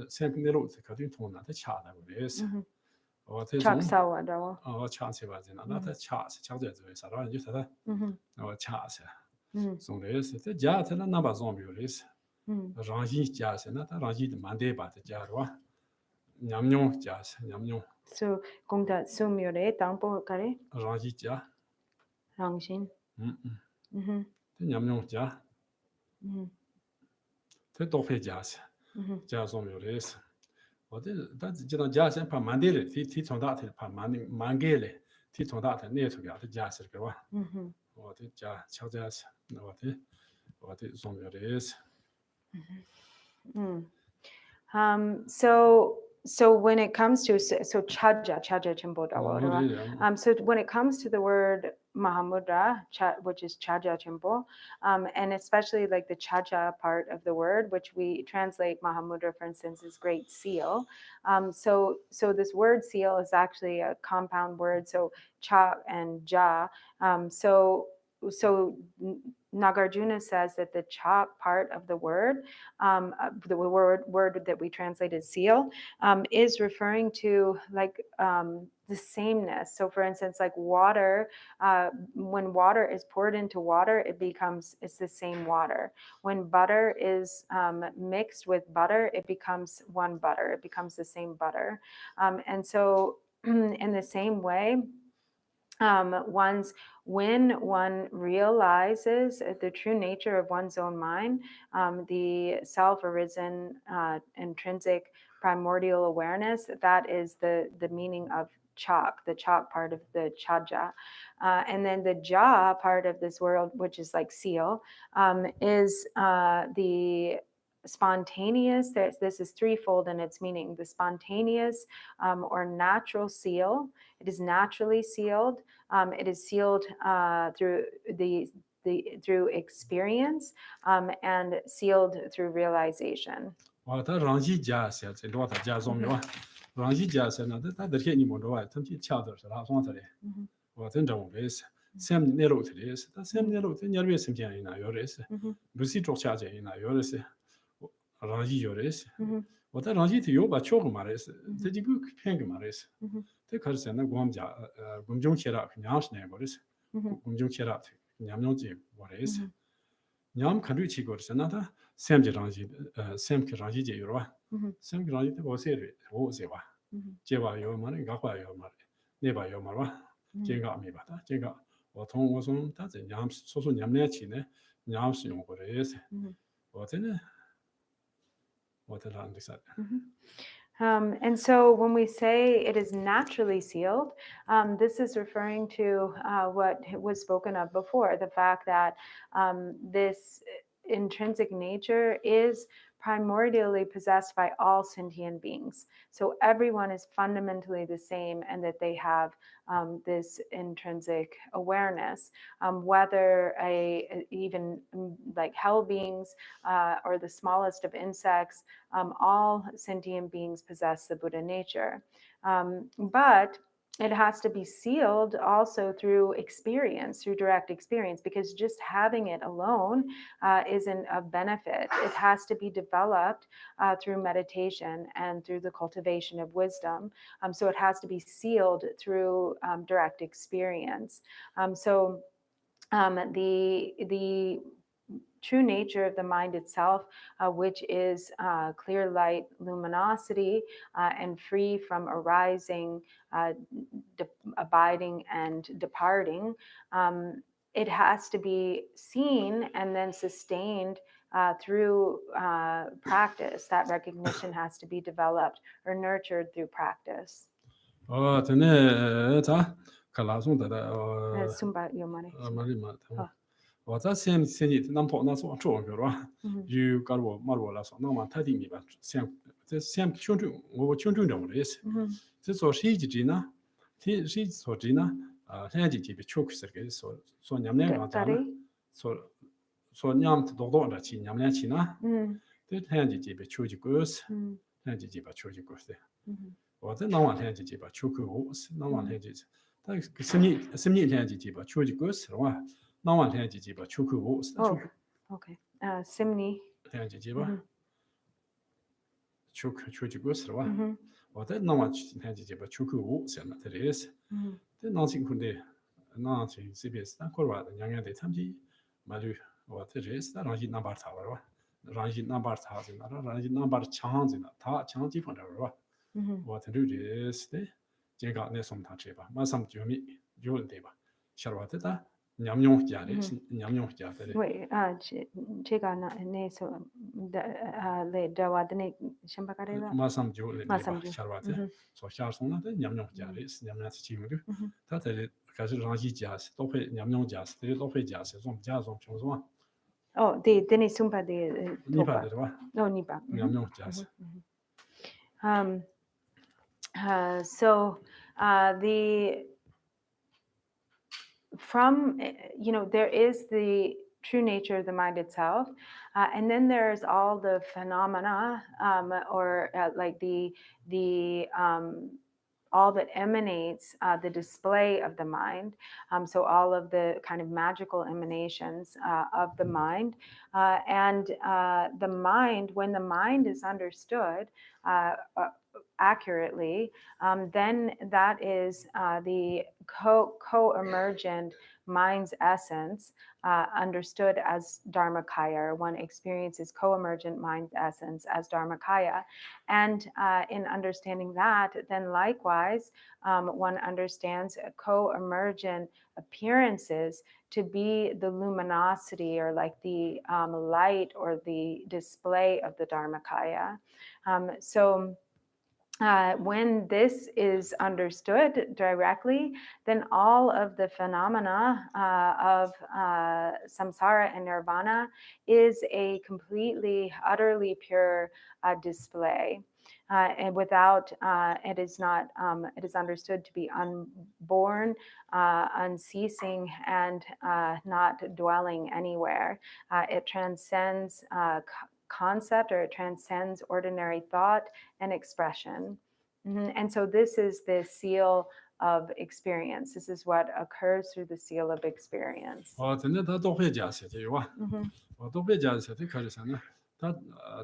same the road, the Kadintona, the Chana is. Chaksawa dawa. Chance was another chance, Charles, around you said, chance. So there's the Jat and a number of zombies. Rangi jazz and not Rangi the Monday, but the Jarwa. Nyamno jazz, Nyamno. So, Gongda Sumure, Tampo Kare? Rangi ja. Rangshin. The Nyamno ja. The Dofe jazz. Jazz on your race. That's just jazz and Pamandele, teach on that, Mangele, teach on that, near to get the jazz. What it jazz, what it on your race. So when it comes to chaja chimbo, so when it comes to the word Mahamudra, which is chaja chimbo, and especially like the chaja part of the word, which we translate Mahamudra, for instance, as great seal. So this word seal is actually a compound word, so cha and ja. So Nagarjuna says that the cha part of the word, the word that we translate as seal, is referring to like the sameness. So for instance, like water, when water is poured into water, it's the same water. When butter is mixed with butter, it becomes one butter. It becomes the same butter. And so in the same way, when one realizes the true nature of one's own mind, the self-arisen intrinsic primordial awareness, that is the meaning of chak, the chak part of the chaja. And then the ja part of this world, which is like seal, is the spontaneous. This is threefold in its meaning. The spontaneous or natural seal. It is naturally sealed. It is sealed through through experience and sealed through realization. What I rangi to you, but Chokumaris, the Jibu Pengumaris. The Karsana Guamja, Gumjung Cherak, Nyam's neighbors, Gumjung Cherak, Nyamnoji, what is Nyam Karuchi goes another, Sam Rangi, Sam Rangi Jura, Mhm. Sam Rangi was it, was it? Mhm. Jeva your money, Gapa your money, never your mara, Jenga me bata, Jenga, or Tom was on that, and Yams, so Yamnachine, Yams, you know what it is. Mhm. What in it? What a land is that? And so when we say it is naturally sealed, this is referring to what was spoken of before, the fact that this intrinsic nature is primordially possessed by all sentient beings. So everyone is fundamentally the same, and that they have this intrinsic awareness, whether even like hell beings or the smallest of insects, all sentient beings possess the Buddha nature. But it has to be sealed also through experience, through direct experience, because just having it alone isn't of benefit. It has to be developed through meditation and through the cultivation of wisdom. So it has to be sealed through direct experience. So the true nature of the mind itself, which is clear light luminosity and free from arising, abiding, and departing, it has to be seen and then sustained through practice. That recognition has to be developed or nurtured through practice. Oh, then, Kalasung that Sumba Yomare. Marima. Oh. Well, that same thing, Nampo, that's what Joe, Mhm. you got what Marvola, no one telling me, but the same children, or children is. Mhm. This was she, Gina, she's so Gina, Handy choke circuit, so Yamna, Tari? so Yam to Dodona, Yamna China, Mhm. did Handy choke goose, Mhm. Handy choke goose. Mhm. Or the no one handy jiba, Chöku'i, no one handy. Simi handy jiba, Chöku'i goose, or no one handy jiba, Chöku'i, Oh, okay. Simni. handy jiba, Mhm. Chöku'i goose, Mhm. or that no one handy jiba, Chöku'i, and that is. Mhm. The nothing could be nothing CBS, and Korwa, the young and the Tamji, Malu, or the rest, the Rangi number tower, Rangi number thousand, Rangi number chance in a change for the Mhm. what to do is the Jaga Nesum Tachiba, Masam Jumi, Jul Deba, Sharwateta, Nyamyon Jaris, Nyamyon Jatari. Wait, chega na ne so le dawadne shambakare Masam Jul Deba, Masamju. Sharwate, so Sharsona, the Nyamyon Jaris, Nyamnat Chimu, that because Rangi Jas, Lope, Nyamyon Jas, the Lope Jas, some Jazz on Choswan. Oh, the Deni Sumpa de Nipa, Topa. No, Nipa. Nyamyon Jas. So the from there is the true nature of the mind itself, and then there's all the phenomena or like the all that emanates the display of the mind. So all of the kind of magical emanations of the mind, and the mind, when the mind is understood accurately, then that is the co-emergent mind's essence, understood as Dharmakaya. One experiences co-emergent mind's essence as Dharmakaya. And in understanding that, then likewise, one understands co-emergent appearances to be the luminosity, or like the light or the display of the Dharmakaya. So when this is understood directly, then all of the phenomena of samsara and nirvana is a completely, utterly pure display. And without, it is understood to be unborn, unceasing, and not dwelling anywhere. It transcends concept, or it transcends ordinary thought and expression. And so this is the seal of experience. This is what occurs through the seal of experience. Oh, then that don't pay Jas, you are. Or don't pay Jas, the Karisana, that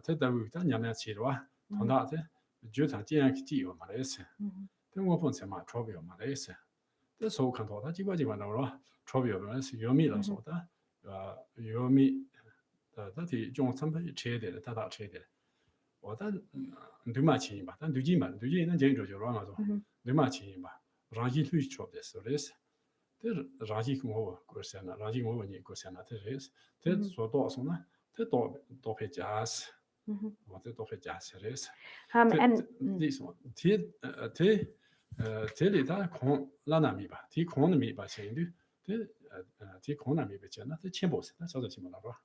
Teta Yamachi, Tonate, Juta Jiang Malaysia. Then open some Trovio Malaysia. The so control that you were Trovio, Yomi Lasota, Yomi. that the John somebody traded, Tata traded. Or that do much in, but do Jim, do you in Jane Rama? Do much in, but Raji Luis chop this, so this. The Raji Mo, Kursana, Raji Mo, and Kursana, is. That's so Dawson, the dop jazz. What the dop jazz is. And This one, Tilly that con Lanamiba, T Conami by saying, T Conami, which are not the chimbos, that's all the Chimolava.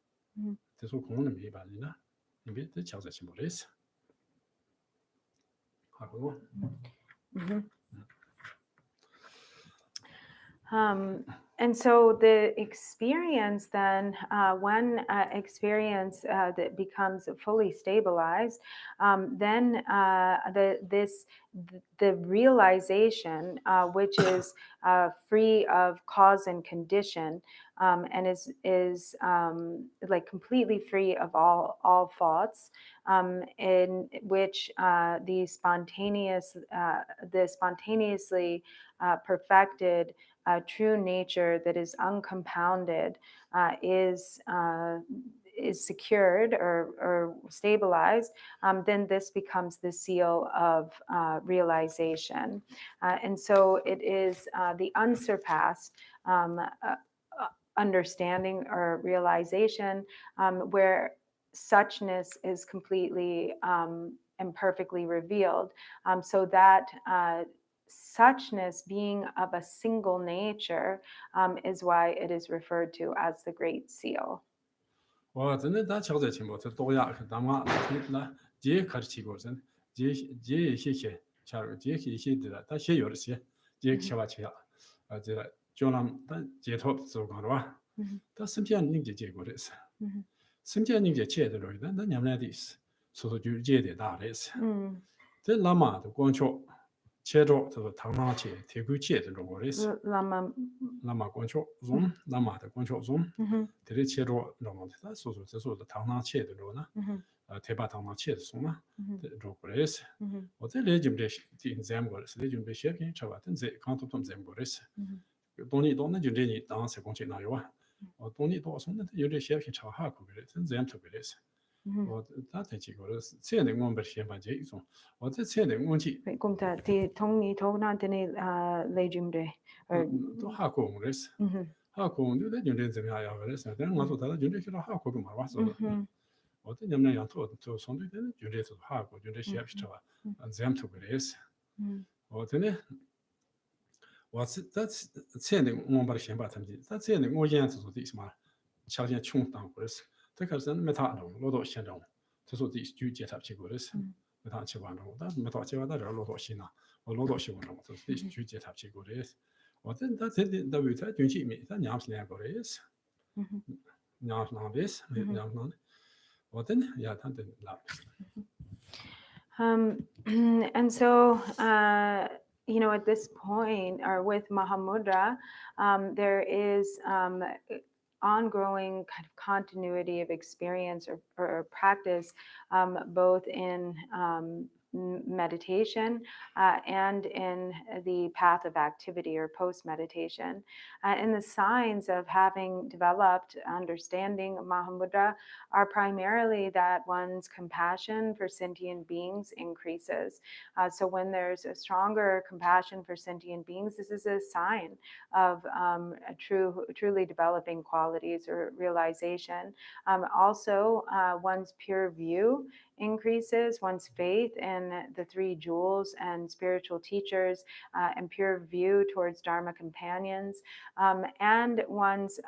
The so Conami by Lina, and get the Chelsea Chimbolis. And so the experience then, when experience that becomes fully stabilized, then the realization, which is free of cause and condition, and is like completely free of all thoughts, in which the spontaneously perfected true nature that is uncompounded is secured or stabilized, then this becomes the seal of realization. And so it is the unsurpassed understanding or realization where suchness is completely and perfectly revealed, so that suchness being of a single nature is why it is referred to as the Great Seal. Well, then that's how the Chimbo to Doyak, Dama, Jay Karchigos, Jay Char, Jay did that, she yours, Jay Chavachia, the Jonam, Jay Top so Garwa. That's simply a ninja Jagoris. Simply a ninja chair, then Yamadis, so you Jay that is. The Lama, the Guancho. Chedo to the Tanachi, Teguchi, the Rogoris, Lama Guancho Zone, Lama the Guancho Zone, the Chedo Lomont, that's also the Tanachi, the Rona, Tebatanachi, Sona, the Rogoris, or the legend in Zamboris, legend be shaking, Chavat, and they can't put Zamboris. Don't you really dance a conchit now, or don't need also that you shaking Chahaku, and them to be this. Or that she goes, sending one version by Jason, or the sending one cheap. Come to the Tony told not any legendary or Hako race. Hako, do that you did the IRS, and then also tell you did Hako was or the Yamayan told to something, you did to Hako, you did ship and them to be this. Or then what's that's sending one version, but that's sending more answers to this man. Charging chung down for us. Because then Metano, Lodo Shandon, to so these two jet up Chigores, Metachivano, that Metachiva, that are Lodo Shina, or Lodo Shivano, so these two jet up Chigores. Or then that's it, that we try to cheat me, that Yams Nagores, Yams Navis, Yams non. Or then, yeah, and so, at this point, or with Mahamudra, there is ongoing kind of continuity of experience or practice, both in meditation and in the path of activity or post-meditation. And the signs of having developed understanding of Mahamudra are primarily that one's compassion for sentient beings increases. So when there's a stronger compassion for sentient beings, this is a sign of truly developing qualities or realization. Also, one's pure view increases, one's faith in the three jewels and spiritual teachers, and pure view towards Dharma companions, and one's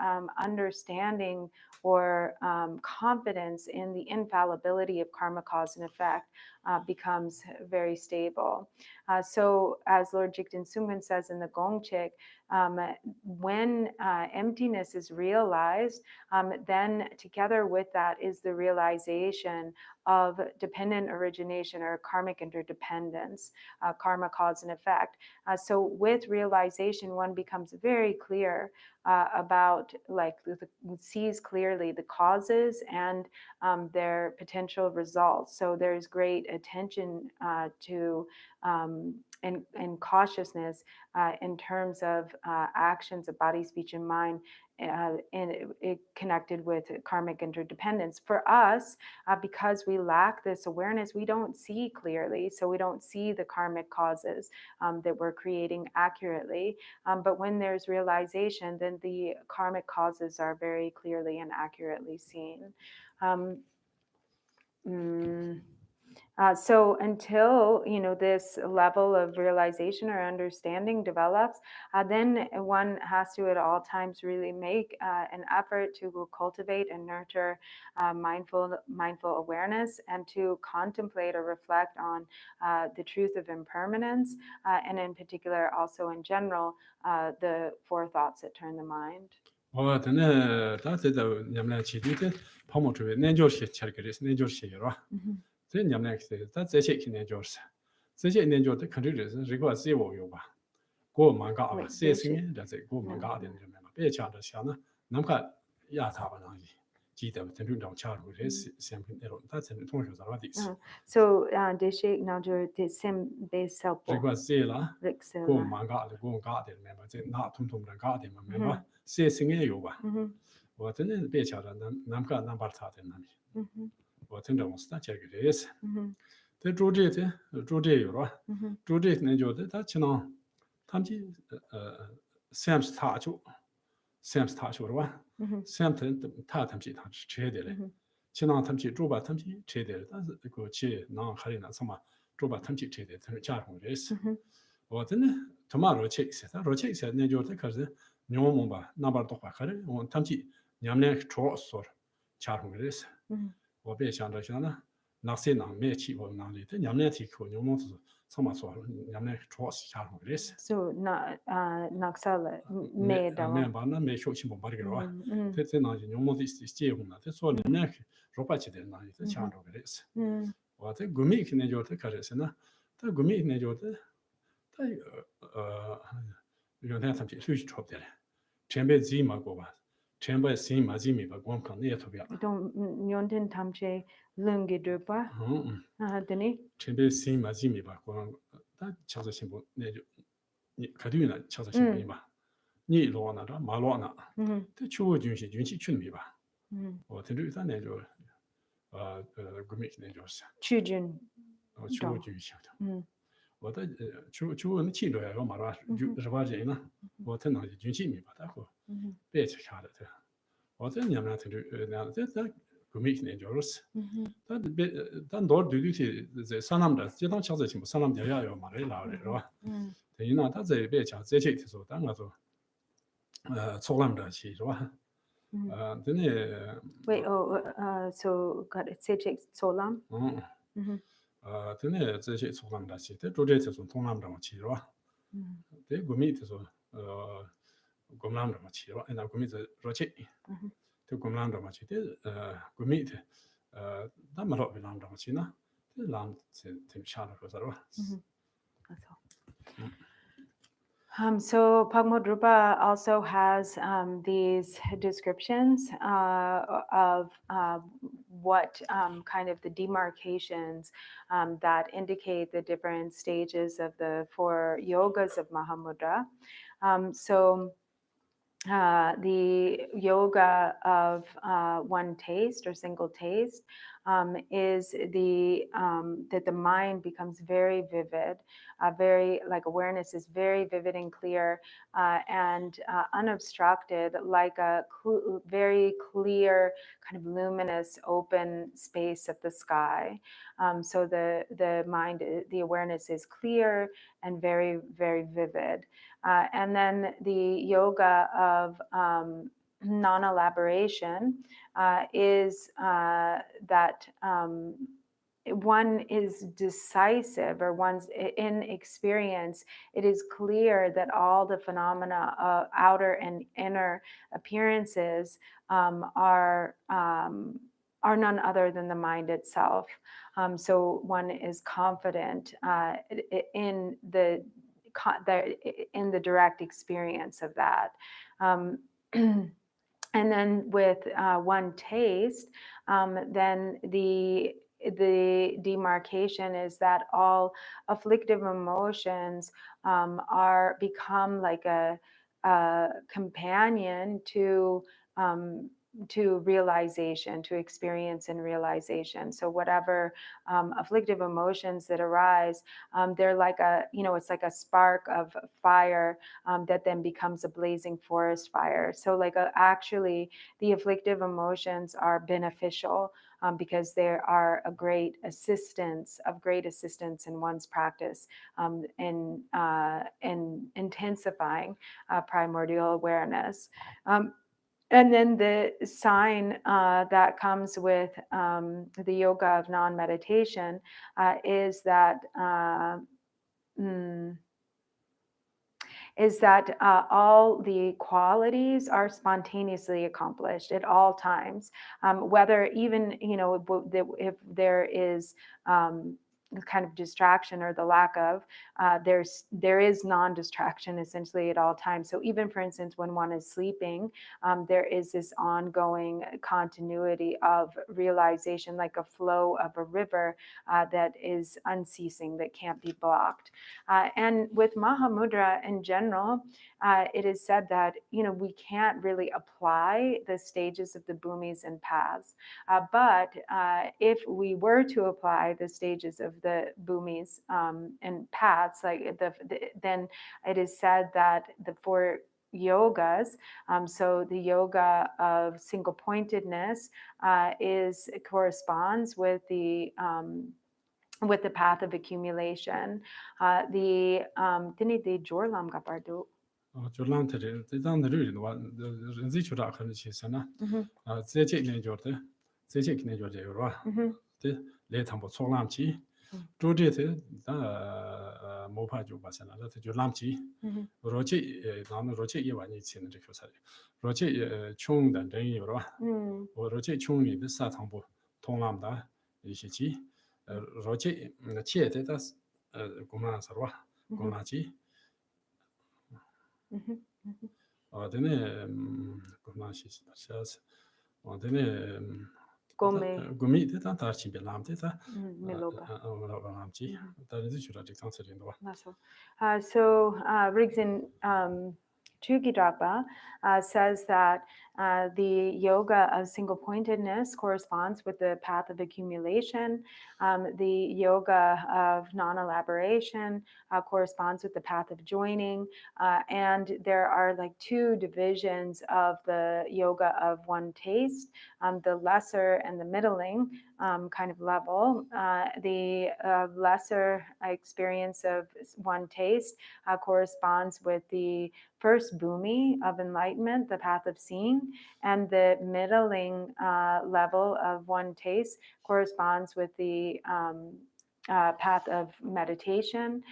understanding or confidence in the infallibility of karma, cause, and effect becomes very stable. So as Lord Jigten Sungmen says in the Gongchik, when emptiness is realized, then together with that is the realization of dependent origination or karmic interdependence, karma, cause, and effect. So with realization, one becomes very clear about, sees clearly the causes and their potential results. So there's great attention to and cautiousness in terms of actions of body, speech, and mind connected with karmic interdependence. For us, because we lack this awareness, we don't see clearly, so we don't see the karmic causes that we're creating accurately. But when there's realization, then the karmic causes are very clearly and accurately seen. So until this level of realization or understanding develops, then one has to at all times really make an effort to cultivate and nurture mindful awareness, and to contemplate or reflect on the truth of impermanence, and in particular also in general the four thoughts that turn the mind. 제 냠내게 다 제체 기내 줘서 제체 내 줘도 컨트롤에서 리고 세워 요바 고 망가 세싱에 다제 고 망가 되는 좀 배차도 샤나 남가 야타바나지 지도 전중정 차로 그래서 샘핀에로 다 전중 통해서 살아디 있어 So deshe najo de sim beselpo 리고 세라 고 망가 고 가 되는 멤버 제나 tumtum랑 가 되는 멤버 세싱에 요바 뭐 전에 배차도 남가 남바타 되는 남이 我听着我是大家个意思。这做这有了，做这呢就他只能他们Sam's 他就了吧，Sam 他们去他吃的嘞，只能他们去做吧，他们去吃的，但是这个去那还得那什么做吧，他们去吃的，他们家伙意思。我真的他妈罗切一些，他罗切一些呢就他可是牛毛吧，那边都话可能我他们去娘们做说家伙意思。我别想着想呢，那些人没去过那里，但人家提过，你们是什么说，人家主要是下路的是。So naksala me da. 没把那没学习不把这个话，这那些你们的结婚了，这说人家说不起的那里，这下路的是。我这古米呢就这可是呢，这古米呢就这，他原来他们就出不的了，前辈自己嘛过吧。 Chamber sim mazimi ba gwam kan ne tobya. Don't nyonten tamche lungi drupa. Deni. Chamber sim mazimi ba gwam da chaza simbo ne jo ni kadu na chaza simbo ba. Ni lo na da ma lo na. De chu junxi chun mi ba. 我听着他呢就gumi ne就是。chu jun. chu junxi的。我的chu那气着要嘛吧，就是把人呢，我听那junxi mi ba da ko. 别去看的，我这年们听着那这古米呢就是，但多对对些在山南的，这当桥在什么山南底下要买来老的是吧？等于呢，他在别桥这些的时候，当我说，错南的去是吧？真的。Wait, so got it. Say solam. 真的这些错南的去，这做这这种东南的去是吧？这古米的时候，Gomland ma ci ro na gomit roche to Gomland ma ci de gomit da ma ro bilam ma ci na de lam se tim chala ko zaro. So Pagmo Drupa also has these descriptions of what kind of the demarcations that indicate the different stages of the four yogas of Mahamudra. So the yoga of one taste or single taste is the that the mind becomes very vivid, very like awareness is very vivid and clear and unobstructed, like a very clear kind of luminous open space of the sky. So the mind, the awareness is clear and very, very vivid. And then the yoga of non-elaboration is that one is decisive, or one's in experience, it is clear that all the phenomena of outer and inner appearances are none other than the mind itself. So one is confident in the direct experience of that. And then with one taste, then the demarcation is that all afflictive emotions become like a companion to realization, to experience and realization. So whatever afflictive emotions that arise, they're like it's like a spark of fire that then becomes a blazing forest fire. So like actually the afflictive emotions are beneficial because they are a great assistance in one's practice in intensifying primordial awareness. And then the sign that comes with the yoga of non-meditation is that all the qualities are spontaneously accomplished at all times, whether even if there is kind of distraction or the lack of, there is non-distraction essentially at all times. So even for instance, when one is sleeping, there is this ongoing continuity of realization, like a flow of a river that is unceasing, that can't be blocked. And with Mahamudra in general, it is said that we can't really apply the stages of the bhumis and paths, but if we were to apply the stages of the bhumis and paths, like then it is said that the 4 yogas, so the yoga of single pointedness corresponds with the path of accumulation. The jorlam gapardu. Jorlam tere, the down the road, the Zichura Kanisana, Zechik Jordan, Zechik Jordan, the Letambo Solamchi, Dorjee, Mopa Jubasana, that Jolamchi, Roche, Roche Ivanits in the Kosari, Roche Chung than Yura, or Roche Chung in the Satambo, Tonlamda, Ishichi, Roche, the Chiet, that's Gumanasarwa, Gunachi. Gumi deta tarchi belam deta so Rinchen Chöku'i says that the yoga of single pointedness corresponds with the path of accumulation. The yoga of non-elaboration corresponds with the path of joining. And there are like 2 divisions of the yoga of one taste, the lesser and the middling kind of level. The lesser experience of one taste corresponds with the first bhumi of enlightenment, the path of seeing, and the middling level of one taste corresponds with the path of meditation,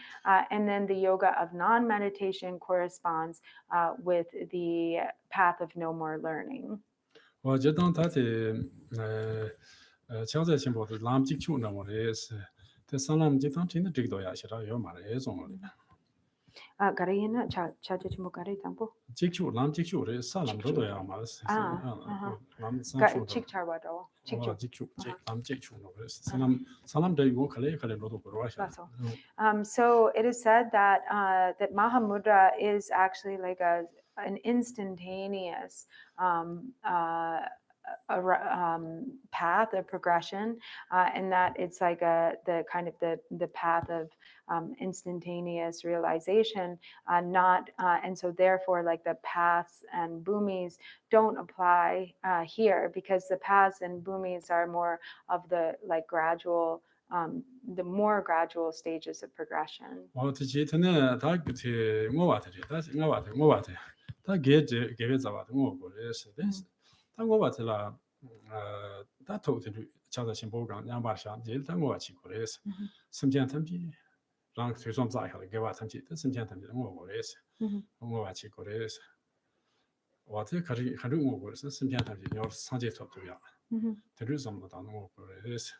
and then the yoga of non-meditation corresponds with the path of no more learning. Well, just don't that Chelsea symbol the Lam Jikchu number is the Salam Jitan in the Jigdoya Shira Yoma is only. Garayana Chachimukari Temple. Jikchu, Lam Jikchu is Salam Dodoyamas. Lam Chikcharwado. Jikchu, Lam Jikchu, Salam de Wokale, Kale. So it is said that that Mahamudra is actually like an instantaneous path of progression, and that it's like the kind of the path of instantaneous realization, and so therefore like the paths and bhumis don't apply here, because the paths and bhumis are more of the like gradual, the more gradual stages of progression. Well, to Jitana, Dagti, Movati, that gave it about more is this. Tangovatilla, that told to Chada Simbogan, Yambashan, Jil, Tangovachi, some gentlemen, rank to some cycle, give out some gentlemen more is, Movachi Gores. What the Karu was, some gentlemen, your Sanjay talk to you. To do some of the more is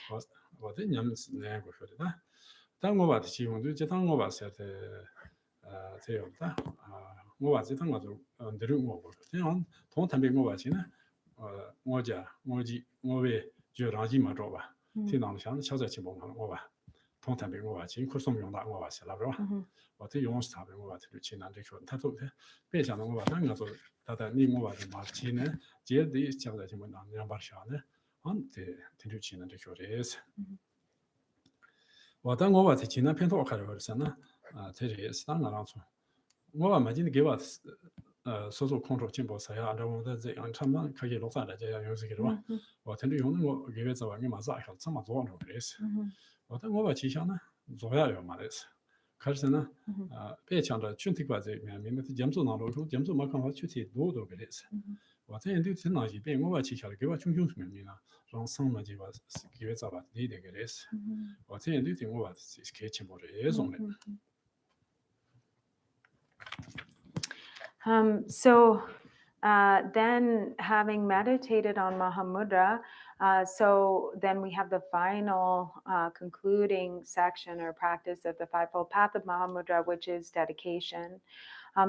what the Yams language for that. Tangovati, you want to Jetangova said, 뭐지 당가도 내려 먹고 그냥 돈 담배 뭐지나 뭐자 뭐지 뭐왜 저 라지 맞어 봐 티나는 샤는 샤자치 보면 뭐봐 通常俾我話錢，佢送用得我話是啦，係嘛？或者用時候俾我話條錢難啲做，他做嘅，別想到我話等我做，但你我話就買錢呢，只啲將來就問人兩百上呢，啲條錢難啲做嘅。我等我話條錢呢偏多開咗嘅時候呢，這是當然啦，我話買錢給我所控制進步時啊，然後在這樣差唔多可以落下來這樣樣子嘅話，我聽到用呢我幾個就話你馬上係怎麼做呢嘅，我等我話其實呢做下有嘛嘅。可是呢，別強調具體關係面，明白嚴肅難路途，嚴肅冇辦法具體多嘅意思。我這樣對成哪一邊，我話其實給我種種面面啊，讓生嘛就話給我找把你的嘅意思。我這樣對我話是可以進步嘅一種嘅。So then having meditated on Mahamudra, so then we have the final concluding section or practice of the Fivefold Path of Mahamudra, which is dedication.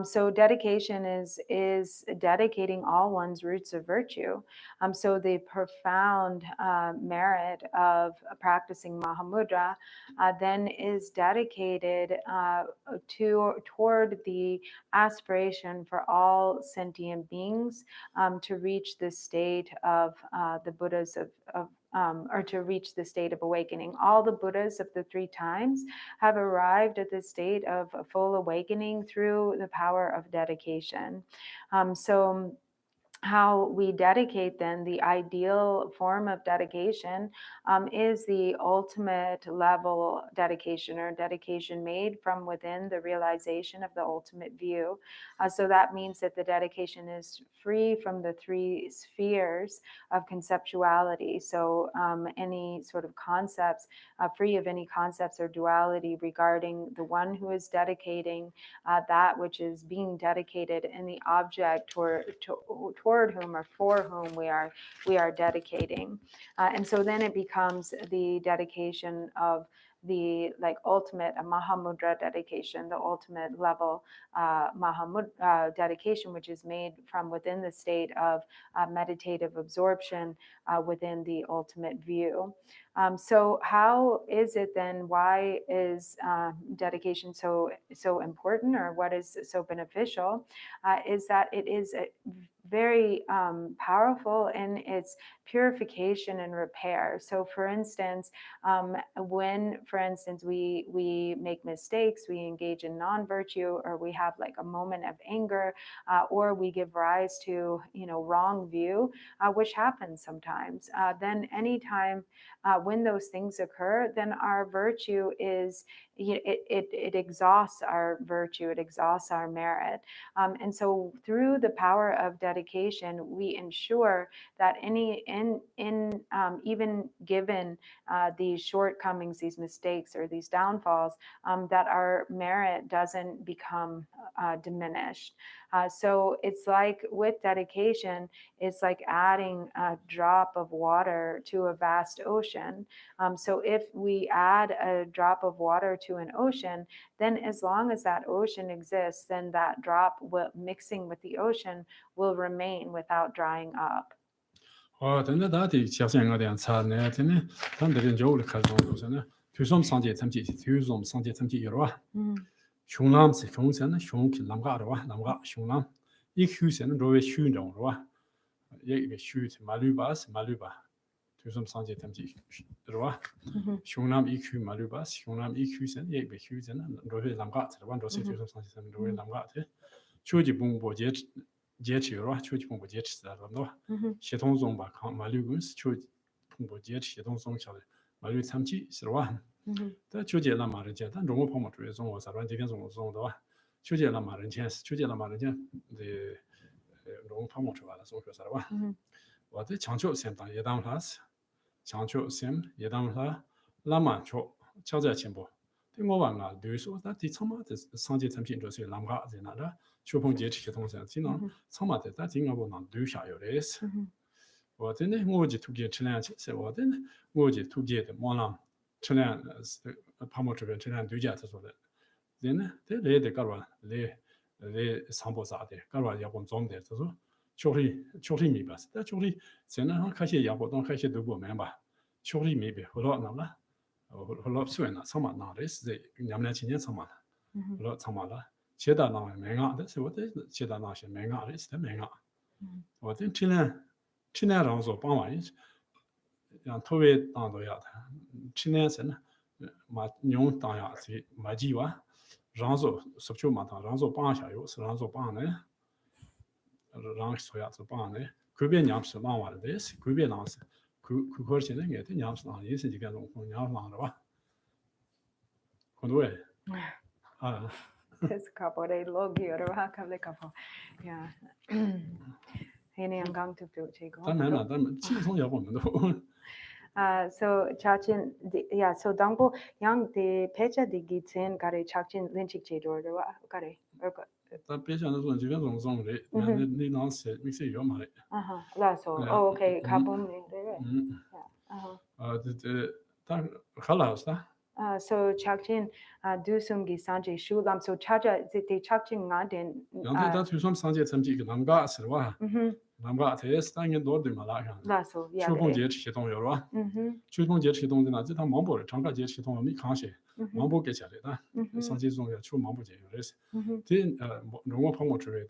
So dedication is dedicating all one's roots of virtue. So the profound merit of practicing Mahamudra then is dedicated toward the aspiration for all sentient beings to reach the state of the Buddhas or to reach the state of awakening. All the Buddhas of the 3 times have arrived at the state of full awakening through the power of dedication. So how we dedicate then, the ideal form of dedication is the ultimate level dedication, or dedication made from within the realization of the ultimate view. So that means that the dedication is free from the 3 spheres of conceptuality. So any sort of concepts, free of any concepts or duality regarding the one who is dedicating that which is being dedicated, and the object toward whom or for whom we are dedicating. And so then it becomes the dedication of the ultimate Mahamudra dedication, the ultimate level Mahamudra dedication, which is made from within the state of meditative absorption within the ultimate view. So how is it then, why is dedication so important, or what is so beneficial, is that it is very powerful in its purification and repair. So for instance, when, for instance, we make mistakes, we engage in non-virtue, or we have like a moment of anger, or we give rise to, wrong view, which happens sometimes, then anytime when those things occur, then our virtue is, it exhausts our virtue, it exhausts our merit. And so through the power of dedication, we ensure that even given these shortcomings, these mistakes, or these downfalls, that our merit doesn't become diminished. So it's like with dedication, it's like adding a drop of water to a vast ocean. So if we add a drop of water to an ocean, then as long as that ocean exists, then that drop mixing with the ocean will remain without drying up. 等到大地小线我哋查呢，真呢，当地人就会开始做啥呢？推送上街参集，推送上街参集有哇。熊南是熊山呢，熊去南家的哇，南家熊南，一区县呢作为区中的哇，一个区是马路巴是马路巴，推送上街参集的哇。熊南一区马路巴，熊南一区县一个区县呢作为南家的哇，就是推送上街参集作为南家的，秋季风波节气有哇，秋季风波节气的喏，系统中吧，看马路公司秋季风波节气系统中下来，马路参集是哇。但秋节那马人钱，但中国泡沫主义中国啥玩意这边中的话，秋节那马人钱是秋节那马人钱的，中国泡沫出来了，中国啥的话，我的强求先当也当他是，强求先也当他，那么求敲在前部，对我玩啊，比如说那第长嘛的上节产品就是南家在那的，秋风节气同时，经常长嘛的，但经常我能留下有的是，我的呢，我就突击吃两次，我的呢，我就突击的毛囊。车辆泡沫这边车辆对价他说的，人呢，这来的干嘛？来上坡啥的，干嘛要帮装的？他说，确实明白，但确实现在开些要不当开些都不明白，确实明白，后来那么， Holop Suena, Sama Naris, the Yamnachian Sama, Lot Samala, Cheda now Menga, that's what is Cheda Nash Menga is the Menga. What in China rounds of Pamais, and Towe Andoyat, Chinas and Nyong Taya, Majiwa, Ranzo, Subchumata, Ranzo Pansha, Ranzo Pane, Ranks Soyat Pane, Kubian Yams Lama, this, Kubian answer. Kukurchen get in Yams on is you get on Yamara. Conway. There's a couple of logi or a couple of couple. Yeah. Any gang to do so Chachin, yeah, so Dangbo Yang the Pecha de Gitzen got a Chachin Linchik or the Gare. The patient is when you get on some rate, need not say, we say your money. Lasso. Oh, okay. Kabum. The Kalas. So Chachin Dusumgi Sanjay Shulam. So Chaja, the Chachin Nadin. That's some Sanjay Samjik, Namgas, Namba test, and your door, the Malaka. Lasso, yeah. Chupon Jet Chiton Yora. Chupon Jet Chiton, the Nazita Mambo, Changa Jet Chiton, Mikashi, Mambo gets at it. Sanjay Zong, two Mambo Jayres. Then no Pomo trade,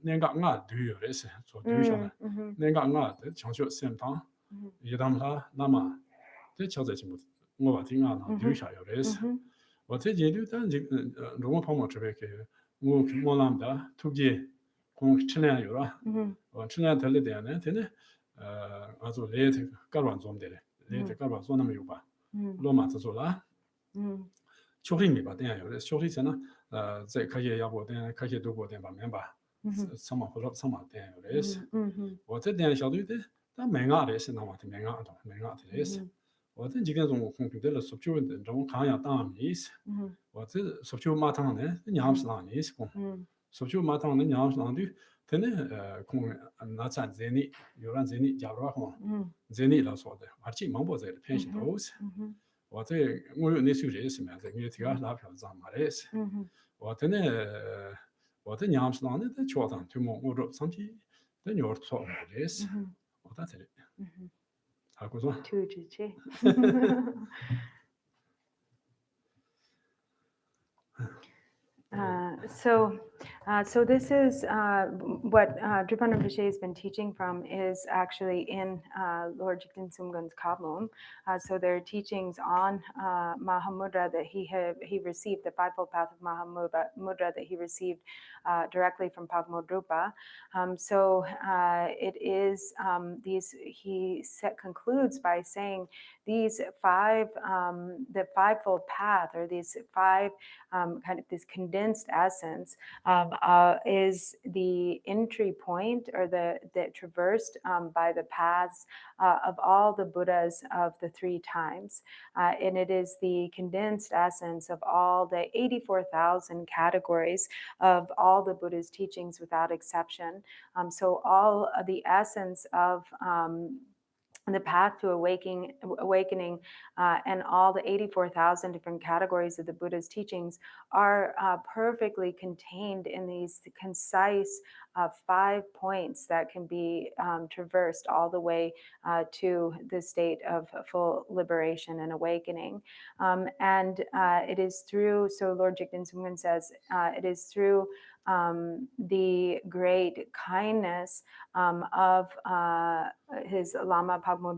Nenga not do your race, so do you Nenga not, the Changshu same time. Yadamla, Lama, the Chazimut, Movatinga, do your race. What did you do then? No Pomo trade, Molanda, 2G. China Yura, or China Teledia, as a late Garwan Zomde, late Garwan Zonamuba, Loma Zola, Chorini, but then you're Chorisana, the Kaya Yabo, then Kaya Dubo, then remember, some of some of them is. What then shall do this? The Manga is not what Manga is. What then you get on computer substitute and don't Kaya Dam is. What is substitute Matan, Yamslan is. Substitute Matan and Yamslan. Then not at Zeni, you run Zeni Jabra, Zeni la sort of Archie Mambo, the pension those. What a Nissu man, the Mutia Lap of Zamares. What a Yamslan, the Chotan, two more something, then you're talking this. What that's it. How goes on? So this is what Druponla Rinpoche has been teaching from is actually in Lord Jigten Sumgön's Kablum. So there are teachings on Mahamudra that he received, the fivefold path of Mahamudra that he received directly from Padma. So it is concludes by saying these five, the fivefold path, or these five kind of this condensed essence is the entry point, or the traversed by the paths of all the Buddhas of the three times. And it is the condensed essence of all the 84,000 categories of all the Buddha's teachings without exception. So all of the essence of the path to awakening and all the 84,000 different categories of the Buddha's teachings are perfectly contained in these concise 5 points that can be traversed all the way to the state of full liberation and awakening. And it is through, so Lord Jigten Sumgön says, it is through the great kindness of his Lama Padma,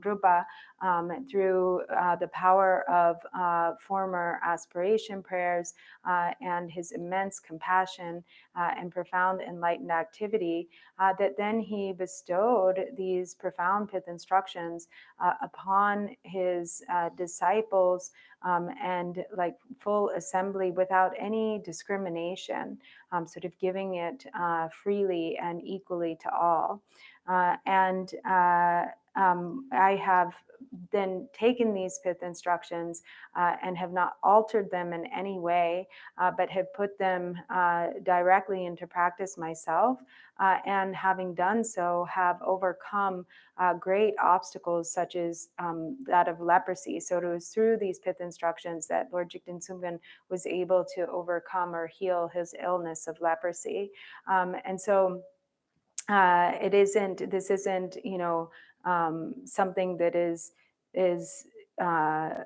through the power of former aspiration prayers and his immense compassion and profound enlightened activity, that then he bestowed these profound pith instructions upon his disciples and like full assembly without any discrimination, sort of giving it freely and equally to all. And I have then taken these pith instructions and have not altered them in any way, but have put them directly into practice myself, and having done so, have overcome great obstacles such as that of leprosy. So it was through these pith instructions that Lord Jigten Sumgön was able to overcome or heal his illness of leprosy. And so this isn't, something that is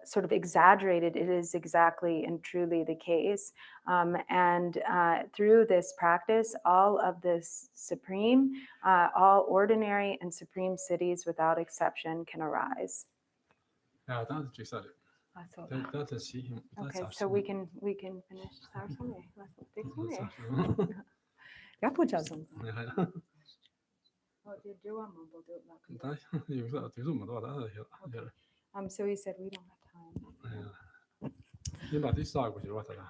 sort of exaggerated, it is exactly and truly the case. And through this practice, all of this supreme, all ordinary and supreme cities without exception can arise. Yeah, that's just it. That's a see him. Okay, so we can finish Sarsome. So he said we don't have time.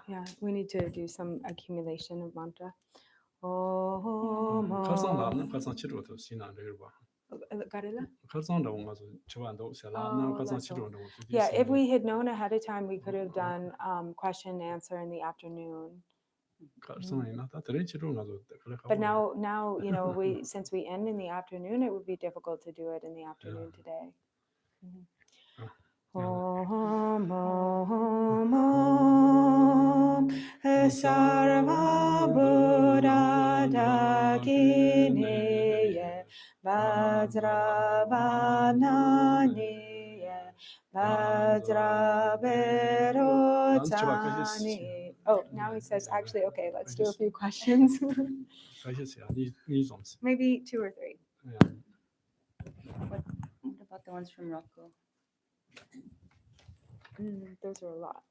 Yeah, we need to do some accumulation of mantra. Yeah, if we had known ahead of time, we could have done question and answer in the afternoon. But now we since we end in the afternoon, it would be difficult to do it in the afternoon today. Om Om Om Sarva Buddha Dakineya Vajravananiya Vajraverotani. Oh, now he says, actually, okay, let's do a few questions. Maybe 2 or 3. What about the ones from Rocco? Those are a lot.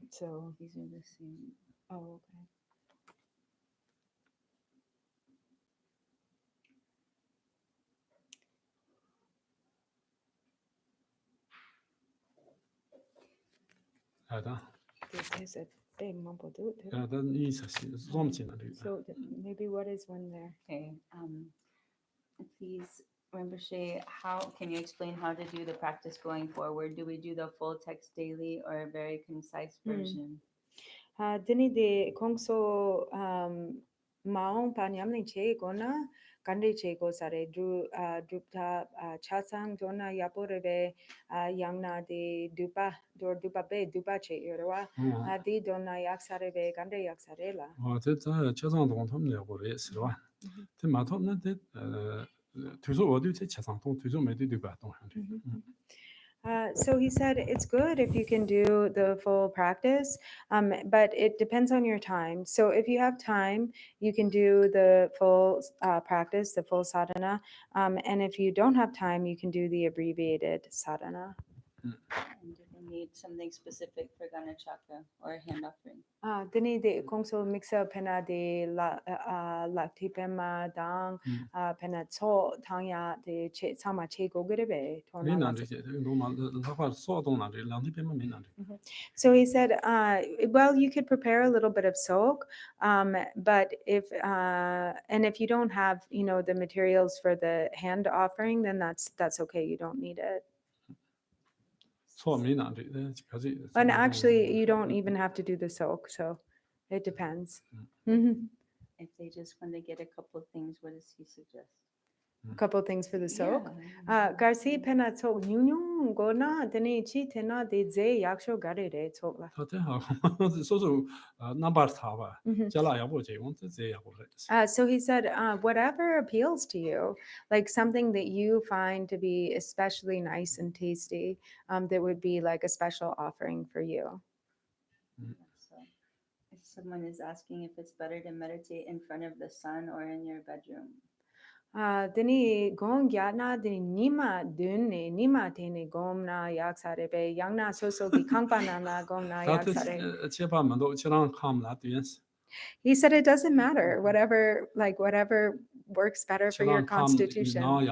So These are the same. Oh, okay. There's a big mumble do it. So maybe what is one there? Okay. Please, Rinpoche, how can you explain how to do the practice going forward? Do we do the full text daily or a very concise version? Dini de kongso maong panyamni che gona kande che go sare drupta chasang dona yaporebe yangna de dupa be dupa che yorwa di dona yaksarebe kande yaksarela. So he said it's good if you can do the full practice, but it depends on your time. So if you have time, you can do the full practice, the full sadhana. And if you don't have time, you can do the abbreviated sadhana. And do they need something specific for Gana Chakra or a hand offering? Dini de kongso mixa pena de lakti pema dang pena cho tangya de che sama che go gerebe. So he said, well, you could prepare a little bit of soak, but if you don't have the materials for the hand offering, then that's okay. You don't need it. And actually, you don't even have to do the soak, so it depends. If they just want to get a couple things, what does he suggest? A couple things for the soak. Garci pena soak nyung go na deni chi tena de ze yaksho gare re soak la. So he said, whatever appeals to you, like something that you find to be especially nice and tasty, that would be like a special offering for you. So if someone is asking if it's better to meditate in front of the sun or in your bedroom. Dini gong gyatna dini nima dunne nima tene gomna yaksare be yangna soso ki kangpana na gomna yaksare. He said it doesn't matter, whatever works better for your constitution. If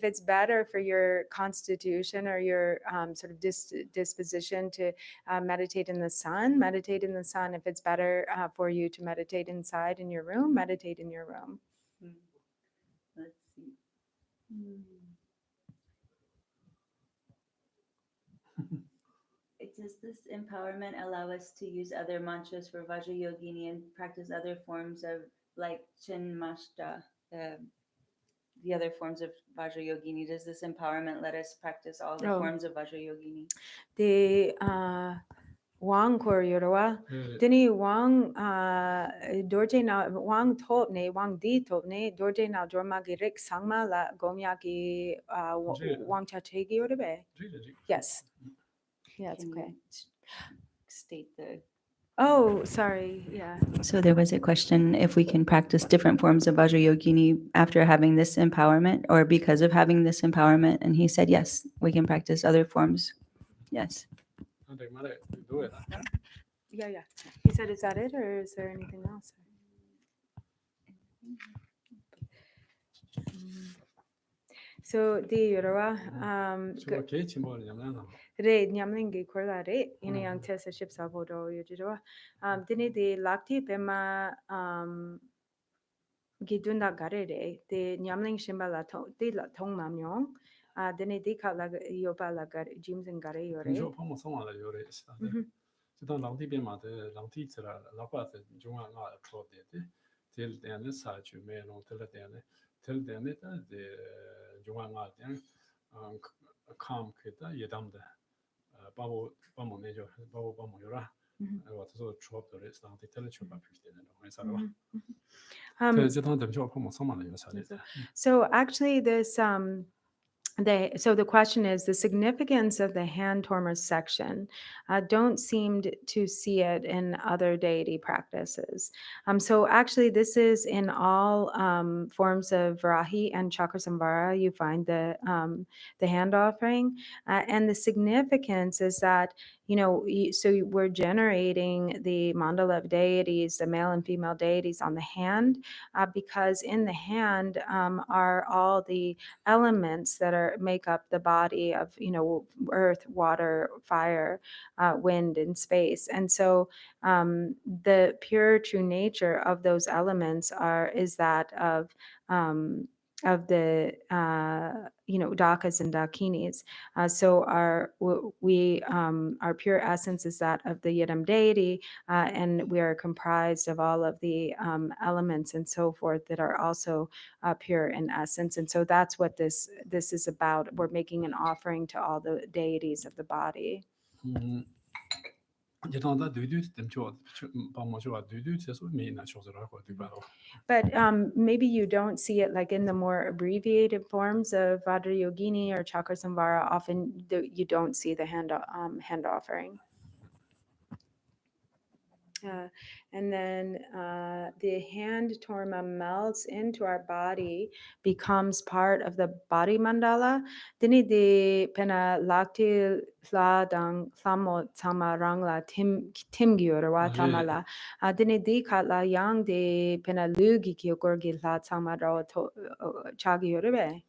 it's better for your constitution or your sort of disposition to meditate in the sun, meditate in the sun. If it's better for you to meditate inside in your room, meditate in your room. Let's see. Does this empowerment allow us to use other mantras for Vajrayogini and practice other forms of, like Chinmashta, the other forms of Vajrayogini? Does this empowerment let us practice all the forms of Vajrayogini? Wang kor yorwa. Dini Wang Dorjee na Wang told ne Wang di told ne Dorjee na Dorma gi rik sangma la gomya gi Wang chachegi yorbe. Yes. Yeah, it's Can okay. you state the? Oh, sorry. Yeah. So there was a question if we can practice different forms of Vajrayogini after having this empowerment or because of having this empowerment. And he said, yes, we can practice other forms. Yes. Yeah. He said, is that it or is there anything else? So di yorwa re nyamlingi korla re ini yang tesa ship sabodo yorwa dini di lakti pema gidunda gare re de nyamling shimba la to di la tong mamyong dini di ka la yoba la gare jimsing gare yore So actually this so the question is the significance of the hand torma section. Don't seem to see it in other deity practices. So actually, this is in all forms of Varahi and Chakrasamvara. You find the hand offering, and the significance is that so we're generating the mandala of deities, the male and female deities on the hand, because in the hand are all the elements that make up the body of earth, water, fire, wind, and space. And so the pure true nature of those elements is that of the dakas and dakinis. So our pure essence is that of the yidam deity, and we are comprised of all of the elements and so forth that are also pure in essence. And so that's what this is about. We're making an offering to all the deities of the body. But maybe you don't see it like in the more abbreviated forms of Vajrayogini or Chakrasamvara. Often you don't see the hand offering. And then the hand torma melts into our body, becomes part of the body mandala. Dini di pena lakti la dang lamo tama rangla timgyurwa tamala. Dini di katla yang di pena lugi kyogorgi la tama ro chagi urbe.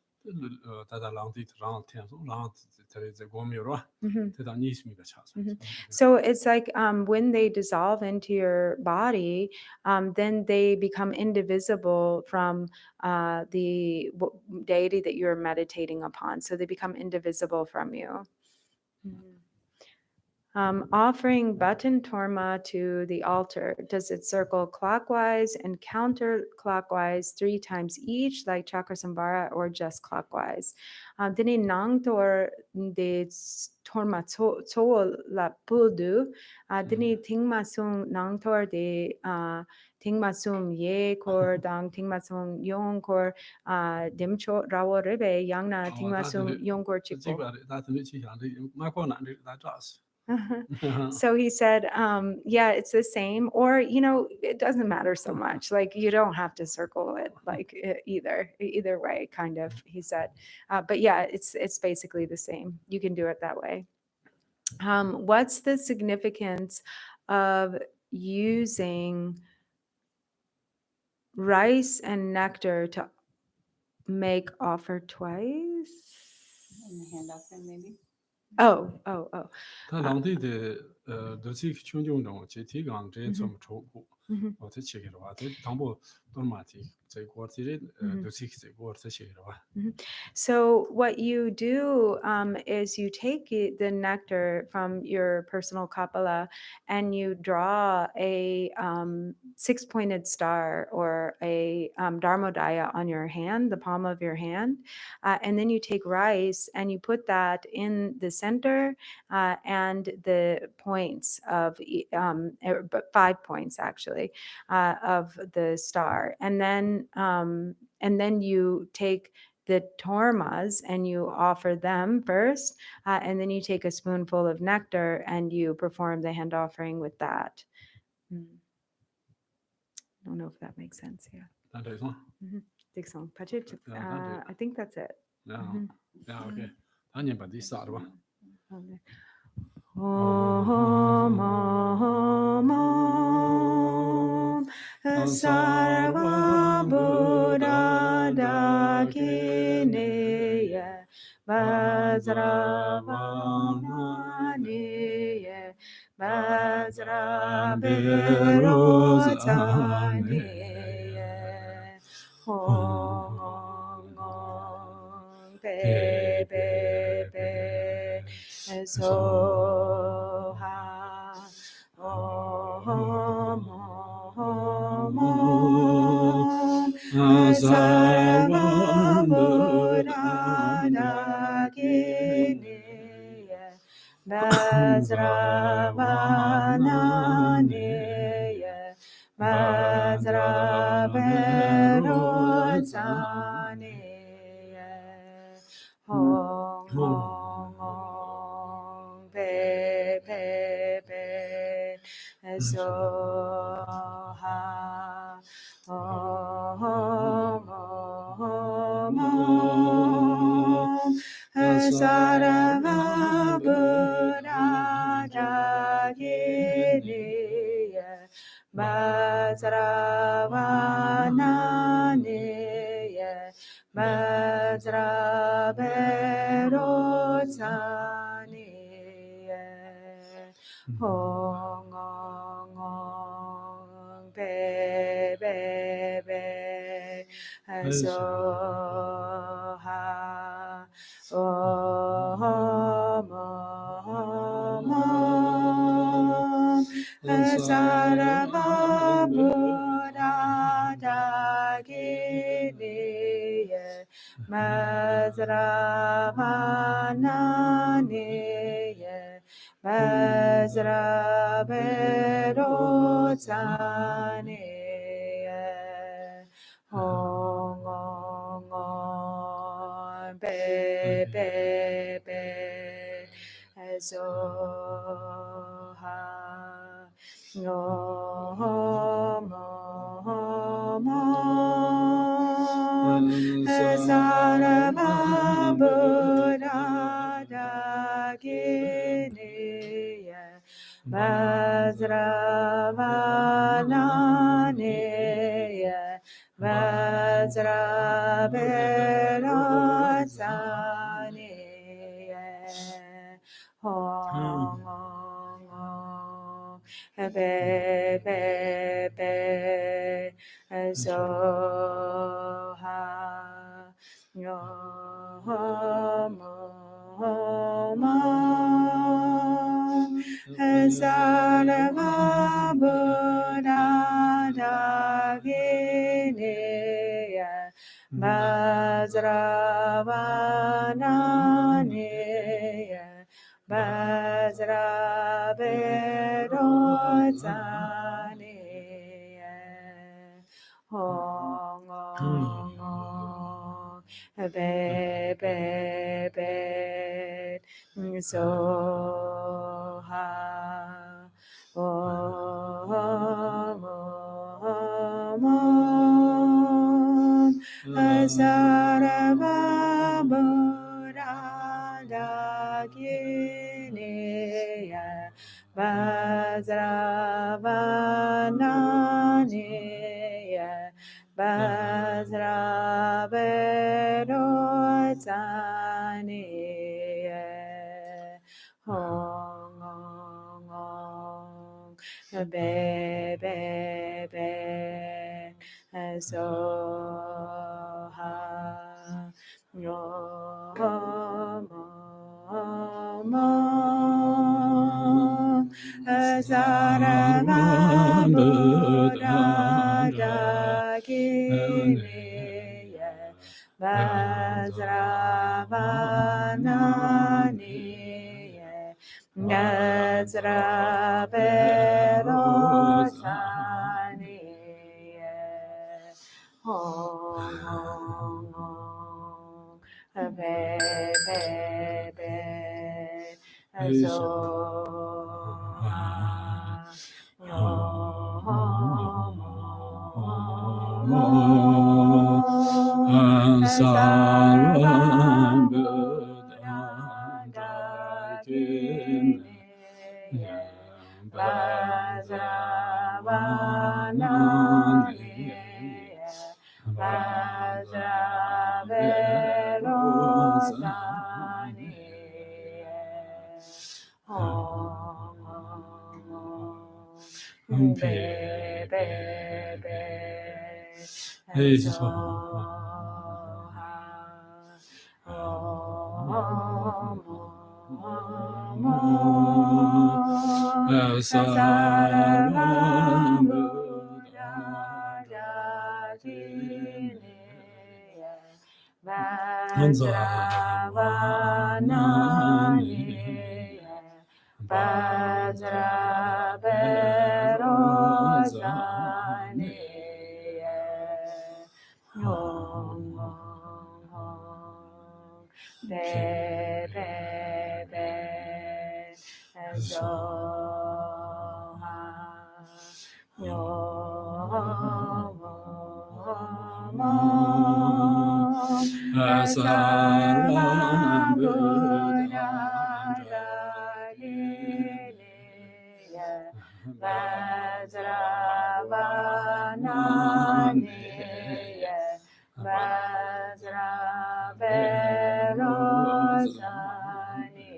So it's like when they dissolve into your body, then they become indivisible from the deity that you're meditating upon. So they become indivisible from you. Offering button torma to the altar. Does it circle clockwise and counterclockwise 3 times each, like Chakrasamvara, or just clockwise? Dini nang tor de torma to la pudu. Dini tingmasung nang tor de tingmasum ye kor dang tingmasum yong kor dimcho rawo rebe yangna tingmasum yong kor chikpo. So he said, yeah, it's the same, or, it doesn't matter so much. Like, you don't have to circle it like either way, kind of, he said. But yeah, it's basically the same. You can do it that way. What's the significance of using rice and nectar to make offer twice? In the hand offering, maybe? Oh. Mhm. 어떻게 치기로와 당보 돌마티 제 고르티를 도식세 고르서 치기로와 So what you do is you take the nectar from your personal kapala and you draw a six-pointed star or a dharmodaya on your hand, the palm of your hand, and then you take rice and you put that in the center and the points of 5 points actually of the star, and then you take the tormas and you offer them first, and then you take a spoonful of nectar and you perform the hand offering with that. I don't know if that makes sense. Yeah. 단대서 I think that's it. 야 오케이 단님 받이 싸르와 Okay. Om Sarva Buddha Dakineya Vajrayogini Vajrayogini Om Pe Pe Pe Soha Om Sarva Buddha Dakineya Vajrayogini Vajrayogini Hong Pe Pe Pe Soha Om Sarva Buddha Dakineya Vajrayogini Vajrayogini Hong Pe Pe Pe Soha Om Sarva Buddha Dakineya Vajrayogini Vajrayogini Hong Pe Pe Pe Soha Om Sarva Buddha Dakineya Vajrayogini Vajrayogini Hong Pe Pe Pe Soha Sarva Buddha Dakineya Vajrayogini Vajrayogini Hong Pe Pe Pe Soha Om Sarva Buddha Dakineya Vajrayogini Vajrayogini Hong Be Be so ha yo mo Saram Buddha Dakini Vajravanani Gajraberosani Hong Hong Hong Be Be Be So Saram Buddha Dakini Vajravanani Vajraberosani Be Be Be So Saram Buddha Dakini Vajravanani Vajraberosani Hong Hong Hong Be Be Be So ha yo mo Saram Buddha Dakini Vajravanani Vajraberosani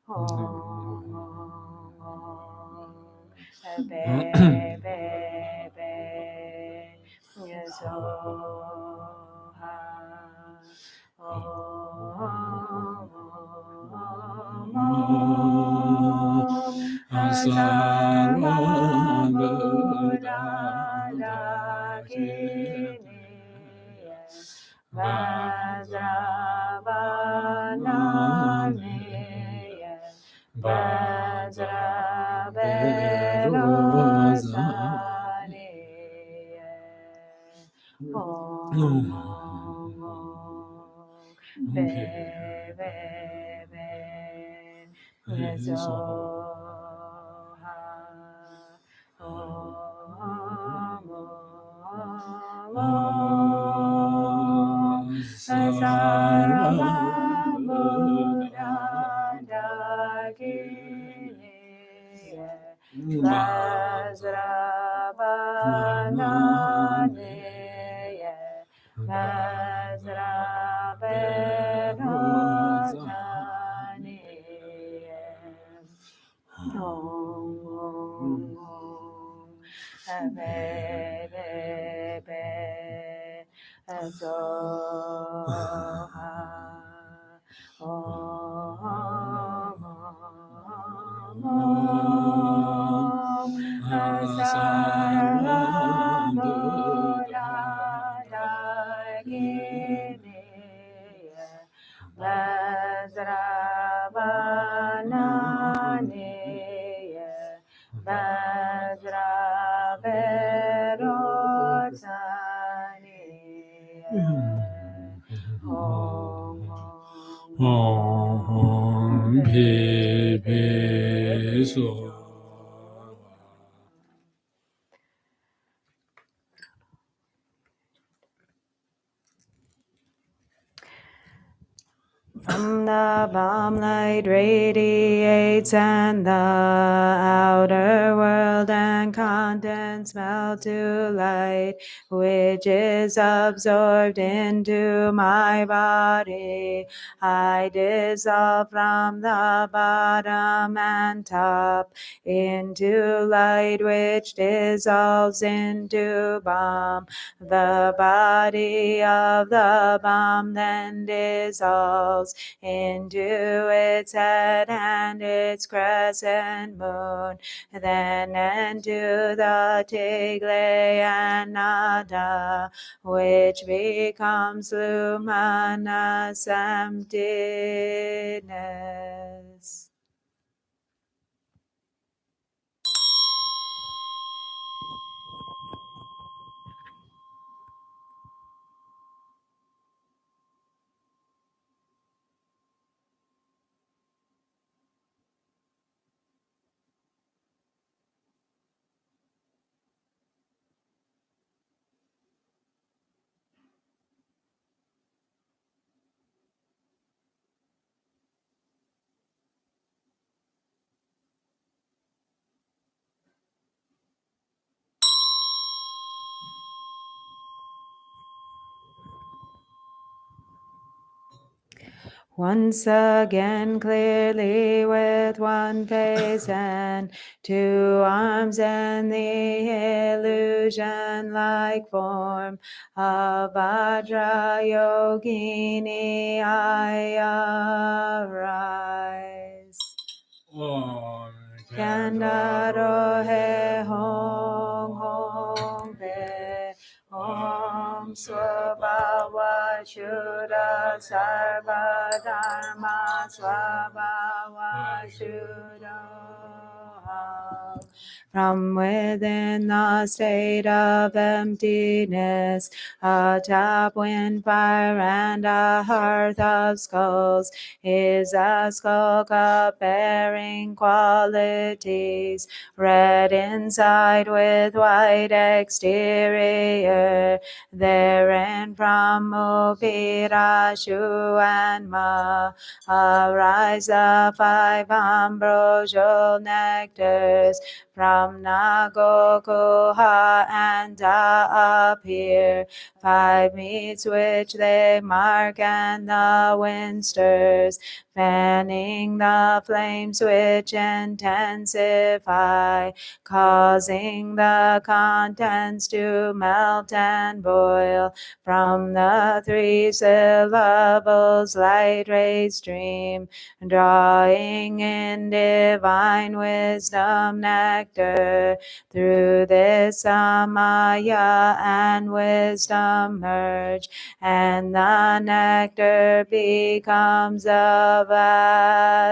Hong Hong Hong Be Be Be So ha Saram Buddha Dakini Vajravanani Vajraberosani Hong Hong Hong Be Be Be So ha Saram Buddha Dakini Vajravanani Vajraberosani Hong Hong Hong Be Be Be So ha Saram Buddha Dakini Vajravanani Vajraberosani Hong Hong Hong Be Be So From the bomb light radiates and the outer world and contents melt to light, which is absorbed into my body. I dissolve from the bottom and top into light, which dissolves into bomb. The body of the bomb then dissolves into its head and its crescent moon, then into the Tigle and Nada, which becomes luminous emptiness. Once again clearly with one face and 2 arms and the illusion-like form of Vajrayogini I arise. Kyandaro he hong hong pe Om Swabhava Shuddha Sarva Dharma Swabhava Shuddha. From within the state of emptiness, a tap wind fire and a hearth of skulls is a skull cup bearing qualities, red inside with white exterior. Therein from Upira, Shu and Ma arise the 5 ambrosial nectars. From Nagokuha and Da appear 5 meats which they mark, and the wind stirs, fanning the flames which intensify, causing the contents to melt and boil. From the 3 syllables light rays stream, drawing in divine wisdom nectar. Through this Samaya and wisdom merge, and the nectar becomes a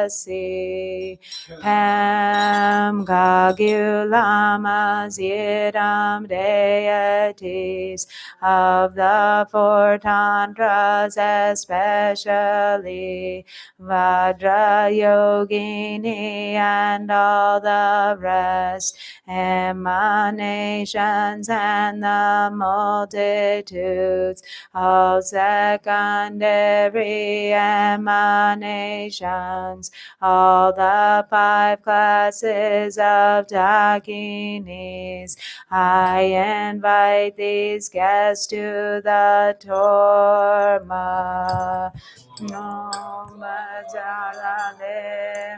vasi. Pam Gagulamas Yidam deities of the 4 tantras, especially Vajrayogini and all the rest, emanations and the multitudes of secondary emanations, all the 5 classes of Dakinis. I invite these guests to the Torma. Om Vajrayogini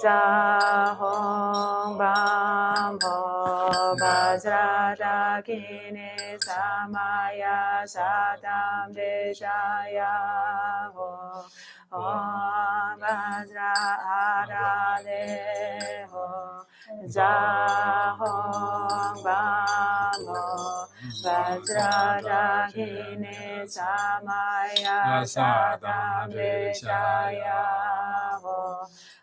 Zahong Bam Ho Vajrayogini Samaya Satam Deshaya Ho Om Vajrayogini Ho Zahong Bam Ho Vajrayogini Samaya Satam Deshaya Ho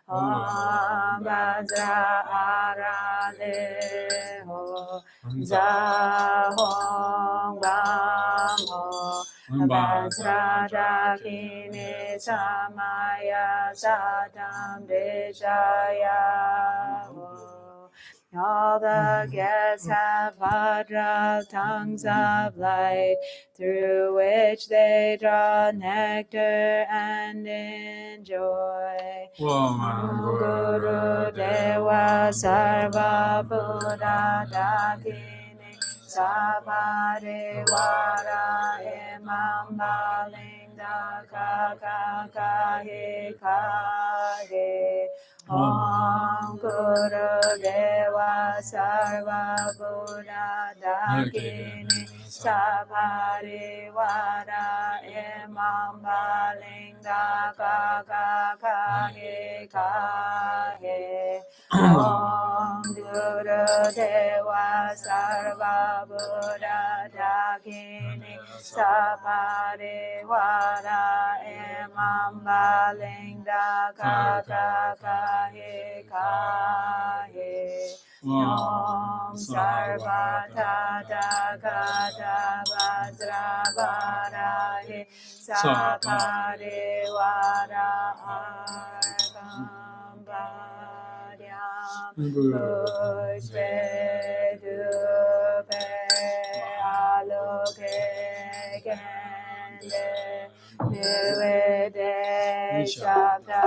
Om Vajrayogini Ho Zahong Bam Ho Vajrayogini Samaya Satam Deshaya Ho All the guests have Vajra tongues of light, through which they draw nectar and enjoy. Guru Deva Sarva Buddha Dakini Sabhare Vara Imam Balinda Kakahe Kahe Om Guru Deva Sarva Buddha Dakini Sabhare Vara Imam Balinda Kakahe Kahe Om Guru Deva Sarva Buddha Dakini Sabhare Vara Imam Balinda Kakahe Kahe Om Sarva Tata Kata Vajra Varahe Sabhare Vara Arkam Bhadyam Pushpe Dupe Aloke Kende Nirvede Shabda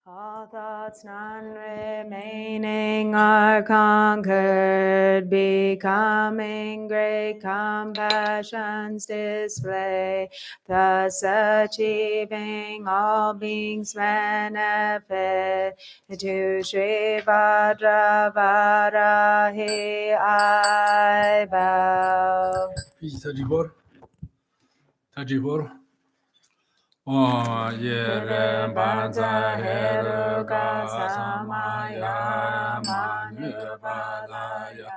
All thoughts non-remaining are conquered, becoming great compassions display, thus achieving all beings' benefit. To Sri Vajravarahi I bow. Page 34. 34. Oh, yere banza heruka samaya manupalaya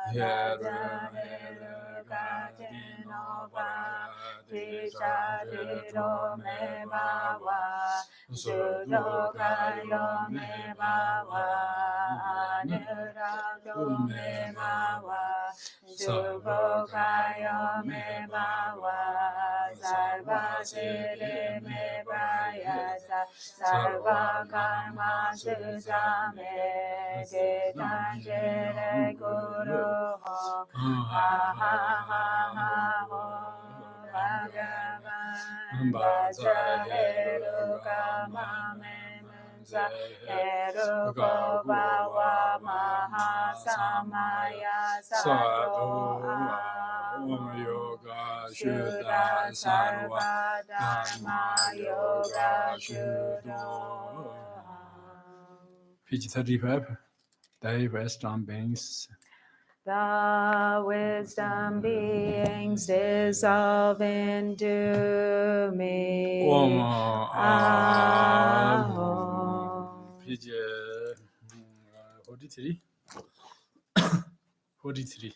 heruka tinobara tishadiro me bawa sudokayo me bawa anurado me bawa subokayo me bawa sarva siddhi me prayasa sarva karma susame titanjere guru ho ha ha ha ha ho bhagavan vajra heruka mame munsa heruko bhava mahasamaya sato Om Yoga Shuddha Sarva Dharma Yoga Shuddha. Page 35. Thy wisdom beings. The wisdom beings dissolve into me. Om Ahom. Page 43. 43.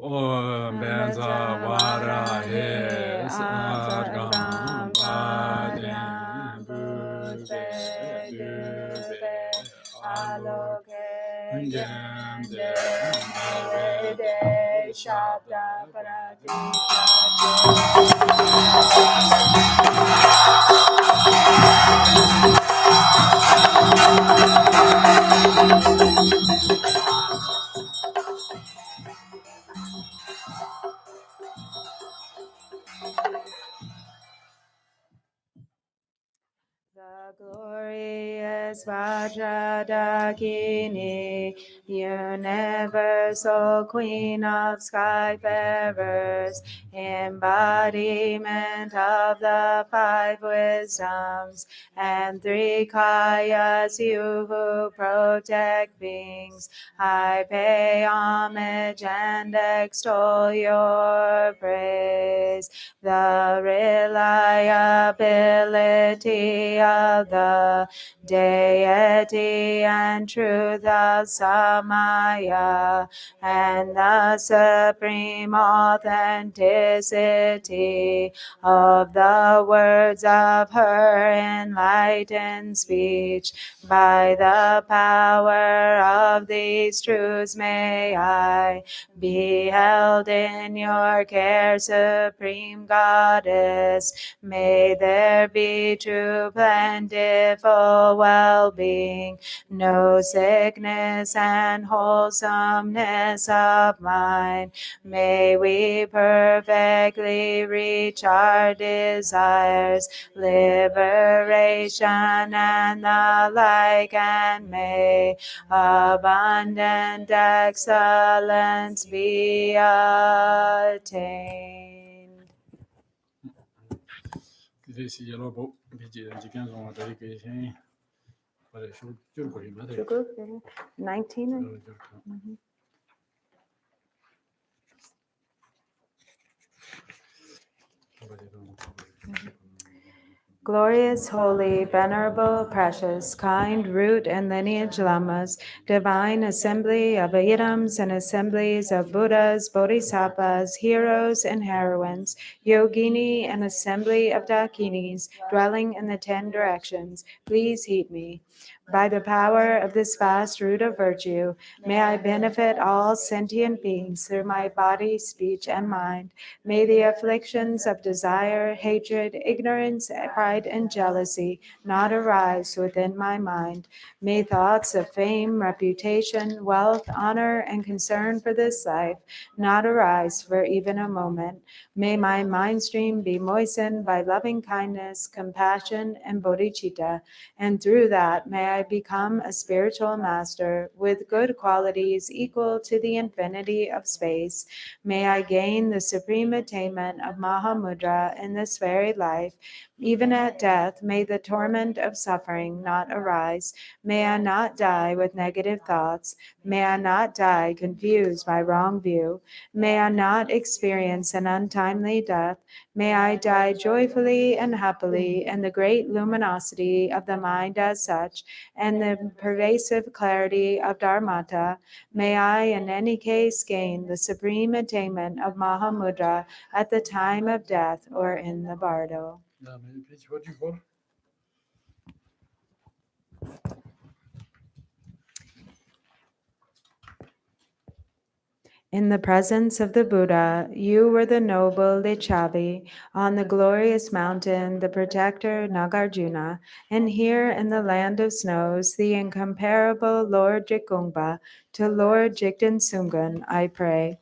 Om Benza Varahe Sargam Padyan Bhute Dube Aloke Gende Navede Shabda The glorious Vajrayogini, universal queen of skyfarers, embodiment of the five wisdoms and three kayas, you who protect beings, I pay homage and extol your praise. The reliability of the deity and truth of Samaya, and the supreme authenticity of the words of her enlightened speech. By the power of these truths may I be held in your care, Supreme Goddess. May there be true plentiful well-being, no sickness and wholesomeness of mind. May we perfectly reach our desires, liberation and the like, and may abundant excellence be attained. 这是耶罗布，比这人之间讲话对个先，或者说就是可以买的。 19. Glorious, holy, venerable, precious, kind, root, and lineage lamas, divine assembly of Ayidams and assemblies of Buddhas, Bodhisattvas, heroes, and heroines, yogini and assembly of dakinis, dwelling in the 10 directions, please heed me. By the power of this vast root of virtue, may I benefit all sentient beings through my body, speech, and mind. May the afflictions of desire, hatred, ignorance, pride, and jealousy not arise within my mind. May thoughts of fame, reputation, wealth, honor, and concern for this life not arise for even a moment. May my mind stream be moistened by loving kindness, compassion, and bodhicitta, and through that may I become a spiritual master with good qualities equal to the infinity of space. May I gain the supreme attainment of Mahamudra in this very life. Even at death, may the torment of suffering not arise. May I not die with negative thoughts. May I not die confused by wrong view. May I not experience an untimely death. May I die joyfully and happily in the great luminosity of the mind as such, and the pervasive clarity of Dharmata. May I in any case gain the supreme attainment of Mahamudra at the time of death or in the bardo. In the presence of the Buddha, you were the noble Lichavi, on the glorious mountain, the protector Nagarjuna, and here in the land of snows, the incomparable Lord Jigungpa. To Lord Jigten Sungun, I pray.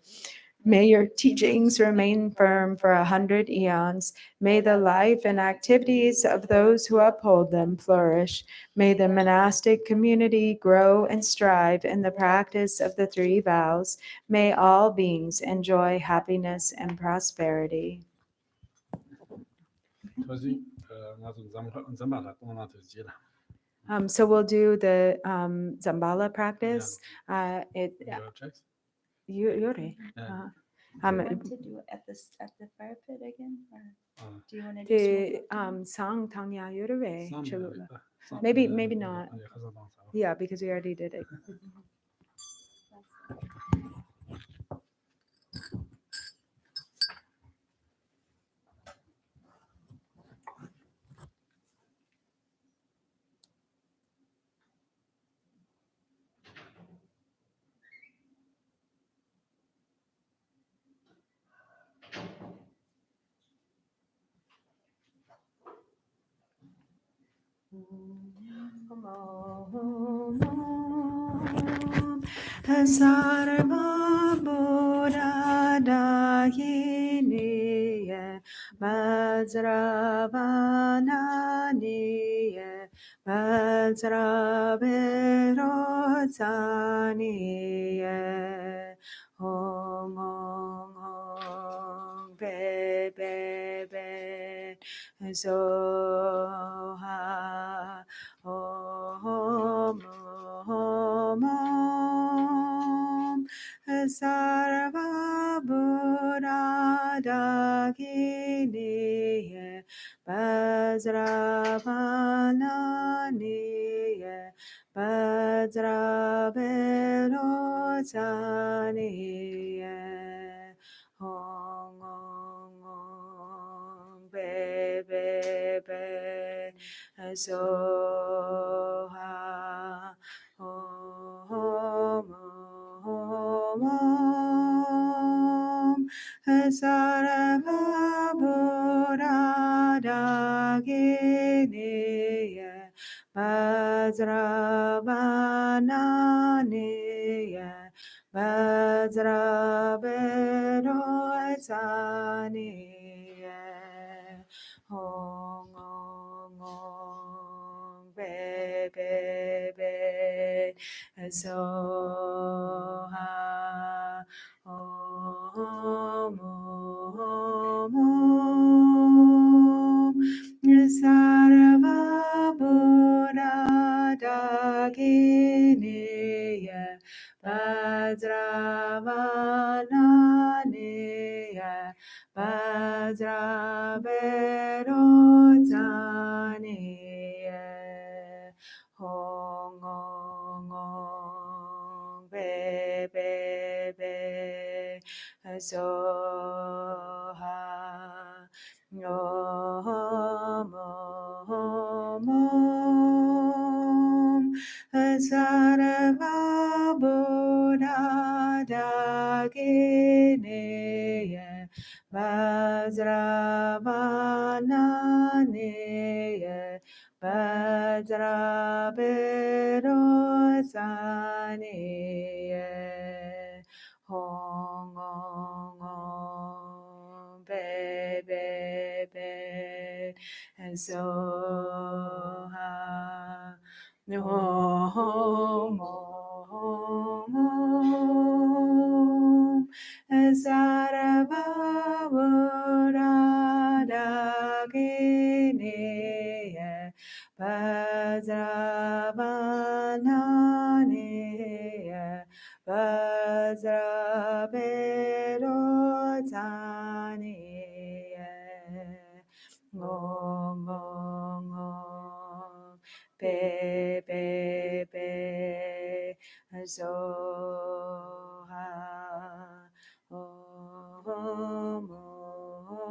May your teachings remain firm for 100 eons. May the life and activities of those who uphold them flourish. May the monastic community grow and strive in the practice of the 3 vows. May all beings enjoy happiness and prosperity. So we'll do the Zambala practice. Yuri. Do you want to do it at the fire pit again? Or do you want to do Sang Tanya Yurve. Maybe not. Yeah, because we already did it. Sarva Buddha Dayini Vajravanani Vajravirotani Om Om Om Be Be Be Soha Om Om Om Sarva Buddha Dagini Vajravana Vajrabero Saniye Hong Ong Ong Be Be Be Soha Om Om Om Sarvabhuradaginiye Vajravananiye Vajraberoasaniye Hong Ong Ong Be Be Be Soha Om Om Om Sarvabhuradaginiye Vajravananiye Vajraberozaniye Hong Ong Ong Be Be Be Soha Om Om Om Sarvabhuradaginiye Vajravananiye Vajraberozaniye Hong Ong Ong Be Be Be Soha Om Om Om Sarvabhuradaginiye Vajravananiye Vajraberozaniye Om Om Om Be Be Be Soha